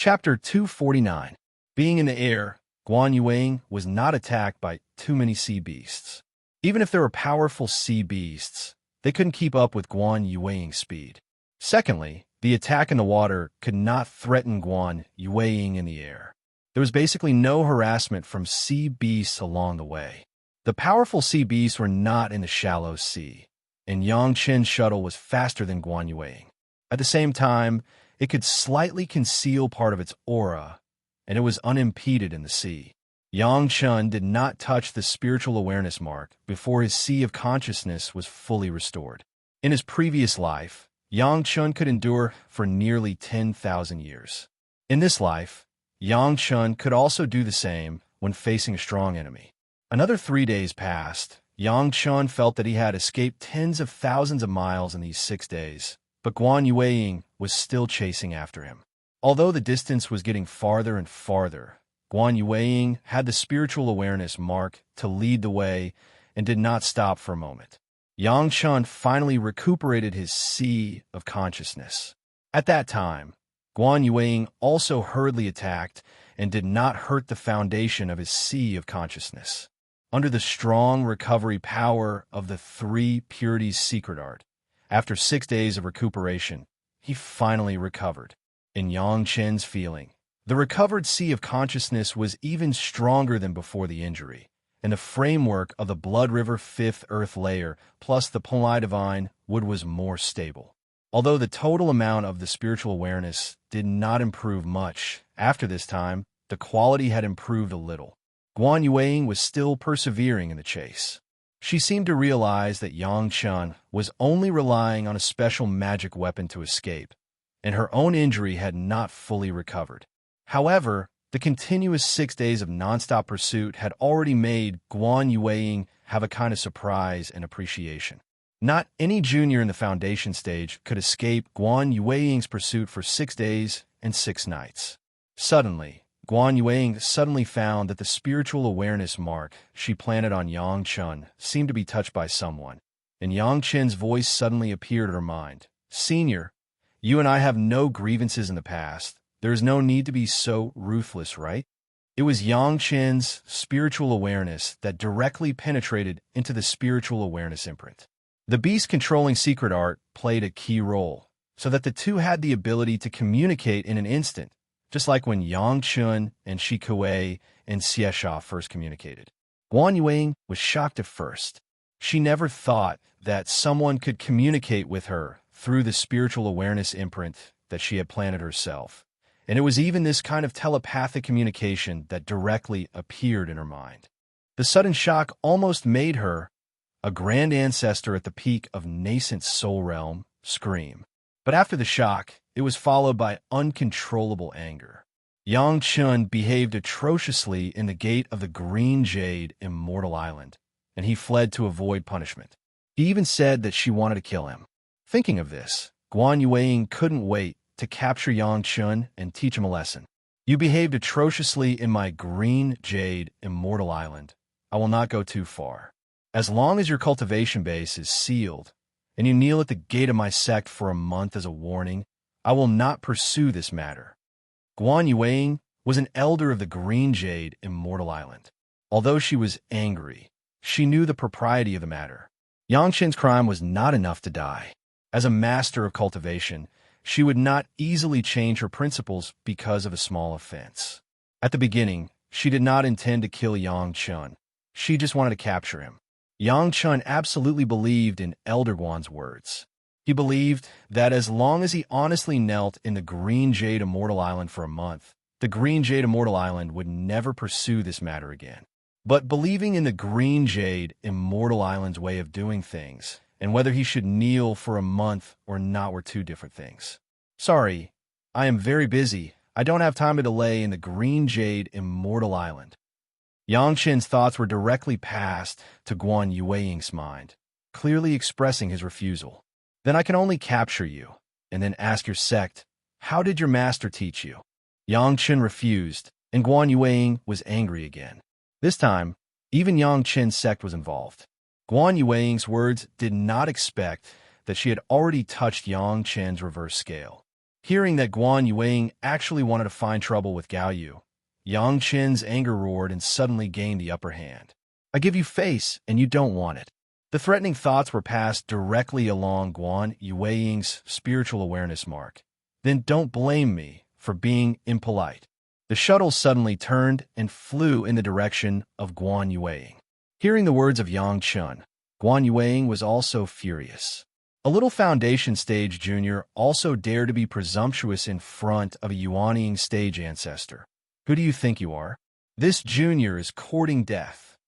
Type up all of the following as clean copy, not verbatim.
Chapter 249. Being in the air, Guan Yuang was not attacked by too many sea beasts. Even if there were powerful sea beasts, they couldn't keep up with Guan Yuang's speed. Secondly, the attack in the water could not threaten Guan Yuang in the air. There was basically no harassment from sea beasts along the way. The powerful sea beasts were not in the shallow sea, and Yang Chen's shuttle was faster than Guan Yuang. At the same time, it could slightly conceal part of its aura, and it was unimpeded in the sea. Yang Chen did not touch the spiritual awareness mark before his sea of consciousness was fully restored. In his previous life, Yang Chen could endure for nearly 10,000 years. In this life, Yang Chen could also do the same when facing a strong enemy. Another 3 days passed. Yang Chen felt that he had escaped tens of thousands of miles in these 6 days, but Guan Yuang was still chasing after him. Although the distance was getting farther and farther, Guan Yuang had the spiritual awareness mark to lead the way and did not stop for a moment. Yang Chen finally recuperated his sea of consciousness. At that time, Guan Yuang also hurriedly attacked and did not hurt the foundation of his sea of consciousness. Under the strong recovery power of the three purities secret art, after 6 days of recuperation, he finally recovered. In Yang Chen's feeling, the recovered sea of consciousness was even stronger than before the injury, and the framework of the Blood River 5th Earth layer plus the Polai Divine Wood was more stable. Although the total amount of the spiritual awareness did not improve much, after this time, the quality had improved a little. Guan Yuang was still persevering in the chase. She seemed to realize that Yang Chen was only relying on a special magic weapon to escape, and her own injury had not fully recovered. However, the continuous 6 days of nonstop pursuit had already made Guan Yuang have a kind of surprise and appreciation. Not any junior in the foundation stage could escape Guan Yuang's pursuit for 6 days and 6 nights. Suddenly, Guan Yuang found that the spiritual awareness mark she planted on Yang Chen seemed to be touched by someone, and Yang Chen's voice suddenly appeared in her mind. "Senior, you and I have no grievances in the past. There is no need to be so ruthless, right?" It was Yang Chen's spiritual awareness that directly penetrated into the spiritual awareness imprint. The beast-controlling secret art played a key role, so that the two had the ability to communicate in an instant, just like when Yang Chen and Shi Kuei and Xiesha first communicated. Guan Yuang was shocked at first. She never thought that someone could communicate with her through the spiritual awareness imprint that she had planted herself. And it was even this kind of telepathic communication that directly appeared in her mind. The sudden shock almost made her, a grand ancestor at the peak of nascent soul realm, scream. But after the shock, it was followed by uncontrollable anger. Yang Chen behaved atrociously in the gate of the Green Jade Immortal Island, and he fled to avoid punishment. He even said that she wanted to kill him. Thinking of this, Guan Yuang couldn't wait to capture Yang Chen and teach him a lesson. "You behaved atrociously in my Green Jade Immortal Island. I will not go too far. As long as your cultivation base is sealed, and you kneel at the gate of my sect for a month as a warning, I will not pursue this matter." Guan Yuang was an elder of the Green Jade Immortal Island. Although she was angry, she knew the propriety of the matter. Yang Chen's crime was not enough to die. As a master of cultivation, she would not easily change her principles because of a small offense. At the beginning, she did not intend to kill Yang Chen. She just wanted to capture him. Yang Chen absolutely believed in Elder Guan's words. He believed that as long as he honestly knelt in the Green Jade Immortal Island for a month, the Green Jade Immortal Island would never pursue this matter again. But believing in the Green Jade Immortal Island's way of doing things, and whether he should kneel for a month or not were two different things. "Sorry, I am very busy. I don't have time to delay in the Green Jade Immortal Island." Yang Chen's thoughts were directly passed to Guan Yuang's mind, clearly expressing his refusal. "Then I can only capture you, and then ask your sect, how did your master teach you?" Yang Chen refused, and Guan Yuang was angry again. This time, even Yang Chen's sect was involved. Guan Yuang's words did not expect that she had already touched Yang Chen's reverse scale. Hearing that Guan Yueing actually wanted to find trouble with Gao Yu, Yang Qin's anger roared and suddenly gained the upper hand. I give you face, and you don't want it. The threatening thoughts were passed directly along Guan Yueing's spiritual awareness mark. Then don't blame me for being impolite. The shuttle suddenly turned and flew in the direction of Guan Yueing. Hearing the words of Yang Chun, Guan Yueing was also furious. A little Foundation Stage junior also dared to be presumptuous in front of a Yuanying Stage ancestor. Who do you think you are? This junior is courting death.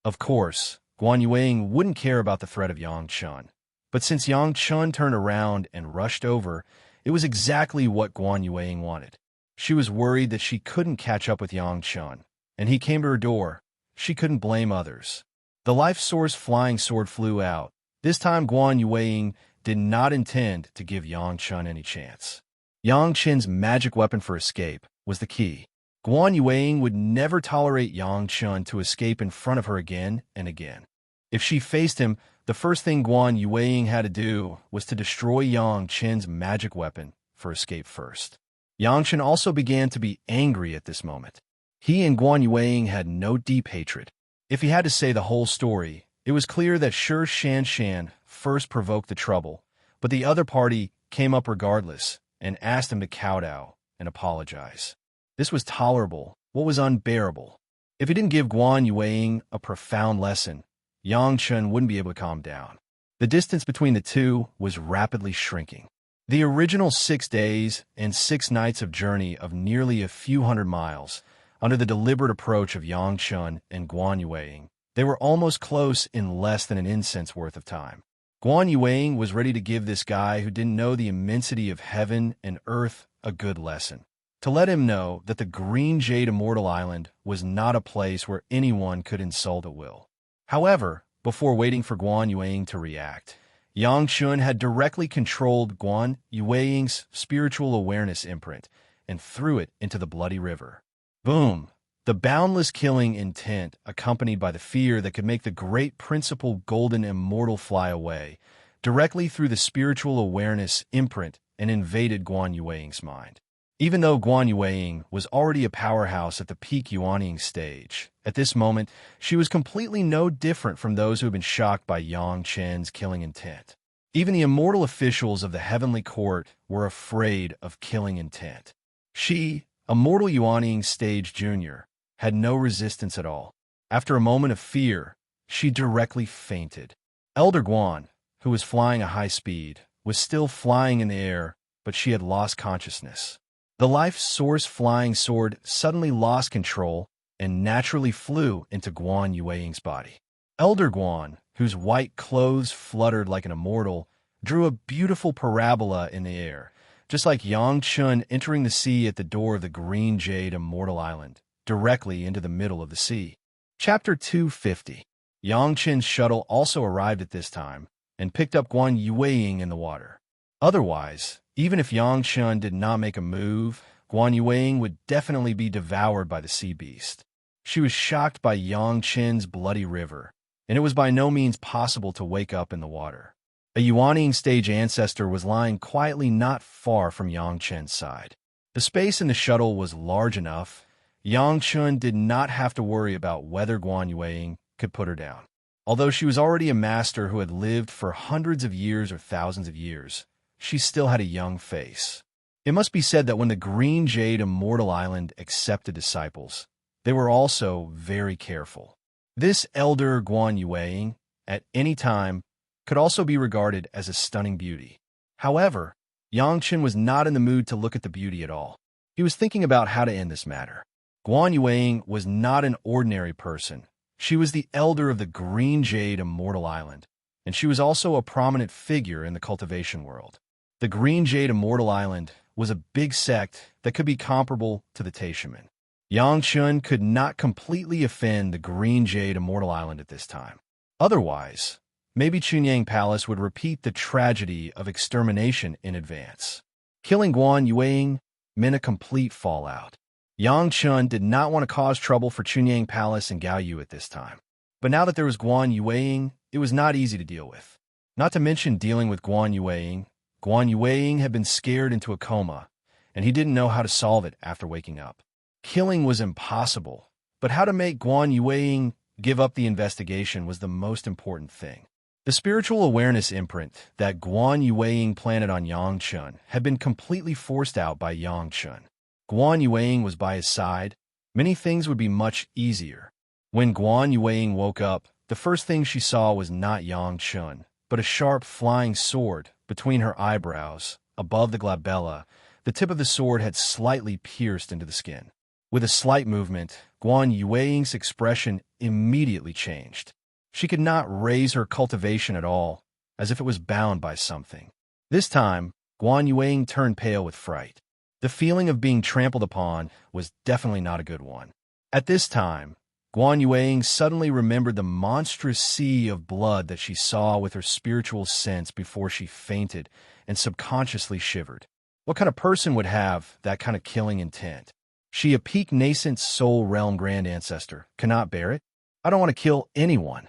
Of course, Guan Yueing wouldn't care about the threat of Yang Chun. But since Yang Chun turned around and rushed over, it was exactly what Guan Yueing wanted. She was worried that she couldn't catch up with Yang Chun, and he came to her door. She couldn't blame others. The life source flying sword flew out. This time Guan Yueing did not intend to give Yang Chun any chance. Yang Chen's magic weapon for escape was the key. Guan Yueing would never tolerate Yang Chun to escape in front of her again and again. If she faced him, the first thing Guan Yueing had to do was to destroy Yang Chen's magic weapon for escape first. Yang Chen also began to be angry at this moment. He and Guan Yueing had no deep hatred. If he had to say the whole story, it was clear that Shi Shanshan first provoked the trouble, but the other party came up regardless and asked him to kowtow and apologize. This was tolerable. What was unbearable? If he didn't give Guan Yueing a profound lesson, Yang Chen wouldn't be able to calm down. The distance between the two was rapidly shrinking. The original 6 days and 6 nights of journey of nearly a few hundred miles, under the deliberate approach of Yang Chen and Guan Yueing, they were almost close in less than an incense worth of time. Guan Yueing was ready to give this guy who didn't know the immensity of heaven and earth a good lesson. To let him know that the Green Jade Immortal Island was not a place where anyone could insult at will. However, before waiting for Guan Yueing to react, Yang Chun had directly controlled Guan Yueing's spiritual awareness imprint and threw it into the bloody river. Boom! The boundless killing intent, accompanied by the fear that could make the great principal golden immortal fly away, directly through the spiritual awareness imprint and invaded Guan Yueing's mind. Even though Guan Yueing was already a powerhouse at the peak Yuanying stage, at this moment, she was completely no different from those who had been shocked by Yang Chen's killing intent. Even the immortal officials of the heavenly court were afraid of killing intent. She, a mortal Yuanying stage junior, had no resistance at all. After a moment of fear, she directly fainted. Elder Guan, who was flying at high speed, was still flying in the air, but she had lost consciousness. The life source flying sword suddenly lost control and naturally flew into Guan Yueing's body. Elder Guan, whose white clothes fluttered like an immortal, drew a beautiful parabola in the air, just like Yang Chun entering the sea at the door of the Green Jade Immortal Island, directly into the middle of the sea. Chapter 250. Yang Chen's shuttle also arrived at this time and picked up Guan Yueing in the water. Otherwise, even if Yang Chun did not make a move, Guan Yueing would definitely be devoured by the sea beast. She was shocked by Yang Chen's bloody river, and it was by no means possible to wake up in the water. A Yuanying stage ancestor was lying quietly not far from Yang Chen's side. The space in the shuttle was large enough. Yang Chun did not have to worry about whether Guan Yueing could put her down. Although she was already a master who had lived for hundreds of years or thousands of years, she still had a young face. It must be said that when the Green Jade Immortal Island accepted disciples, they were also very careful. This elder Guan Yueing, at any time, could also be regarded as a stunning beauty. However, Yang Chen was not in the mood to look at the beauty at all. He was thinking about how to end this matter. Guan Yueing was not an ordinary person. She was the elder of the Green Jade Immortal Island, and she was also a prominent figure in the cultivation world. The Green Jade Immortal Island was a big sect that could be comparable to the Taishaman. Yang Chun could not completely offend the Green Jade Immortal Island at this time. Otherwise, maybe Chunyang Palace would repeat the tragedy of extermination in advance. Killing Guan Yueing meant a complete fallout. Yang Chun did not want to cause trouble for Chunyang Palace and Gao Yu at this time. But now that there was Guan Yueing, it was not easy to deal with. Not to mention dealing with Guan Yueing. Guan Yueing had been scared into a coma, and he didn't know how to solve it after waking up. Killing was impossible, but how to make Guan Yueying give up the investigation was the most important thing. The spiritual awareness imprint that Guan Yueying planted on Yang Chun had been completely forced out by Yang Chun. Guan Yueying was by his side. Many things would be much easier. When Guan Yueying woke up, the first thing she saw was not Yang Chun, but a sharp flying sword between her eyebrows, above the glabella. The tip of the sword had slightly pierced into the skin. With a slight movement, Guan Yueying's expression immediately changed. She could not raise her cultivation at all, as if it was bound by something. This time, Guan Yueying turned pale with fright. The feeling of being trampled upon was definitely not a good one. At this time, Guan Yueying suddenly remembered the monstrous sea of blood that she saw with her spiritual sense before she fainted and subconsciously shivered. What kind of person would have that kind of killing intent? She, a peak nascent soul realm grand ancestor, cannot bear it? I don't want to kill anyone.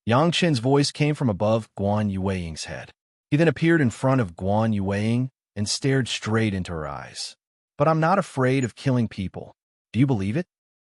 Yang Chen's voice came from above Guan Yueying's head. He then appeared in front of Guan Yueying and stared straight into her eyes. But I'm not afraid of killing people. Do you believe it?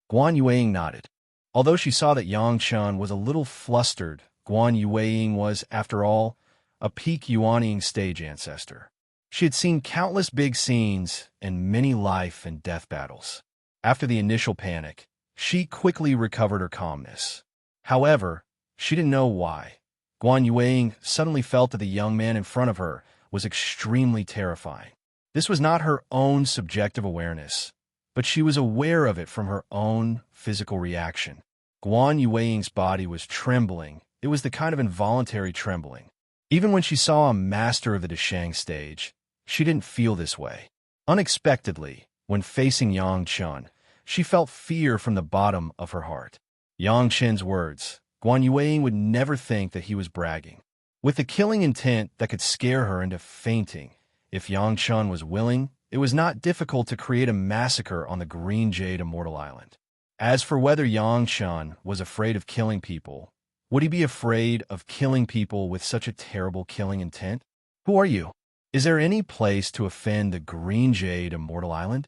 Guan Yueying nodded. Although she saw that Yang Chun was a little flustered, Guan Yueying was, after all, a peak Yuanying stage ancestor. She had seen countless big scenes and many life and death battles. After the initial panic, she quickly recovered her calmness. However, she didn't know why. Guan Yueying suddenly felt that the young man in front of her was extremely terrifying. This was not her own subjective awareness, but she was aware of it from her own physical reaction. Guan Yueying's body was trembling. It was the kind of involuntary trembling. Even when she saw a master of the Deshang stage, she didn't feel this way. Unexpectedly, when facing Yang Chun, she felt fear from the bottom of her heart. Yang Chen's words, Guan Yueying would never think that he was bragging. With the killing intent that could scare her into fainting, if Yang Chun was willing, it was not difficult to create a massacre on the Green Jade Immortal Island. As for whether Yang Chun was afraid of killing people, would he be afraid of killing people with such a terrible killing intent? Who are you? Is there any place to offend the Green Jade Immortal Island?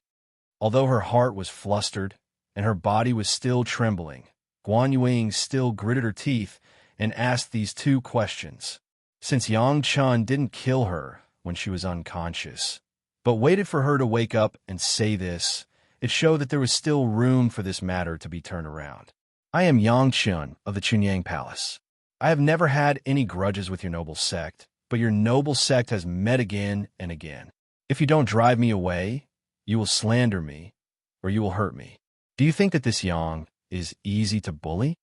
Although her heart was flustered and her body was still trembling, Guan Yueying still gritted her teeth and asked these two questions. Since Yang Chun didn't kill her when she was unconscious, but waited for her to wake up and say this, it showed that there was still room for this matter to be turned around. I am Yang Chun of the Chunyang Palace. I have never had any grudges with your noble sect, but your noble sect has met again and again. If you don't drive me away, you will slander me, or you will hurt me. Do you think that this Yang is easy to bully?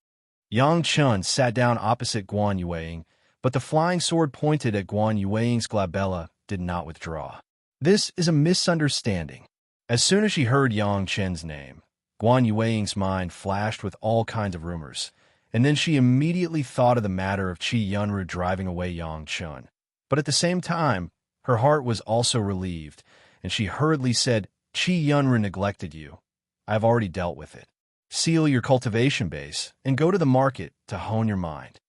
Yang Chun sat down opposite Guan Yueying, but the flying sword pointed at Guan Yueying's glabella did not withdraw. This is a misunderstanding. As soon as she heard Yang Chen's name, Guan Yueying's mind flashed with all kinds of rumors, and then she immediately thought of the matter of Qi Yunru driving away Yang Chun. But at the same time, her heart was also relieved, and she hurriedly said, Qi Yunru neglected you. I have already dealt with it. Seal your cultivation base and go to the market to hone your mind.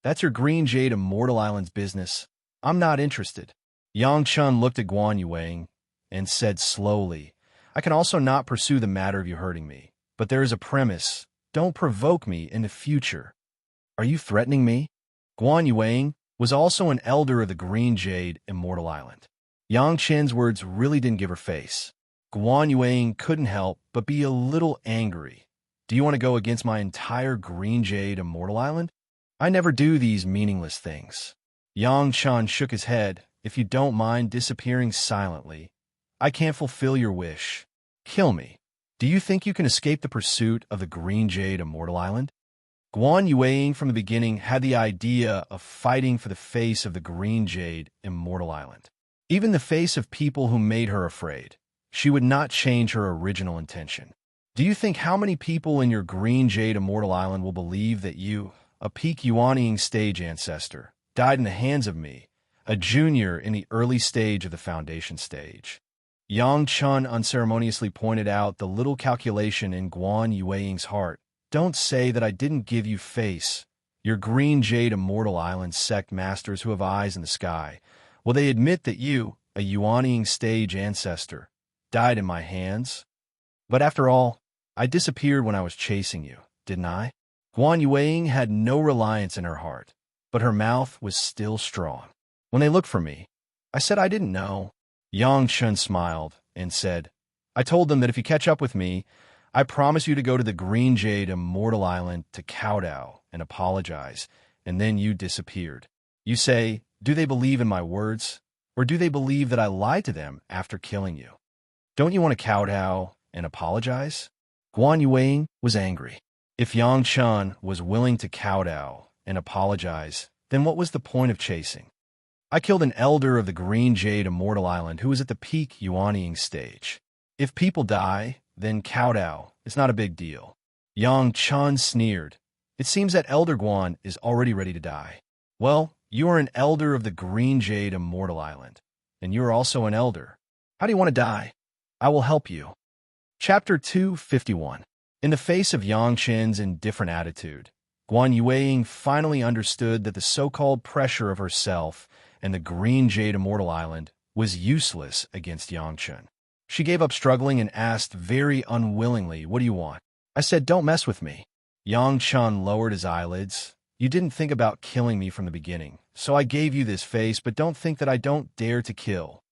That's your Green Jade Immortal Island's business. I'm not interested. Yang Chun looked at Guan Yueying and said slowly, I can also not pursue the matter of you hurting me, but there is a premise. Don't provoke me in the future. Are you threatening me? Guan Yueying was also an elder of the Green Jade Immortal Island. Yang Chen's words really didn't give her face. Guan Yueying couldn't help but be a little angry. Do you want to go against my entire Green Jade Immortal Island? I never do these meaningless things. Yang Chun shook his head. If you don't mind disappearing silently, I can't fulfill your wish. Kill me. Do you think you can escape the pursuit of the Green Jade Immortal Island? Guan Yueying from the beginning had the idea of fighting for the face of the Green Jade Immortal Island. Even the face of people who made her afraid. She would not change her original intention. Do you think how many people in your Green Jade Immortal Island will believe that you, a peak Yuanying stage ancestor, died in the hands of me, a junior in the early stage of the foundation stage? Yang Chun unceremoniously pointed out the little calculation in Guan Yueying's heart. Don't say that I didn't give you face. Your Green Jade Immortal Island sect masters who have eyes in the sky, will they admit that you, a Yuanying stage ancestor, died in my hands. But after all, I disappeared when I was chasing you, didn't I? Guan Yueying had no reliance in her heart, but her mouth was still strong. When they looked for me, I said I didn't know. Yang Chun smiled and said, I told them that if you catch up with me, I promise you to go to the Green Jade Immortal Island to kowtow and apologize, and then you disappeared. You say, do they believe in my words, or do they believe that I lied to them after killing you? Don't you want to kowtow and apologize? Guan Yueying was angry. If Yang Chun was willing to kowtow and apologize, then what was the point of chasing? I killed an elder of the Green Jade Immortal Island who was at the peak yuanying stage. If people die, then kowtow is not a big deal. Yang Chun sneered. It seems that Elder Guan is already ready to die. Well, you are an elder of the Green Jade Immortal Island, and you are also an elder. How do you want to die? I will help you. Chapter 251. In the face of Yang Chen's indifferent attitude, Guan Yueying finally understood that the so-called pressure of herself and the Green Jade Immortal Island was useless against Yang Chen. She gave up struggling and asked very unwillingly, what do you want? I said, don't mess with me. Yang Chen lowered his eyelids. You didn't think about killing me from the beginning, so I gave you this face, but don't think that I don't dare to kill.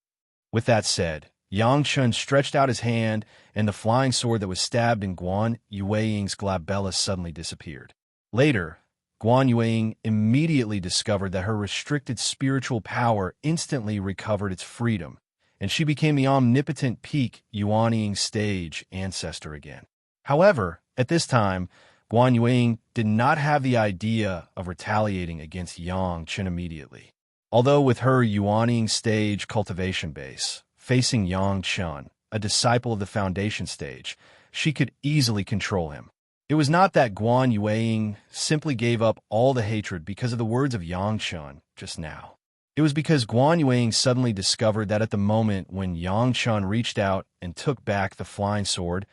With that said, Yang Chen stretched out his hand, and the flying sword that was stabbed in Guan Yueying's glabella suddenly disappeared. Later, Guan Yueying immediately discovered that her restricted spiritual power instantly recovered its freedom, and she became the omnipotent peak yuanying stage ancestor again. However, at this time, Guan Yueying did not have the idea of retaliating against Yang Chen immediately. Although with her yuanying stage cultivation base, facing Yang Chen, a disciple of the foundation stage, she could easily control him. It was not that Guan Yueying simply gave up all the hatred because of the words of Yang Chen just now. It was because Guan Yueying suddenly discovered that at the moment when Yang Chen reached out and took back the flying sword,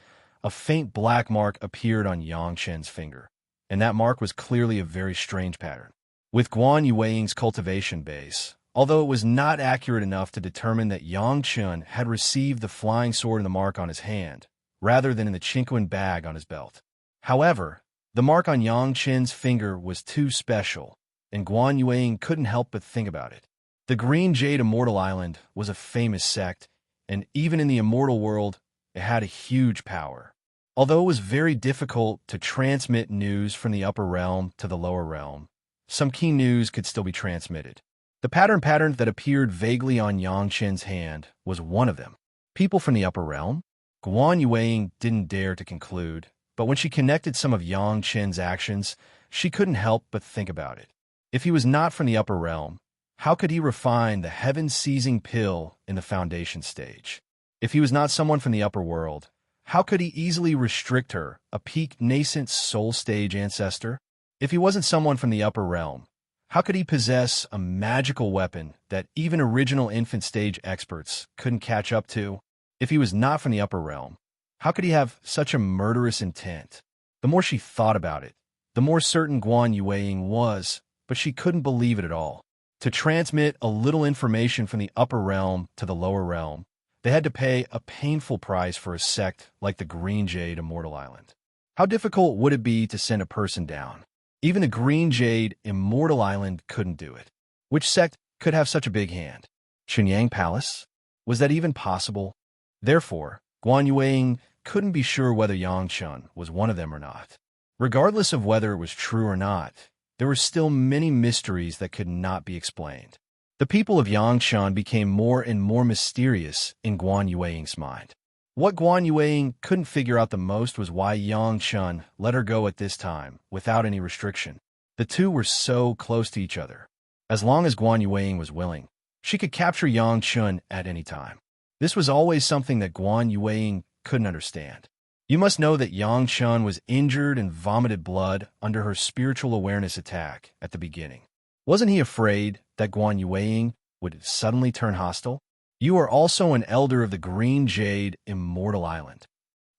a faint black mark appeared on Yang Chen's finger, and that mark was clearly a very strange pattern. With Guan Yueying's cultivation base, although it was not accurate enough to determine that Yang Chen had received the flying sword and the mark on his hand, rather than in the Chinquan bag on his belt. However, the mark on Yang Chen's finger was too special, and Guan Yueying couldn't help but think about it. The Green Jade Immortal Island was a famous sect, and even in the immortal world, it had a huge power. Although it was very difficult to transmit news from the upper realm to the lower realm, some key news could still be transmitted. The pattern that appeared vaguely on Yang Chen's hand was one of them. People from the upper realm? Guan Yueying didn't dare to conclude, but when she connected some of Yang Chen's actions, she couldn't help but think about it. If he was not from the upper realm, how could he refine the heaven-seizing pill in the foundation stage? If he was not someone from the upper world, how could he easily restrict her, a peak nascent soul stage ancestor? If he wasn't someone from the upper realm, how could he possess a magical weapon that even original infant stage experts couldn't catch up to? If he was not from the upper realm, how could he have such a murderous intent? The more she thought about it, the more certain Guan Yueying was, but she couldn't believe it at all. To transmit a little information from the upper realm to the lower realm, they had to pay a painful price for a sect like the Green Jade Immortal Island. How difficult would it be to send a person down? Even the Green Jade Immortal Island couldn't do it. Which sect could have such a big hand? Shenyang Palace? Was that even possible? Therefore, Guan Yueying couldn't be sure whether Yang Chen was one of them or not. Regardless of whether it was true or not, there were still many mysteries that could not be explained. The people of Yang Chen became more and more mysterious in Guan Yueying's mind. What Guan Yueying couldn't figure out the most was why Yang Chen let her go at this time, without any restriction. The two were so close to each other. As long as Guan Yueying was willing, she could capture Yang Chen at any time. This was always something that Guan Yueying couldn't understand. You must know that Yang Chen was injured and vomited blood under her spiritual awareness attack at the beginning. Wasn't he afraid that Guan Yueying would suddenly turn hostile? You are also an elder of the Green Jade Immortal Island.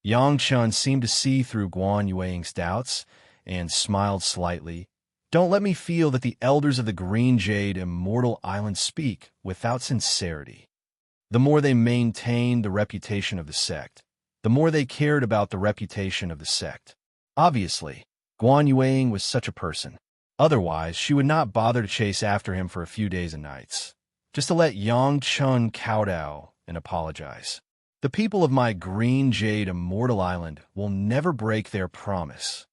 Yang Chen seemed to see through Guan Yueying's doubts and smiled slightly. Don't let me feel that the elders of the Green Jade Immortal Island speak without sincerity. The more they maintained the reputation of the sect, the more they cared about the reputation of the sect. Obviously, Guan Yueying was such a person. Otherwise, she would not bother to chase after him for a few days and nights, just to let Yang Chun kowtow and apologize. The people of my green jade Immortal Island will never break their promise.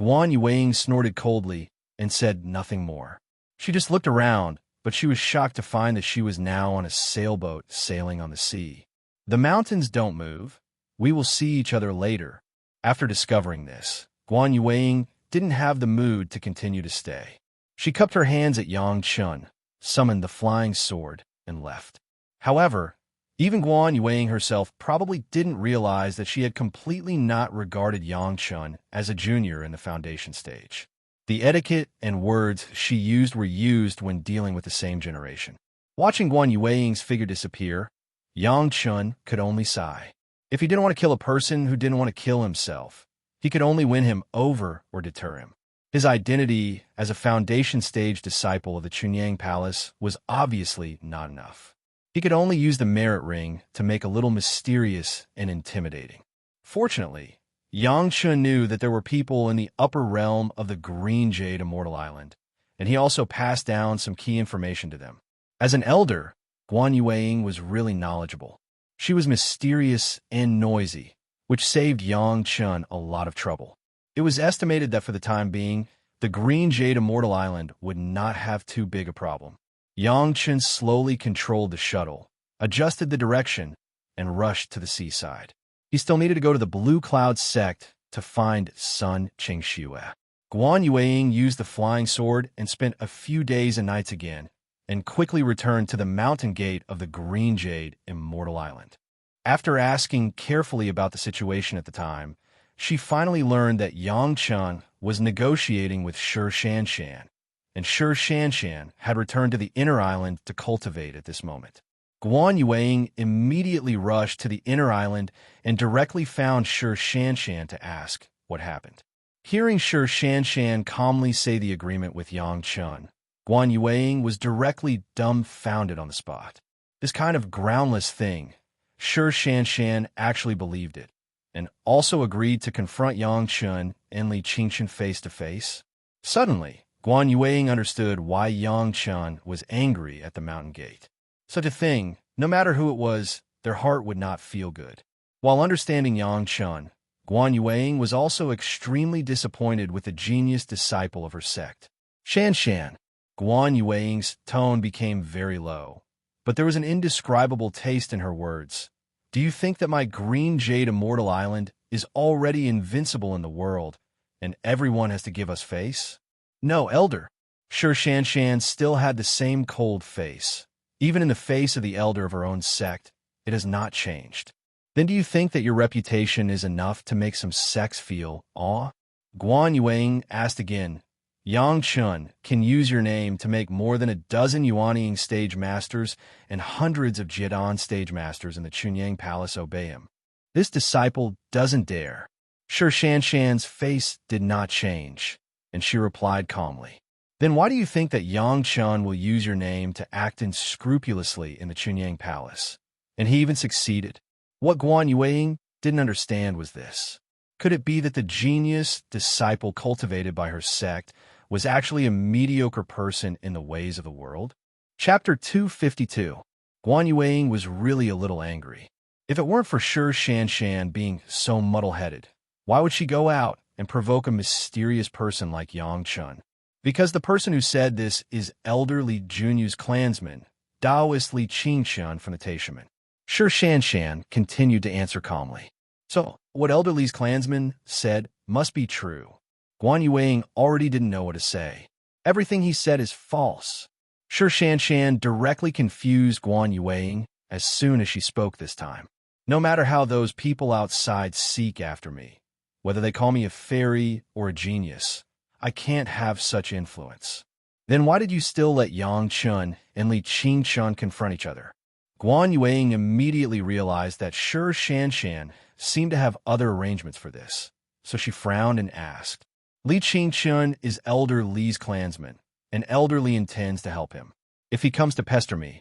Guan Yueying snorted coldly and said nothing more. She just looked around, but she was shocked to find that she was now on a sailboat sailing on the sea. The mountains don't move. We will see each other later. After discovering this, Guan Yueying didn't have the mood to continue to stay. She cupped her hands at Yang Chun, summoned the flying sword, and left. However, even Guan Yueying herself probably didn't realize that she had completely not regarded Yang Chun as a junior in the foundation stage. The etiquette and words she used were used when dealing with the same generation. Watching Guan Yueying's figure disappear, Yang Chun could only sigh. If he didn't want to kill a person who didn't want to kill himself, he could only win him over or deter him. His identity as a foundation stage disciple of the Chunyang Palace was obviously not enough. He could only use the merit ring to make a little mysterious and intimidating. Fortunately, Yang Chun knew that there were people in the upper realm of the Green Jade Immortal Island, and he also passed down some key information to them. As an elder, Guan Yueying was really knowledgeable. She was mysterious and noisy, which saved Yang Chun a lot of trouble. It was estimated that for the time being, the Green Jade Immortal Island would not have too big a problem. Yang Chun slowly controlled the shuttle, adjusted the direction, and rushed to the seaside. He still needed to go to the Blue Cloud sect to find Sun Qingxue. Guan Yueying used the flying sword and spent a few days and nights again, and quickly returned to the mountain gate of the Green Jade Immortal Island. After asking carefully about the situation at the time, she finally learned that Yang Chun was negotiating with Shi Shanshan, and Shi Shanshan had returned to the inner island to cultivate at this moment. Guan Yueying immediately rushed to the inner island and directly found Shi Shanshan to ask what happened. Hearing Shi Shanshan calmly say the agreement with Yang Chun, Guan Yueying was directly dumbfounded on the spot. This kind of groundless thing, Shi Shanshan actually believed it, and also agreed to confront Yang Chun and Li Qingchen face to face. Suddenly, Guan Yueying understood why Yang Chun was angry at the mountain gate. Such a thing, no matter who it was, their heart would not feel good. While understanding Yang Chun, Guan Yueying was also extremely disappointed with the genius disciple of her sect. Shanshan. Guan Yueying's tone became very low, but there was an indescribable taste in her words. Do you think that my Green Jade Immortal Island is already invincible in the world, and everyone has to give us face? No, Elder. Shi Shanshan still had the same cold face. Even in the face of the elder of her own sect, it has not changed. Then do you think that your reputation is enough to make some sects feel awe? Guan Yueying asked again, Yang Chun can use your name to make more than a dozen Yuanying stage masters and hundreds of Jiedan stage masters in the Chunyang Palace obey him. This disciple doesn't dare. Shi Shanshan's face did not change, and she replied calmly. Then why do you think that Yang Chun will use your name to act unscrupulously in the Chunyang Palace? And he even succeeded. What Guan Yueying didn't understand was this. Could it be that the genius disciple cultivated by her sect was actually a mediocre person in the ways of the world? Chapter 252. Guan Yueying was really a little angry. If it weren't for Shi Shanshan being so muddle-headed, why would she go out and provoke a mysterious person like Yang Chun? Because the person who said this is Elder Li Junyu's clansman, Taoist Li Qingchen from the Taishaman. Shi Shanshan continued to answer calmly. So, what Elder Li's clansman said must be true. Guan Yueying already didn't know what to say. Everything he said is false. Shi Shanshan directly confused Guan Yueying as soon as she spoke this time. No matter how those people outside seek after me, whether they call me a fairy or a genius, I can't have such influence. Then why did you still let Yang Chun and Li Qingchen confront each other? Guan Yueying immediately realized that Shi Shanshan seemed to have other arrangements for this, so she frowned and asked. Li Qingchen is Elder Li's clansman, and Elder Li intends to help him. If he comes to pester me,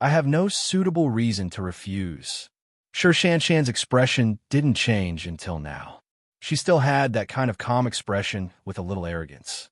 I have no suitable reason to refuse. Sure, Shanshan's expression didn't change until now. She still had that kind of calm expression with a little arrogance.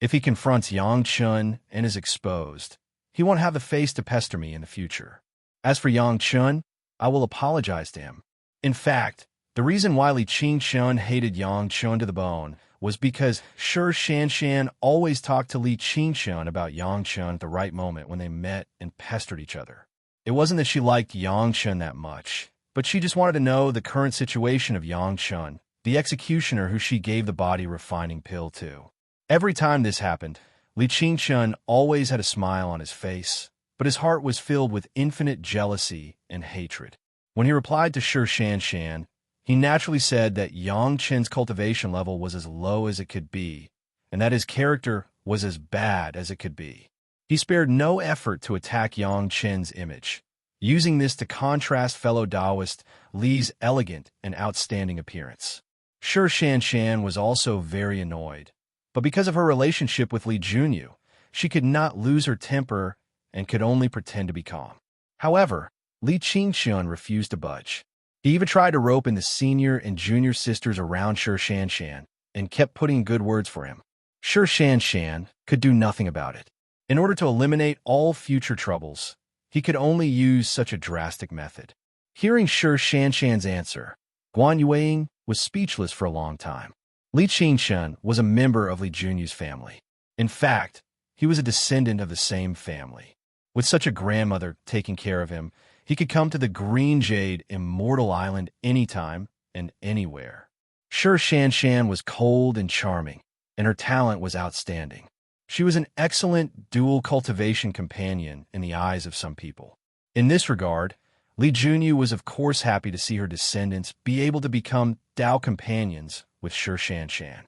If he confronts Yang Chun and is exposed, he won't have the face to pester me in the future. As for Yang Chun, I will apologize to him. In fact, the reason why Li Qingshun hated Yang Chun to the bone was because Sure Shanshan always talked to Li Qingshun about Yang Chun at the right moment when they met and pestered each other. It wasn't that she liked Yang Chun that much, but she just wanted to know the current situation of Yang Chun, the executioner who she gave the body refining pill to. Every time this happened, Li Qingshun always had a smile on his face, but his heart was filled with infinite jealousy and hatred. When he replied to Sure Shanshan, he naturally said that Yang Chen's cultivation level was as low as it could be, and that his character was as bad as it could be. He spared no effort to attack Yang Chen's image, using this to contrast fellow Taoist Li's elegant and outstanding appearance. Sure Shanshan was also very annoyed, but because of her relationship with Li Junyu, she could not lose her temper and could only pretend to be calm. However, Li Qingshun refused to budge. He even tried to rope in the senior and junior sisters around Sure Shanshan and kept putting in good words for him. Sure Shanshan could do nothing about it. In order to eliminate all future troubles, he could only use such a drastic method. Hearing Sure Shanshan's answer, Guan Yueying was speechless for a long time. Li Qingshun was a member of Li Junyu's family. In fact, he was a descendant of the same family. With such a grandmother taking care of him, he could come to the Green Jade Immortal Island anytime and anywhere. Sure Shanshan was cold and charming, and her talent was outstanding. She was an excellent dual cultivation companion in the eyes of some people. In this regard, Li Junyu was of course happy to see her descendants be able to become Dao companions with Sure Shanshan.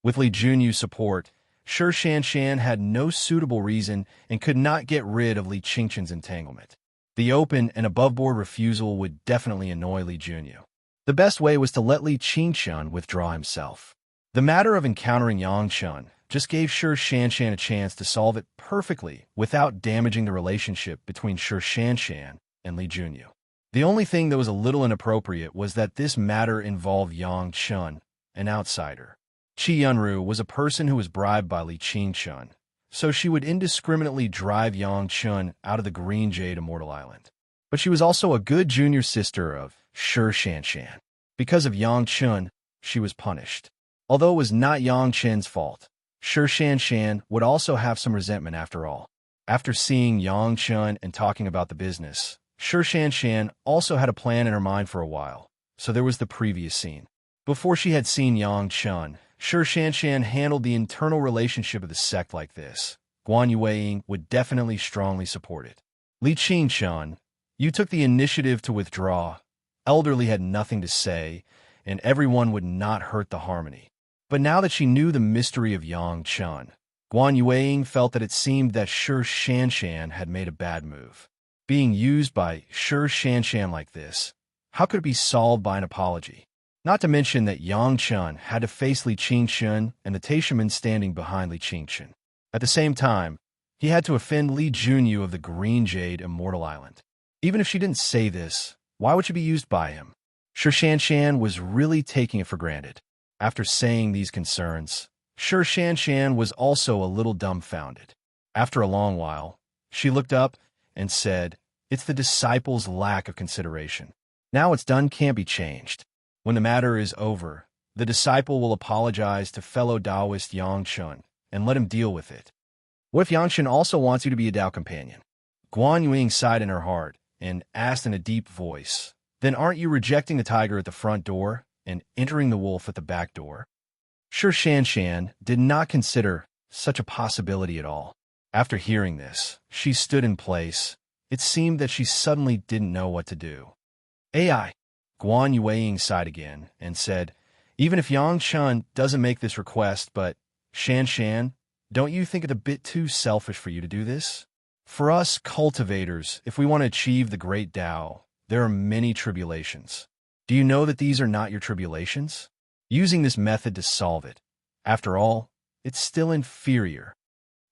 With Li Junyu's support, Sure Shanshan had no suitable reason and could not get rid of Li Qingshun's entanglement. The open and above-board refusal would definitely annoy Li Junyu. The best way was to let Li Qingshun withdraw himself. The matter of encountering Yang Chun just gave Sure Shanshan a chance to solve it perfectly without damaging the relationship between Sure Shanshan and Li Junyu. The only thing that was a little inappropriate was that this matter involved Yang Chun, an outsider. Qi Yunru was a person who was bribed by Li Qingshun, so she would indiscriminately drive Yang Chun out of the Green Jade Immortal Island. But she was also a good junior sister of Sure Shanshan. Because of Yang Chun, she was punished. Although it was not Yang Chen's fault, Sure Shanshan would also have some resentment after all. After seeing Yang Chun and talking about the business, Sure Shanshan also had a plan in her mind for a while, so there was the previous scene. Before she had seen Yang Chun, Sure Shanshan handled the internal relationship of the sect like this. Guan Yueying would definitely strongly support it. Li Qingshun, you took the initiative to withdraw. Elderly had nothing to say, and everyone would not hurt the harmony. But now that she knew the mystery of Yang Chun, Guan Yueying felt that it seemed that Sure Shanshan had made a bad move. Being used by Sure Shanshan like this, how could it be solved by an apology? Not to mention that Yang Chun had to face Li Qingshun and the Taishaman standing behind Li Qingshun. At the same time, he had to offend Li Junyu of the Green Jade Immortal Island. Even if she didn't say this, why would she be used by him? Sure Shanshan was really taking it for granted. After saying these concerns, Sure Shanshan was also a little dumbfounded. After a long while, she looked up and said, "It's the disciples' lack of consideration. Now it's done, can't be changed. When the matter is over, the disciple will apologize to fellow Taoist Yang Chun and let him deal with it." What if Yang Chun also wants you to be a Tao companion? Guan Yueying sighed in her heart and asked in a deep voice, "Then aren't you rejecting the tiger at the front door and entering the wolf at the back door?" Sure Shanshan did not consider such a possibility at all. After hearing this, she stood in place. It seemed that she suddenly didn't know what to do. "AI." Guan Yueying sighed again and said, "Even if Yang Chun doesn't make this request, but Shanshan, don't you think it a bit too selfish for you to do this? For us cultivators, if we want to achieve the great Tao, there are many tribulations. Do you know that these are not your tribulations? Using this method to solve it, after all, it's still inferior."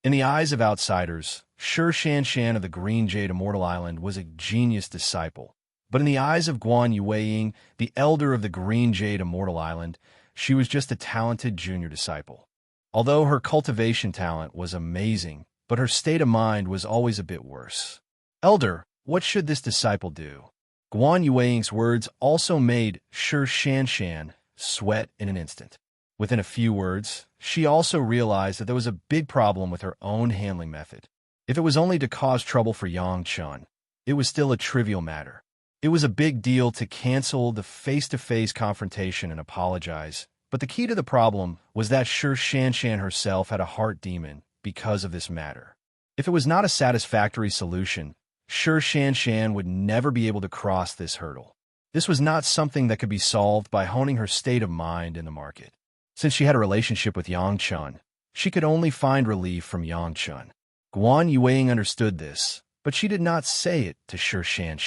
In the eyes of outsiders, Shan of the Green Jade Immortal Island was a genius disciple. But in the eyes of Guan Yueying, the elder of the Green Jade Immortal Island, she was just a talented junior disciple. Although her cultivation talent was amazing, but her state of mind was always a bit worse. Elder, what should this disciple do? Guan Yueying's words also made Shan sweat in an instant. Within a few words, she also realized that there was a big problem with her own handling method. If it was only to cause trouble for Yang Chun, it was still a trivial matter. It was a big deal to cancel the face-to-face confrontation and apologize, but the key to the problem was that Shan herself had a heart demon because of this matter. If it was not a satisfactory solution, Shan would never be able to cross this hurdle. This was not something that could be solved by honing her state of mind in the market. Since she had a relationship with Yang Chun, she could only find relief from Yang Chun. Guan Yueying understood this, but she did not say it to Shan.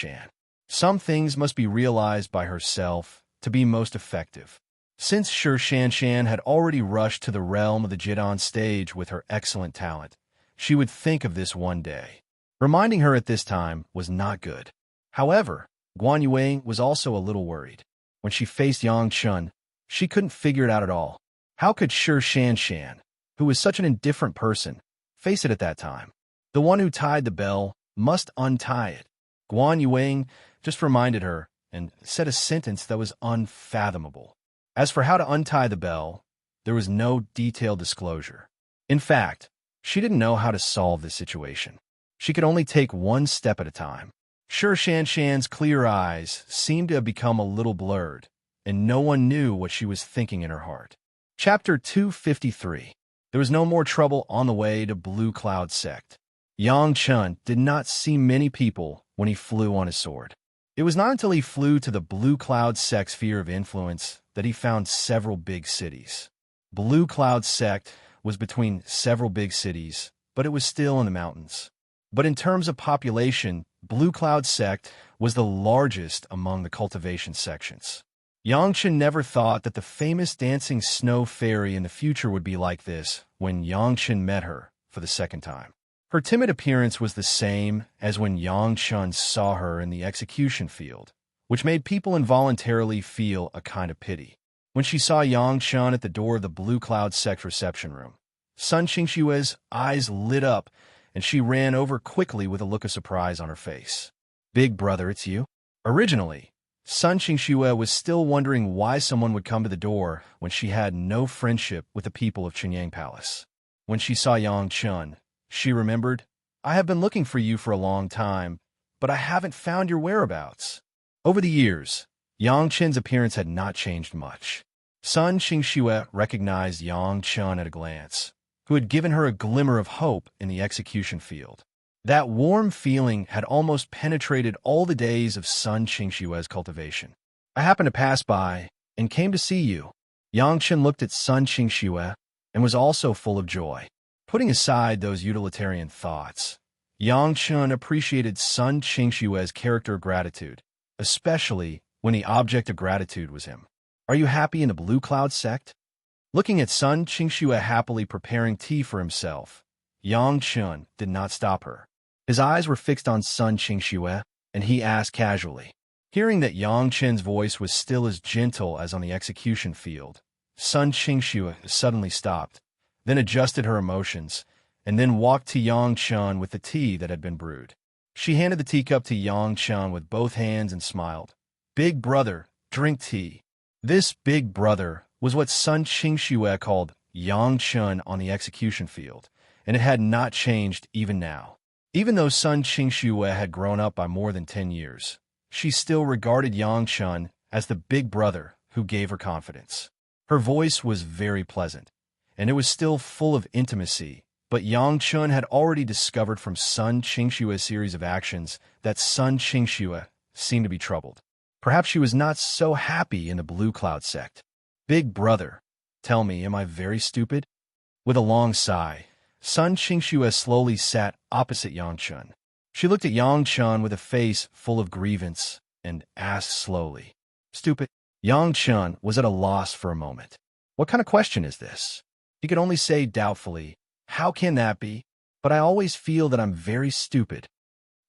Some things must be realized by herself to be most effective. Since Shan had already rushed to the realm of the Jidan stage with her excellent talent, she would think of this one day. Reminding her at this time was not good. However, Guan Yueying was also a little worried. When she faced Yang Chun, she couldn't figure it out at all. How could Shan, who was such an indifferent person, face it at that time? The one who tied the bell must untie it. Guan Yueying just reminded her and said a sentence that was unfathomable. As for how to untie the bell, there was no detailed disclosure. In fact, she didn't know how to solve this situation. She could only take one step at a time. Shan's clear eyes seemed to have become a little blurred, and no one knew what she was thinking in her heart. Chapter 253. There was no more trouble on the way to Blue Cloud Sect. Yang Chun did not see many people when he flew on his sword. It was not until he flew to the Blue Cloud Sect's sphere of influence that he found several big cities. Blue Cloud Sect was between several big cities, but it was still in the mountains. But in terms of population, Blue Cloud Sect was the largest among the cultivation sections. Yang Chun never thought that the famous dancing snow fairy in the future would be like this when Yang Chun met her for the second time. Her timid appearance was the same as when Yang Chun saw her in the execution field, which made people involuntarily feel a kind of pity. When she saw Yang Chun at the door of the Blue Cloud Sect reception room, Sun Qingshue's eyes lit up, and she ran over quickly with a look of surprise on her face. "Big brother, it's you?" Originally, Sun Qingxue was still wondering why someone would come to the door when she had no friendship with the people of Qinyang Palace. When she saw Yang Chun, she remembered, "I have been looking for you for a long time, but I haven't found your whereabouts." Over the years, Yang Chun's appearance had not changed much. Sun Qingxue recognized Yang Chun at a glance, who had given her a glimmer of hope in the execution field. That warm feeling had almost penetrated all the days of Sun Qingshue's cultivation. "I happened to pass by and came to see you." Yang Chun looked at Sun Qingxue and was also full of joy. Putting aside those utilitarian thoughts, Yang Chun appreciated Sun Qingshue's character of gratitude, especially when the object of gratitude was him. "Are you happy in the Blue Cloud Sect?" Looking at Sun Qingxue happily preparing tea for himself, Yang Chun did not stop her. His eyes were fixed on Sun Qingxue, and he asked casually. Hearing that Yang Chun's voice was still as gentle as on the execution field, Sun Qingxue suddenly stopped, then adjusted her emotions, and then walked to Yang Chun with the tea that had been brewed. She handed the teacup to Yang Chun with both hands and smiled. "Big brother, drink tea." This big brother was what Sun Qingxue called Yang Chun on the execution field, and it had not changed even now. Even though Sun Qingxue had grown up by more than 10 years, she still regarded Yang Chun as the big brother who gave her confidence. Her voice was very pleasant, and it was still full of intimacy, but Yang Chun had already discovered from Sun Qingshue's series of actions that Sun Qingxue seemed to be troubled. Perhaps she was not so happy in the Blue Cloud Sect. "Big brother, tell me, am I very stupid?" With a long sigh, Sun Qingxue slowly sat opposite Yang Chun. She looked at Yang Chun with a face full of grievance and asked slowly, "Stupid?" Yang Chun was at a loss for a moment. What kind of question is this? He could only say doubtfully, "How can that be?" but I always feel that I'm very stupid.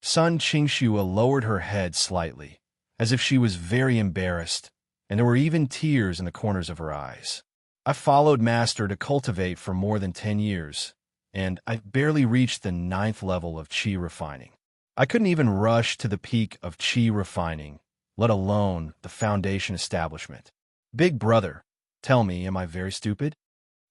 Sun Qingxue lowered her head slightly, as if she was very embarrassed, and there were even tears in the corners of her eyes. I followed Master to cultivate for more than 10 years, and I've barely reached the 9th level of Qi refining. I couldn't even rush to the peak of Qi refining, let alone the foundation establishment. Big brother, tell me, am I very stupid?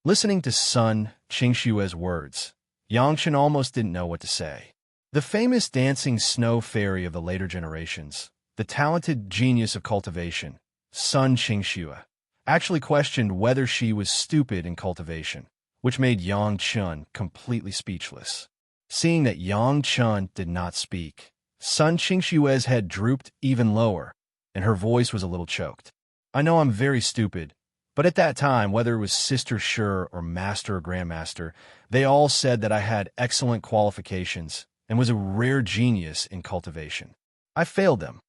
Listening to Sun Qingxue's words, Yangchen almost didn't know what to say. The famous dancing snow fairy of the later generations, the talented genius of cultivation, Sun Qingxue, actually questioned whether she was stupid in cultivation, which made Yang Chun completely speechless. Seeing that Yang Chun did not speak, Sun Qingxue's head drooped even lower, and her voice was a little choked. I know I'm very stupid, but at that time, whether it was Sister Sure or Master or Grandmaster, they all said that I had excellent qualifications and was a rare genius in cultivation. I failed them.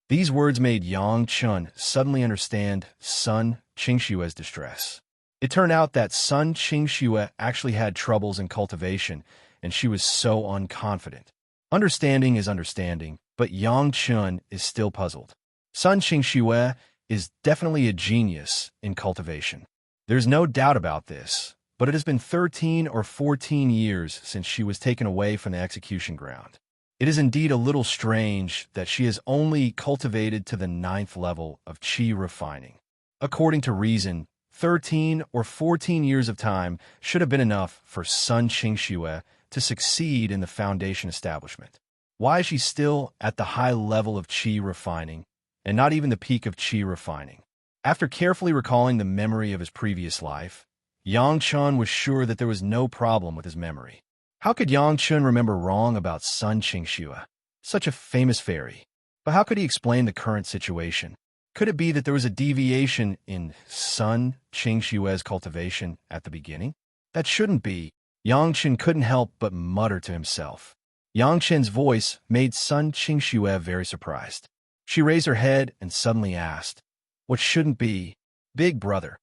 These words made Yang Chun suddenly understand Sun Qingxue's distress. It turned out that Sun Qingxue actually had troubles in cultivation, and she was so unconfident. Understanding is understanding, but Yang Chun is still puzzled. Sun Qingxue is definitely a genius in cultivation. There's no doubt about this, but it has been 13 or 14 years since she was taken away from the execution ground. It is indeed a little strange that she has only cultivated to the 9th level of Qi refining. According to reason, 13 or 14 years of time should have been enough for Sun Qingxue to succeed in the foundation establishment. Why is she still at the high level of Qi refining, and not even the peak of Qi refining? After carefully recalling the memory of his previous life, Yang Chun was sure that there was no problem with his memory. How could Yang Chun remember wrong about Sun Qingxue, such a famous fairy? But how could he explain the current situation? Could it be that there was a deviation in Sun Qingxue's cultivation at the beginning? That shouldn't be. Yang Chun couldn't help but mutter to himself. Yang Chen's voice made Sun Qingxue very surprised. She raised her head and suddenly asked, "What shouldn't be? Big brother.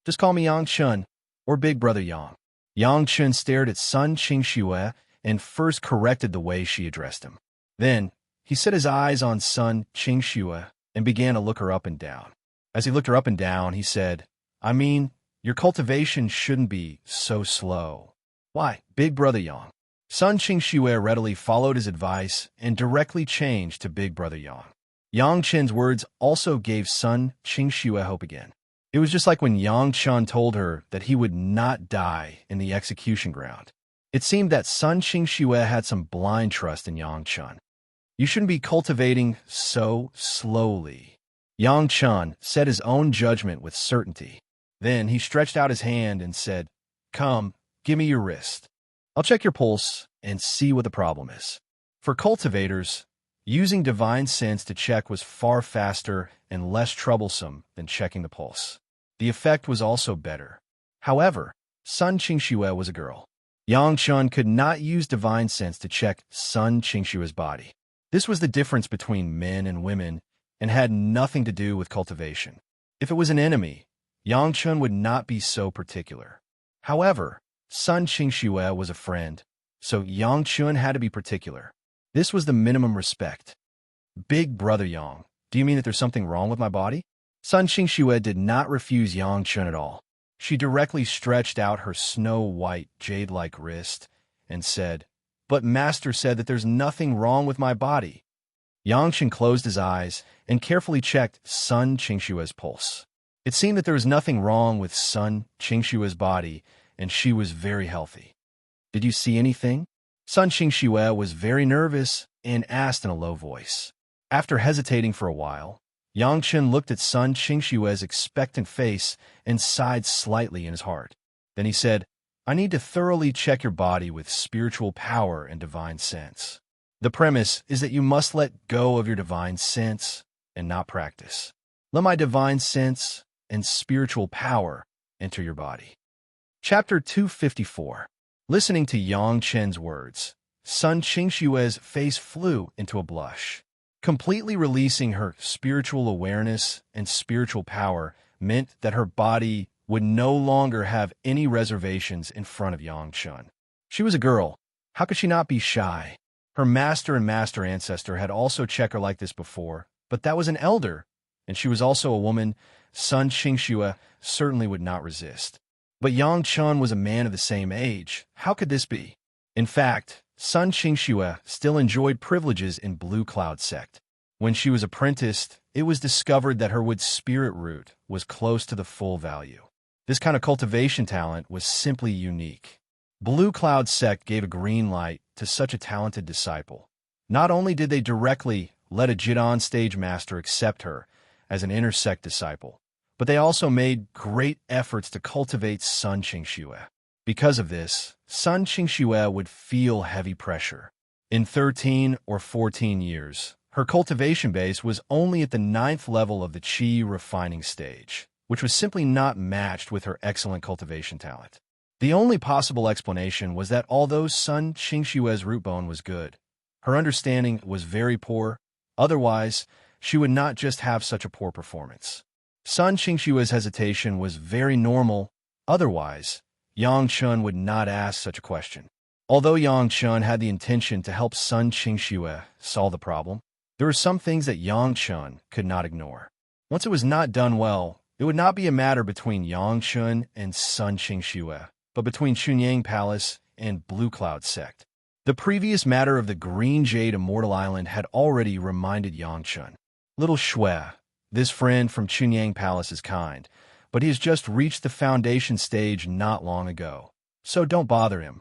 Just call me Yang Chun, or Big Brother Yang." Yang Chun stared at Sun Qingxue and first corrected the way she addressed him. Then, he set his eyes on Sun Qingxue and began to look her up and down. As he looked her up and down, he said, "I mean, your cultivation shouldn't be so slow." "Why, Big Brother Yang?" Sun Qingxue readily followed his advice and directly changed to Big Brother Yang. Yang Chen's words also gave Sun Qingxue hope again. It was just like when Yang Chun told her that he would not die in the execution ground. It seemed that Sun Qingxue had some blind trust in Yang Chun. "You shouldn't be cultivating so slowly." Yang Chun said his own judgment with certainty. Then he stretched out his hand and said, "Come, give me your wrist. I'll check your pulse and see what the problem is." For cultivators, using divine sense to check was far faster and less troublesome than checking the pulse. The effect was also better. However, Sun Qingxue was a girl. Yang Chun could not use divine sense to check Sun Qingxue's body. This was the difference between men and women and had nothing to do with cultivation. If it was an enemy, Yang Chun would not be so particular. However, Sun Qingxue was a friend, so Yang Chun had to be particular. This was the minimum respect. "Big Brother Yang, do you mean that there's something wrong with my body?" Sun Qingxue did not refuse Yang Chun at all. She directly stretched out her snow-white, jade-like wrist and said, "But Master said that there's nothing wrong with my body." Yang Chun closed his eyes and carefully checked Sun Qingxue's pulse. It seemed that there was nothing wrong with Sun Qingxue's body, and she was very healthy. "Did you see anything?" Sun Qingxue was very nervous and asked in a low voice. After hesitating for a while, Yang Chun looked at Sun Qingxue's expectant face and sighed slightly in his heart. Then he said, "I need to thoroughly check your body with spiritual power and divine sense. The premise is that you must let go of your divine sense and not practice. Let my divine sense and spiritual power enter your body." Chapter 254. Listening to Yang Chen's words, Sun Qingxue's face flew into a blush. Completely releasing her spiritual awareness and spiritual power meant that her body would no longer have any reservations in front of Yang Chun. She was a girl, How could she not be shy? Her master and master ancestor had also checked her like this before, but that was an elder, and she was also a woman. Sun Qingxue certainly would not resist. But Yang Chun was a man of the same age. How could this be? In fact, Sun Qingxue still enjoyed privileges in Blue Cloud sect. When she was apprenticed, it was discovered that her wood spirit root was close to the full value. This kind of cultivation talent was simply unique. Blue Cloud sect gave a green light to such a talented disciple. Not only did they directly let a Jidan stage master accept her as an intersect disciple, but they also made great efforts to cultivate Sun Qingxue. Because of this, Sun Qingxue would feel heavy pressure. In 13 or 14 years, her cultivation base was only at the 9th level of the Qi refining stage, which was simply not matched with her excellent cultivation talent. The only possible explanation was that although Sun Qingxue's root bone was good, her understanding was very poor. Otherwise, she would not just have such a poor performance. Sun Qingxue's hesitation was very normal. Otherwise, Yang Chun would not ask such a question. Although Yang Chun had the intention to help Sun Qingxue solve the problem, there were some things that Yang Chun could not ignore. Once it was not done well, it would not be a matter between Yang Chun and Sun Qingxue, but between Chunyang Palace and Blue Cloud sect. The previous matter of the Green Jade Immortal Island had already reminded Yang Chun. Little Shui, this friend from Chunyang Palace is kind, but he has just reached the foundation stage not long ago, so don't bother him.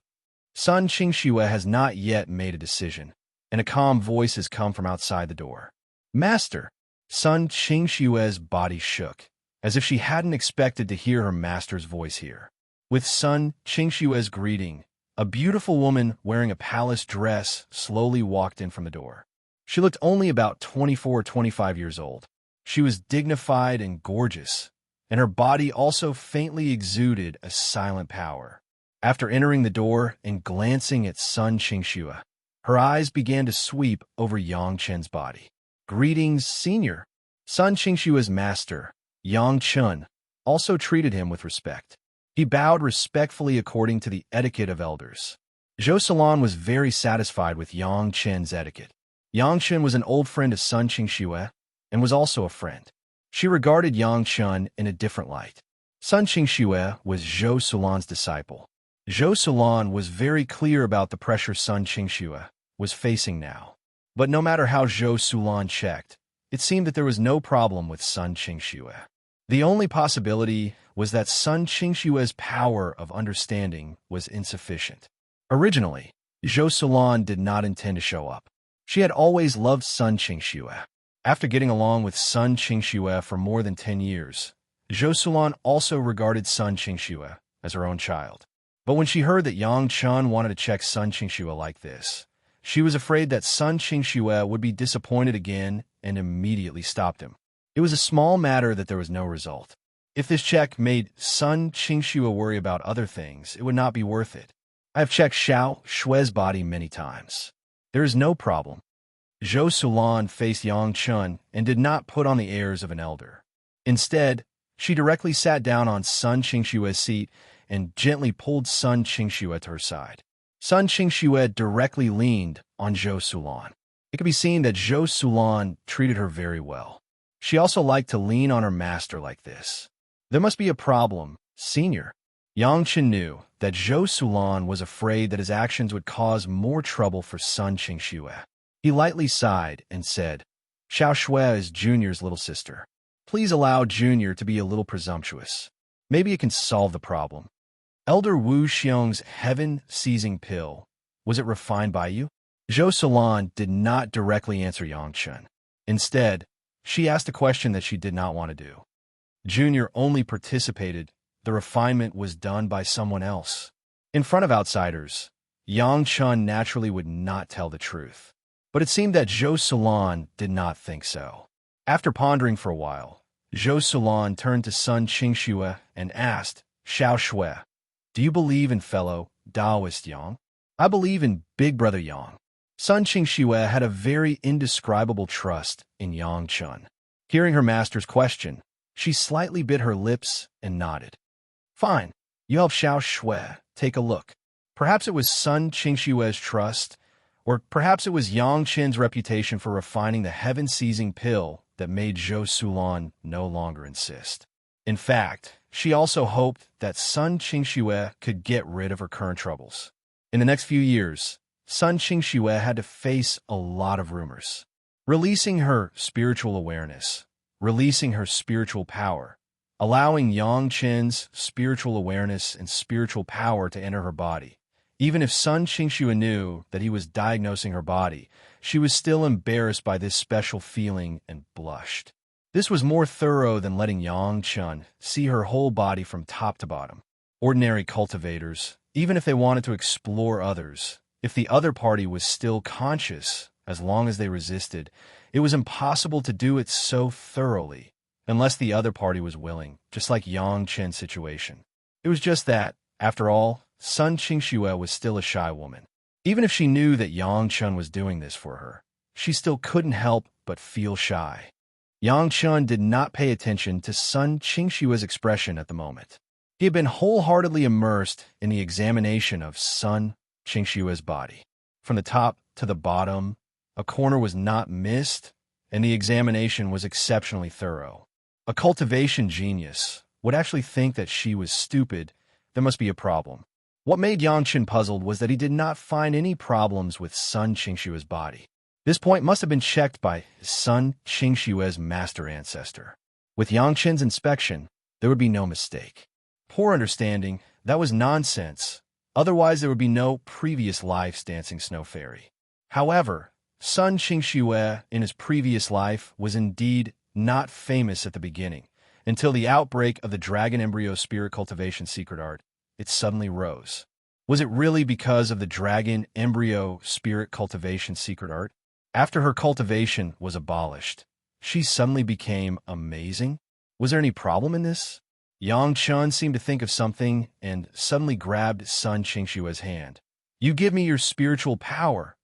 Sun Qingxue has not yet made a decision, and a calm voice has come from outside the door. Master! Sun Qingxue's body shook, as if she hadn't expected to hear her master's voice here. With Sun Qingxue's greeting, a beautiful woman wearing a palace dress slowly walked in from the door. She looked only about 24 or 25 years old. She was dignified and gorgeous, and her body also faintly exuded a silent power. After entering the door and glancing at Sun Qingxue, her eyes began to sweep over Yang Chen's body. Greetings, senior. Sun Qingxue's master, Yang Chun, also treated him with respect. He bowed respectfully according to the etiquette of elders. Zhou Salon was very satisfied with Yang Chen's etiquette. Yang Chen was an old friend of Sun Qingxue and was also a friend. She regarded Yang Chun in a different light. Sun Qingxue was Zhou Salon's disciple. Zhou Salon was very clear about the pressure Sun Qingxue was facing now. But no matter how Zhou Salon checked, it seemed that there was no problem with Sun Qingxue. The only possibility was that Sun Qingxue's power of understanding was insufficient. Originally, Zhou Salon did not intend to show up. She had always loved Sun Qingxue. After getting along with Sun Qingxue for more than 10 years, Zhou Salon also regarded Sun Qingxue as her own child. But when she heard that Yang Chun wanted to check Sun Qingxue like this, she was afraid that Sun Qingxue would be disappointed again and immediately stopped him. It was a small matter that there was no result. If this check made Sun Qingxue worry about other things, it would not be worth it. I have checked Xiao Shui's body many times. There is no problem. Zhou Sulan faced Yang Chun and did not put on the airs of an elder. Instead, she directly sat down on Sun Qingxue's seat and gently pulled Sun Qingxue to her side. Sun Qingxue directly leaned on Zhou Sulan. It could be seen that Zhou Sulan treated her very well. She also liked to lean on her master like this. There must be a problem, senior. Yang Chen knew that Zhou Sulan was afraid that his actions would cause more trouble for Sun Qingxue. He lightly sighed and said, Xiao Shui is Junior's little sister. Please allow Junior to be a little presumptuous. Maybe it can solve the problem. Elder Wu Xiong's heaven-seizing pill, was it refined by you? Zhou Sulan did not directly answer Yang Chen. Instead, she asked a question that she did not want to do. Junior only participated. The refinement was done by someone else. In front of outsiders, Yang Chen naturally would not tell the truth. But it seemed that Zhou Sulan did not think so. After pondering for a while, Zhou Sulan turned to Sun Qingxue and asked, Xiao Shui, do you believe in fellow Taoist Yang? I believe in Big Brother Yang. Sun Qingxue had a very indescribable trust in Yang Chun. Hearing her master's question, she slightly bit her lips and nodded. Fine, you help Xiao Shui take a look. Perhaps it was Sun Qingshue's trust, or perhaps it was Yang Qin's reputation for refining the heaven-seizing pill that made Zhou Sulan no longer insist. In fact, she also hoped that Sun Qingxue could get rid of her current troubles. In the next few years, Sun Qingxue had to face a lot of rumors. Releasing her spiritual awareness, releasing her spiritual power, allowing Yang Qin's spiritual awareness and spiritual power to enter her body. Even if Sun Qingxue knew that he was diagnosing her body, she was still embarrassed by this special feeling and blushed. This was more thorough than letting Yang Qin see her whole body from top to bottom. Ordinary cultivators, even if they wanted to explore others, if the other party was still conscious, as long as they resisted, it was impossible to do it so thoroughly, unless the other party was willing, just like Yang Qin's situation. It was just that, after all, Sun Qingxue was still a shy woman. Even if she knew that Yang Qin was doing this for her, she still couldn't help but feel shy. Yang Qin did not pay attention to Sun Qingxue's expression at the moment. He had been wholeheartedly immersed in the examination of Sun Qingxue's body. From the top to the bottom, a corner was not missed, and the examination was exceptionally thorough. A cultivation genius would actually think that she was stupid. There must be a problem. What made Yang Qin puzzled was that he did not find any problems with Sun Qingxue's body. This point must have been checked by Sun Qingxue's master ancestor. With Yang Qin's inspection, there would be no mistake. Poor understanding, that was nonsense. Otherwise, there would be no previous lives dancing snow fairy. However, Sun Qingxue in his previous life was indeed not famous at the beginning, until the outbreak of the dragon embryo spirit cultivation secret art. It suddenly rose. Was it really because of the dragon embryo spirit cultivation secret art? After her cultivation was abolished, she suddenly became amazing? Was there any problem in this? Yang Qin seemed to think of something and suddenly grabbed Sun Qingxue's hand. You give me your spiritual power.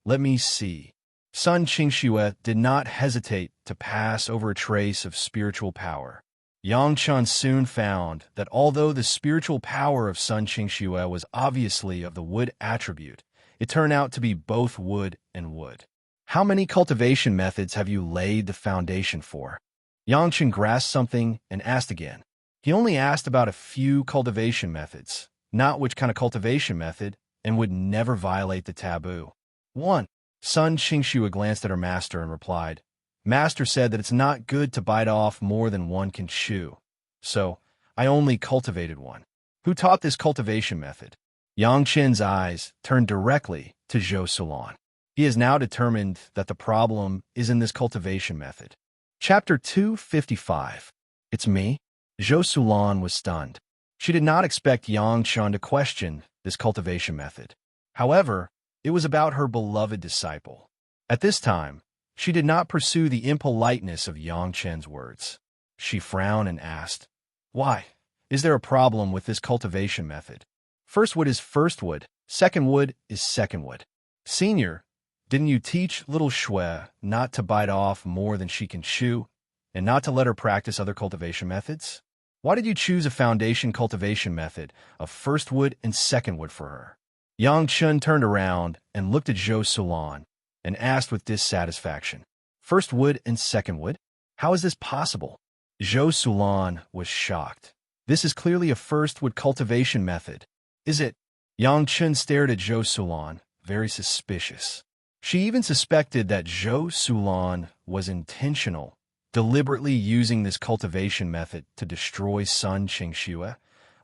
Let me see. Sun Qingxue did not hesitate to pass over a trace of spiritual power. Yang Qin soon found that although the spiritual power of Sun Qingxue was obviously of the wood attribute, it turned out to be both wood and wood. How many cultivation methods have you laid the foundation for? Yang Qin grasped something and asked again. He only asked about a few cultivation methods, not which kind of cultivation method, and would never violate the taboo. 1. Sun Qingxue glanced at her master and replied, Master said that it's not good to bite off more than one can chew. So, I only cultivated one. Who taught this cultivation method? Yang Qin's eyes turned directly to Zhou Sulan. He is now determined that the problem is in this cultivation method. Chapter 255. It's me? Zhou Sulan was stunned. She did not expect Yang Qin to question this cultivation method. However, it was about her beloved disciple. At this time, she did not pursue the impoliteness of Yang Qin's words. She frowned and asked, Why? Is there a problem with this cultivation method? First wood is first wood, second wood is second wood. Senior, didn't you teach little Shui not to bite off more than she can chew, and not to let her practice other cultivation methods? Why did you choose a foundation cultivation method of first wood and second wood for her? Yang Qin turned around and looked at Zhou Sulan and asked with dissatisfaction, First wood and second wood? How is this possible? Zhou Sulan was shocked. This is clearly a first wood cultivation method. Is it? Yang Qin stared at Zhou Sulan, very suspicious. She even suspected that Zhou Sulan was intentional, deliberately using this cultivation method to destroy Sun Qingxue,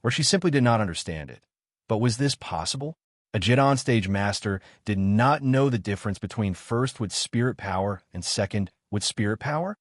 or she simply did not understand it. But was this possible? A Jidon stage master did not know the difference between first with spirit power and second with spirit power?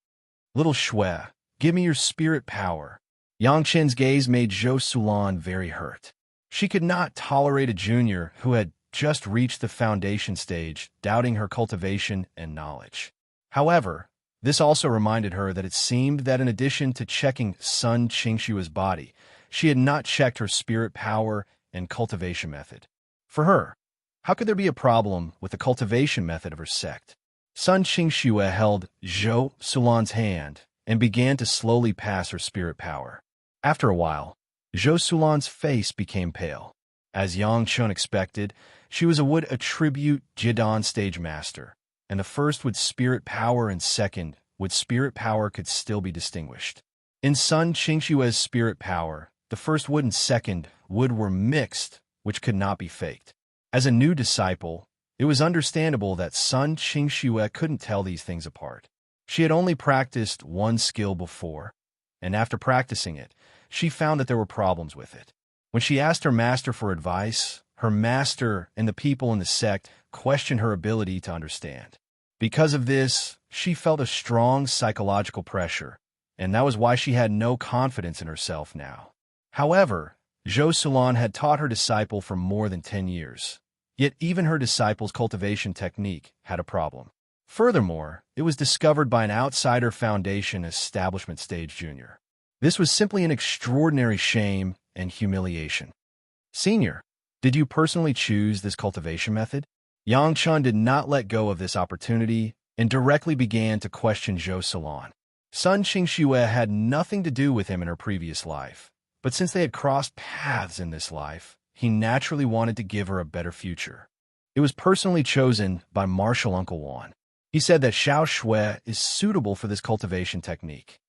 Little Shui, give me your spirit power. Yang Qin's gaze made Zhou Sulan very hurt. She could not tolerate a junior who had just reached the foundation stage, doubting her cultivation and knowledge. However, this also reminded her that it seemed that in addition to checking Sun Qingxue's body, she had not checked her spirit power and cultivation method. For her, how could there be a problem with the cultivation method of her sect? Sun Qingxue held Zhou Sulan's hand and began to slowly pass her spirit power. After a while, Zhou Sulan's face became pale. As Yang Chun expected, she was a would attribute Jidan stage master, and the first with spirit power and second with spirit power could still be distinguished. In Sun Qingshue's spirit power, the first wood and second wood were mixed, which could not be faked. As a new disciple, it was understandable that Sun Qingxue couldn't tell these things apart. She had only practiced one skill before, and after practicing it, she found that there were problems with it. When she asked her master for advice, her master and the people in the sect questioned her ability to understand. Because of this, she felt a strong psychological pressure, and that was why she had no confidence in herself now. However, Zhou Sulan had taught her disciple for more than 10 years, yet even her disciple's cultivation technique had a problem. Furthermore, it was discovered by an outsider foundation establishment stage junior. This was simply an extraordinary shame and humiliation. Senior, did you personally choose this cultivation method? Yang Chun did not let go of this opportunity and directly began to question Zhou Sulan. Sun Qingxue had nothing to do with him in her previous life, but since they had crossed paths in this life, he naturally wanted to give her a better future. It was personally chosen by Martial Uncle Wan. He said that Xiao Shui is suitable for this cultivation technique.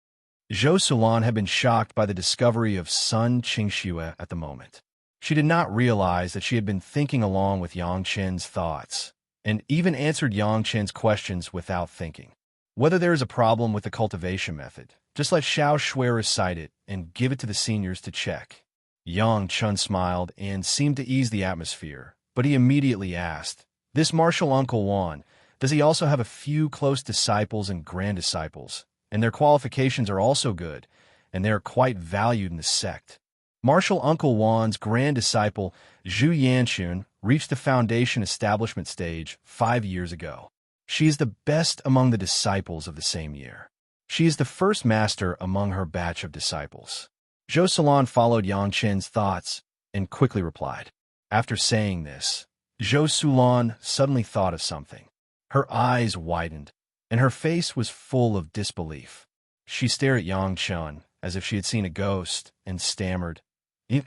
Zhou Sulan had been shocked by the discovery of Sun Qingxue at the moment. She did not realize that she had been thinking along with Yang Chen's thoughts, and even answered Yang Chen's questions without thinking. Whether there is a problem with the cultivation method, just let Xiao Shui recite it and give it to the seniors to check. Yang Chun smiled and seemed to ease the atmosphere, but he immediately asked, "This martial Uncle Wan, does he also have a few close disciples and grand disciples? And their qualifications are also good, and they are quite valued in the sect." Martial Uncle Wan's grand disciple, Zhu Yanchun, reached the foundation establishment stage 5 years ago. She is the best among the disciples of the same year. She is the first master among her batch of disciples. Zhou Sulan followed Yang Chen's thoughts and quickly replied. After saying this, Zhou Sulan suddenly thought of something. Her eyes widened, and her face was full of disbelief. She stared at Yang Chun as if she had seen a ghost and stammered,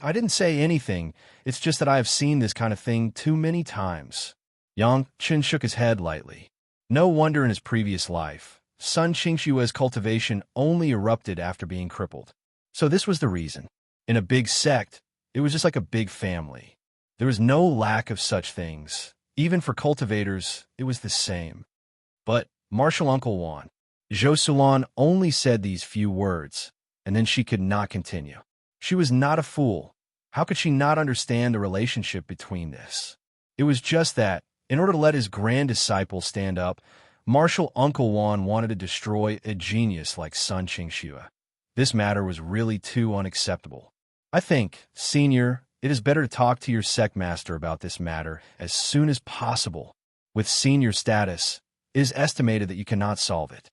"I didn't say anything. It's just that I have seen this kind of thing too many times." Yang Chun shook his head lightly. No wonder in his previous life, Sun Qingshue's cultivation only erupted after being crippled. So this was the reason. In a big sect, it was just like a big family. There was no lack of such things. Even for cultivators, it was the same. But Martial Uncle Wan, Zhou Sulan only said these few words, and then she could not continue. She was not a fool. How could she not understand the relationship between this? It was just that, in order to let his grand disciple stand up, Martial Uncle Wan wanted to destroy a genius like Sun Qingxue. This matter was really too unacceptable. I think, Senior, it is better to talk to your sect master about this matter as soon as possible. With senior status, it is estimated that you cannot solve it.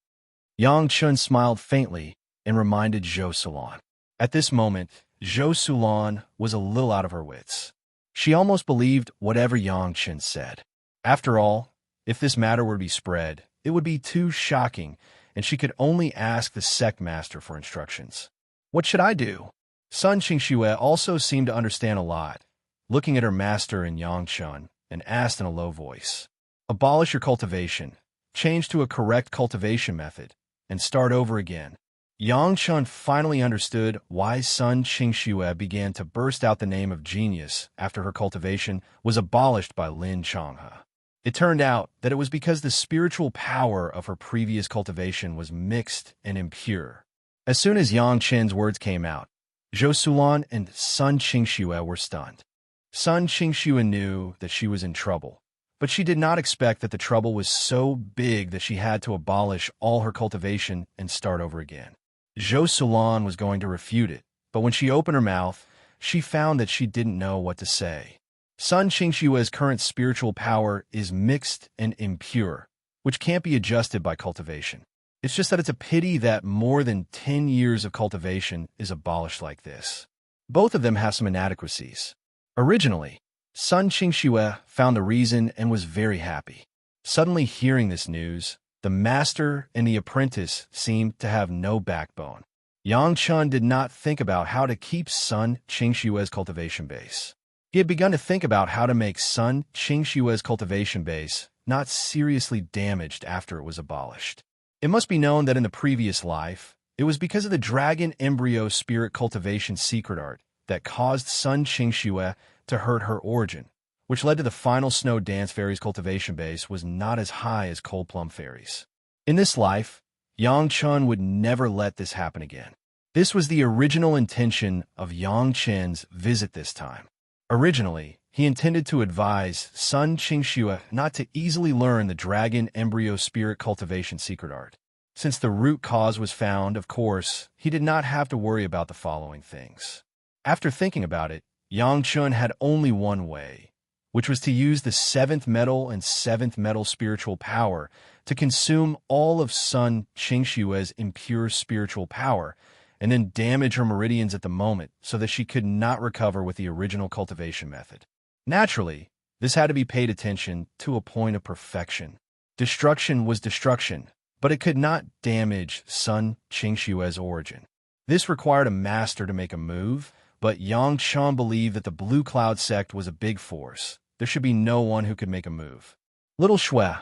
Yang Chun smiled faintly and reminded Zhou Sulan. At this moment, Zhou Sulan was a little out of her wits. She almost believed whatever Yang Chun said. After all, if this matter were to be spread, it would be too shocking, and she could only ask the sect master for instructions. What should I do? Sun Qingxue also seemed to understand a lot, looking at her master and Yang Chun, and asked in a low voice, "Abolish your cultivation, change to a correct cultivation method, and start over again." Yang Chun finally understood why Sun Qingxue began to burst out the name of genius after her cultivation was abolished by Lin Changhe. It turned out that it was because the spiritual power of her previous cultivation was mixed and impure. As soon as Yang Chen's words came out, Zhou Sulan and Sun Qingxue were stunned. Sun Qingxue knew that she was in trouble, but she did not expect that the trouble was so big that she had to abolish all her cultivation and start over again. Zhou Sulan was going to refute it, but when she opened her mouth, she found that she didn't know what to say. Sun Qingxue's current spiritual power is mixed and impure, which can't be adjusted by cultivation. It's just that it's a pity that more than 10 years of cultivation is abolished like this. Both of them have some inadequacies. Originally, Sun Qingxue found the reason and was very happy. Suddenly hearing this news, the master and the apprentice seemed to have no backbone. Yang Chun did not think about how to keep Sun Qingxue's cultivation base. He had begun to think about how to make Sun Qingshua's cultivation base not seriously damaged after it was abolished. It must be known that in the previous life, it was because of the dragon embryo spirit cultivation secret art that caused Sun Qingxue to hurt her origin, which led to the final Snow Dance Fairy's cultivation base was not as high as Cold Plum Fairy's. In this life, Yang Chun would never let this happen again. This was the original intention of Yang Chen's visit this time. Originally, he intended to advise Sun Qingxue not to easily learn the dragon embryo spirit cultivation secret art. Since the root cause was found, of course, he did not have to worry about the following things. After thinking about it, Yang Chun had only one way, which was to use the 7th metal and 7th metal spiritual power to consume all of Sun Qingshue's impure spiritual power, and then damage her meridians at the moment so that she could not recover with the original cultivation method. Naturally, this had to be paid attention to a point of perfection. Destruction was destruction, but it could not damage Sun Qingshue's origin. This required a master to make a move, but Yang Chun believed that the Blue Cloud sect was a big force. There should be no one who could make a move. Little Shui,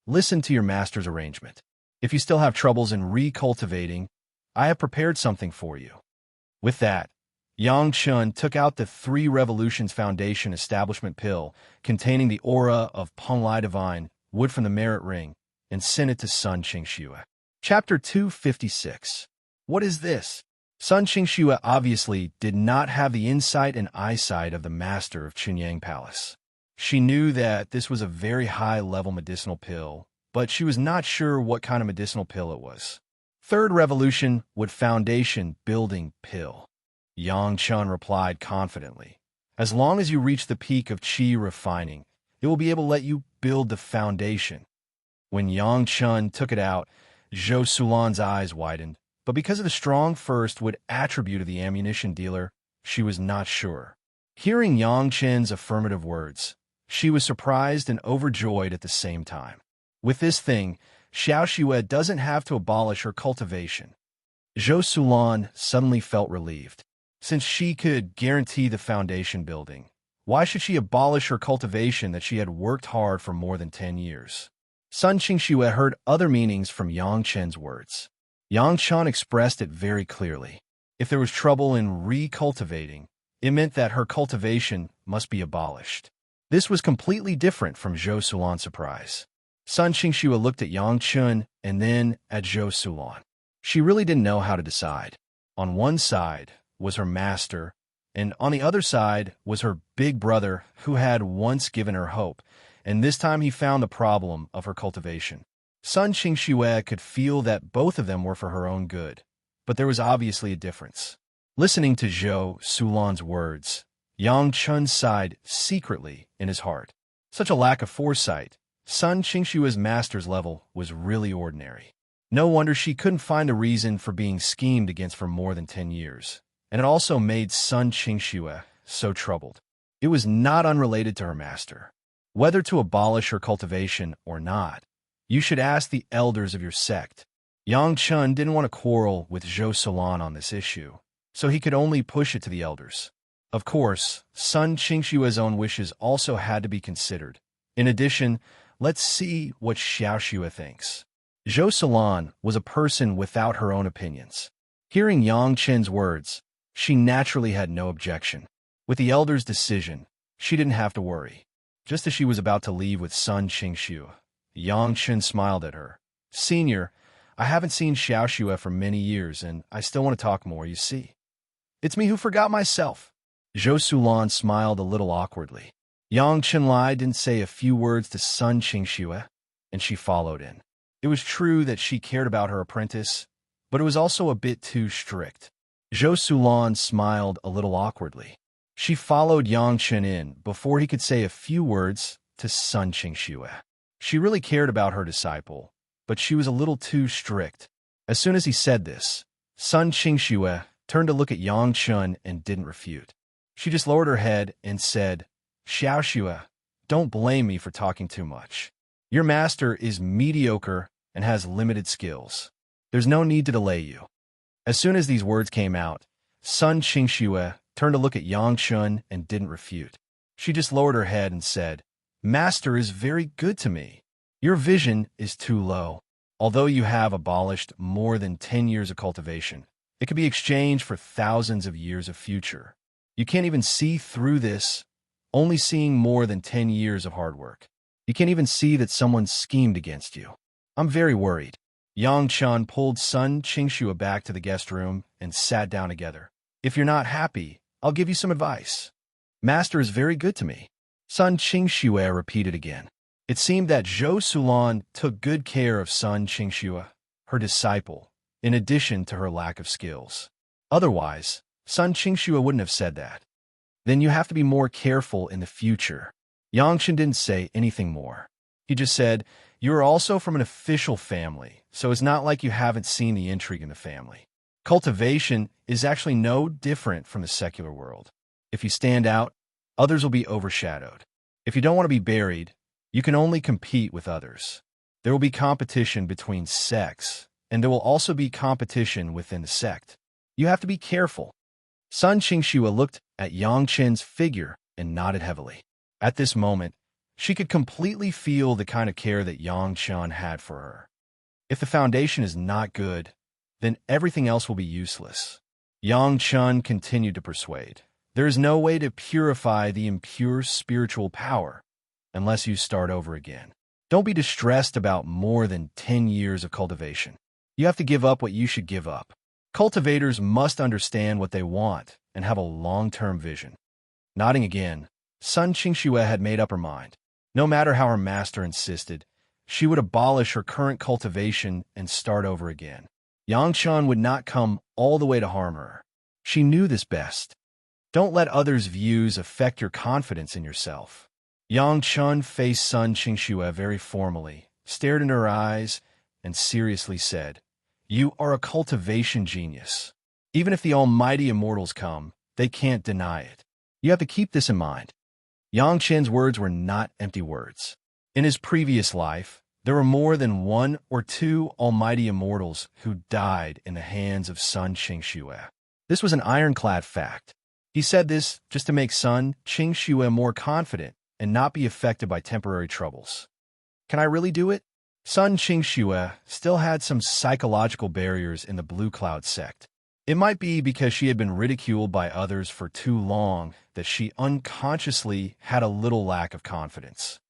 listen to your master's arrangement. If you still have troubles in recultivating, I have prepared something for you. With that, Yang Chun took out the 3 Revolutions Foundation establishment pill containing the aura of Penglai Divine, wood from the Merit Ring, and sent it to Sun Qingxue. Chapter 256. What is this? Sun Qingxue obviously did not have the insight and eyesight of the master of Qinyang Palace. She knew that this was a very high-level medicinal pill, but she was not sure what kind of medicinal pill it was. 3rd Revolution Wood Foundation Building Pill. Yang Chun replied confidently. As long as you reach the peak of qi refining, it will be able to let you build the foundation. When Yang Chun took it out, Zhou Sulan's eyes widened, but because of the strong first wood attribute of the ammunition dealer, she was not sure. Hearing Yang Chen's affirmative words, she was surprised and overjoyed at the same time. With this thing, Xiao Xue doesn't have to abolish her cultivation. Zhou Sulan suddenly felt relieved. Since she could guarantee the foundation building, why should she abolish her cultivation that she had worked hard for more than 10 years? Sun Qingxue heard other meanings from Yang Chen's words. Yang Chun expressed it very clearly. If there was trouble in recultivating, it meant that her cultivation must be abolished. This was completely different from Zhou Sulan's surprise. Sun Qingxue looked at Yang Chun and then at Zhou Sulan. She really didn't know how to decide. On one side was her master, and on the other side was her big brother who had once given her hope, and this time he found the problem of her cultivation. Sun Qingxue could feel that both of them were for her own good, but there was obviously a difference. Listening to Zhou Sulan's words, Yang Chun sighed secretly in his heart. Such a lack of foresight. Sun Qingxue's master's level was really ordinary. No wonder she couldn't find a reason for being schemed against for more than 10 years. And it also made Sun Qingxue so troubled. It was not unrelated to her master. Whether to abolish her cultivation or not, you should ask the elders of your sect. Yang Chun didn't want to quarrel with Zhou Sulan on this issue, so he could only push it to the elders. Of course, Sun Qingxue's own wishes also had to be considered. In addition, let's see what Xiao Xue thinks. Zhou Sulan was a person without her own opinions. Hearing Yang Chen's words, she naturally had no objection. With the elder's decision, she didn't have to worry. Just as she was about to leave with Sun Qingxue, Yang Chen smiled at her. Senior, I haven't seen Xiao Xue for many years, and I still want to talk more, you see. It's me who forgot myself. Zhou Sulan smiled a little awkwardly. Yang Chenlai didn't say a few words to Sun Qingxue, and she followed in. It was true that she cared about her apprentice, but it was also a bit too strict. Zhou Sulan smiled a little awkwardly. She followed Yang Chen in before he could say a few words to Sun Qingxue. She really cared about her disciple, but she was a little too strict. As soon as he said this, Sun Qingxue turned to look at Yang Chen and didn't refute. She just lowered her head and said, Xiao Xue, don't blame me for talking too much. Your master is mediocre and has limited skills. There's no need to delay you. As soon as these words came out, Sun Qingxue turned to look at Yang Chun and didn't refute. She just lowered her head and said, "Master is very good to me. Your vision is too low. Although you have abolished more than 10 years of cultivation, it could be exchanged for thousands of years of future. You can't even see through this, only seeing more than 10 years of hard work. You can't even see that someone schemed against you. I'm very worried." Yang Chun pulled Sun Qingxue back to the guest room and sat down together. "If you're not happy, I'll give you some advice. Master is very good to me." Sun Qingxue repeated again. It seemed that Zhou Sulan took good care of Sun Qingxue, her disciple, in addition to her lack of skills. Otherwise, Sun Qingxue wouldn't have said that. "Then you have to be more careful in the future." Yang Chen didn't say anything more. He just said, "You are also from an official family, so it's not like you haven't seen the intrigue in the family. Cultivation is actually no different from the secular world. If you stand out, others will be overshadowed. If you don't want to be buried, you can only compete with others. There will be competition between sects, and there will also be competition within the sect. You have to be careful." Sun Qingxue looked at Yang Chen's figure and nodded heavily. At this moment, she could completely feel the kind of care that Yang Chen had for her. If the foundation is not good, then everything else will be useless. Yang Chen continued to persuade. There is no way to purify the impure spiritual power unless you start over again. Don't be distressed about more than 10 years of cultivation. You have to give up what you should give up. Cultivators must understand what they want and have a long-term vision. Nodding again, Sun Qingxue had made up her mind. No matter how her master insisted, she would abolish her current cultivation and start over again. Yang Chen would not come all the way to harm her. She knew this best. Don't let others' views affect your confidence in yourself. Yang Chen faced Sun Qingxue very formally, stared in her eyes, and seriously said, "You are a cultivation genius. Even if the almighty immortals come, they can't deny it. You have to keep this in mind." Yang Chen's words were not empty words. In his previous life, there were more than 1 or 2 almighty immortals who died in the hands of Sun Qingxue. This was an ironclad fact. He said this just to make Sun Qingxue more confident and not be affected by temporary troubles. Can I really do it? Sun Qingxue still had some psychological barriers in the Blue Cloud sect. It might be because she had been ridiculed by others for too long that she unconsciously had a little lack of confidence.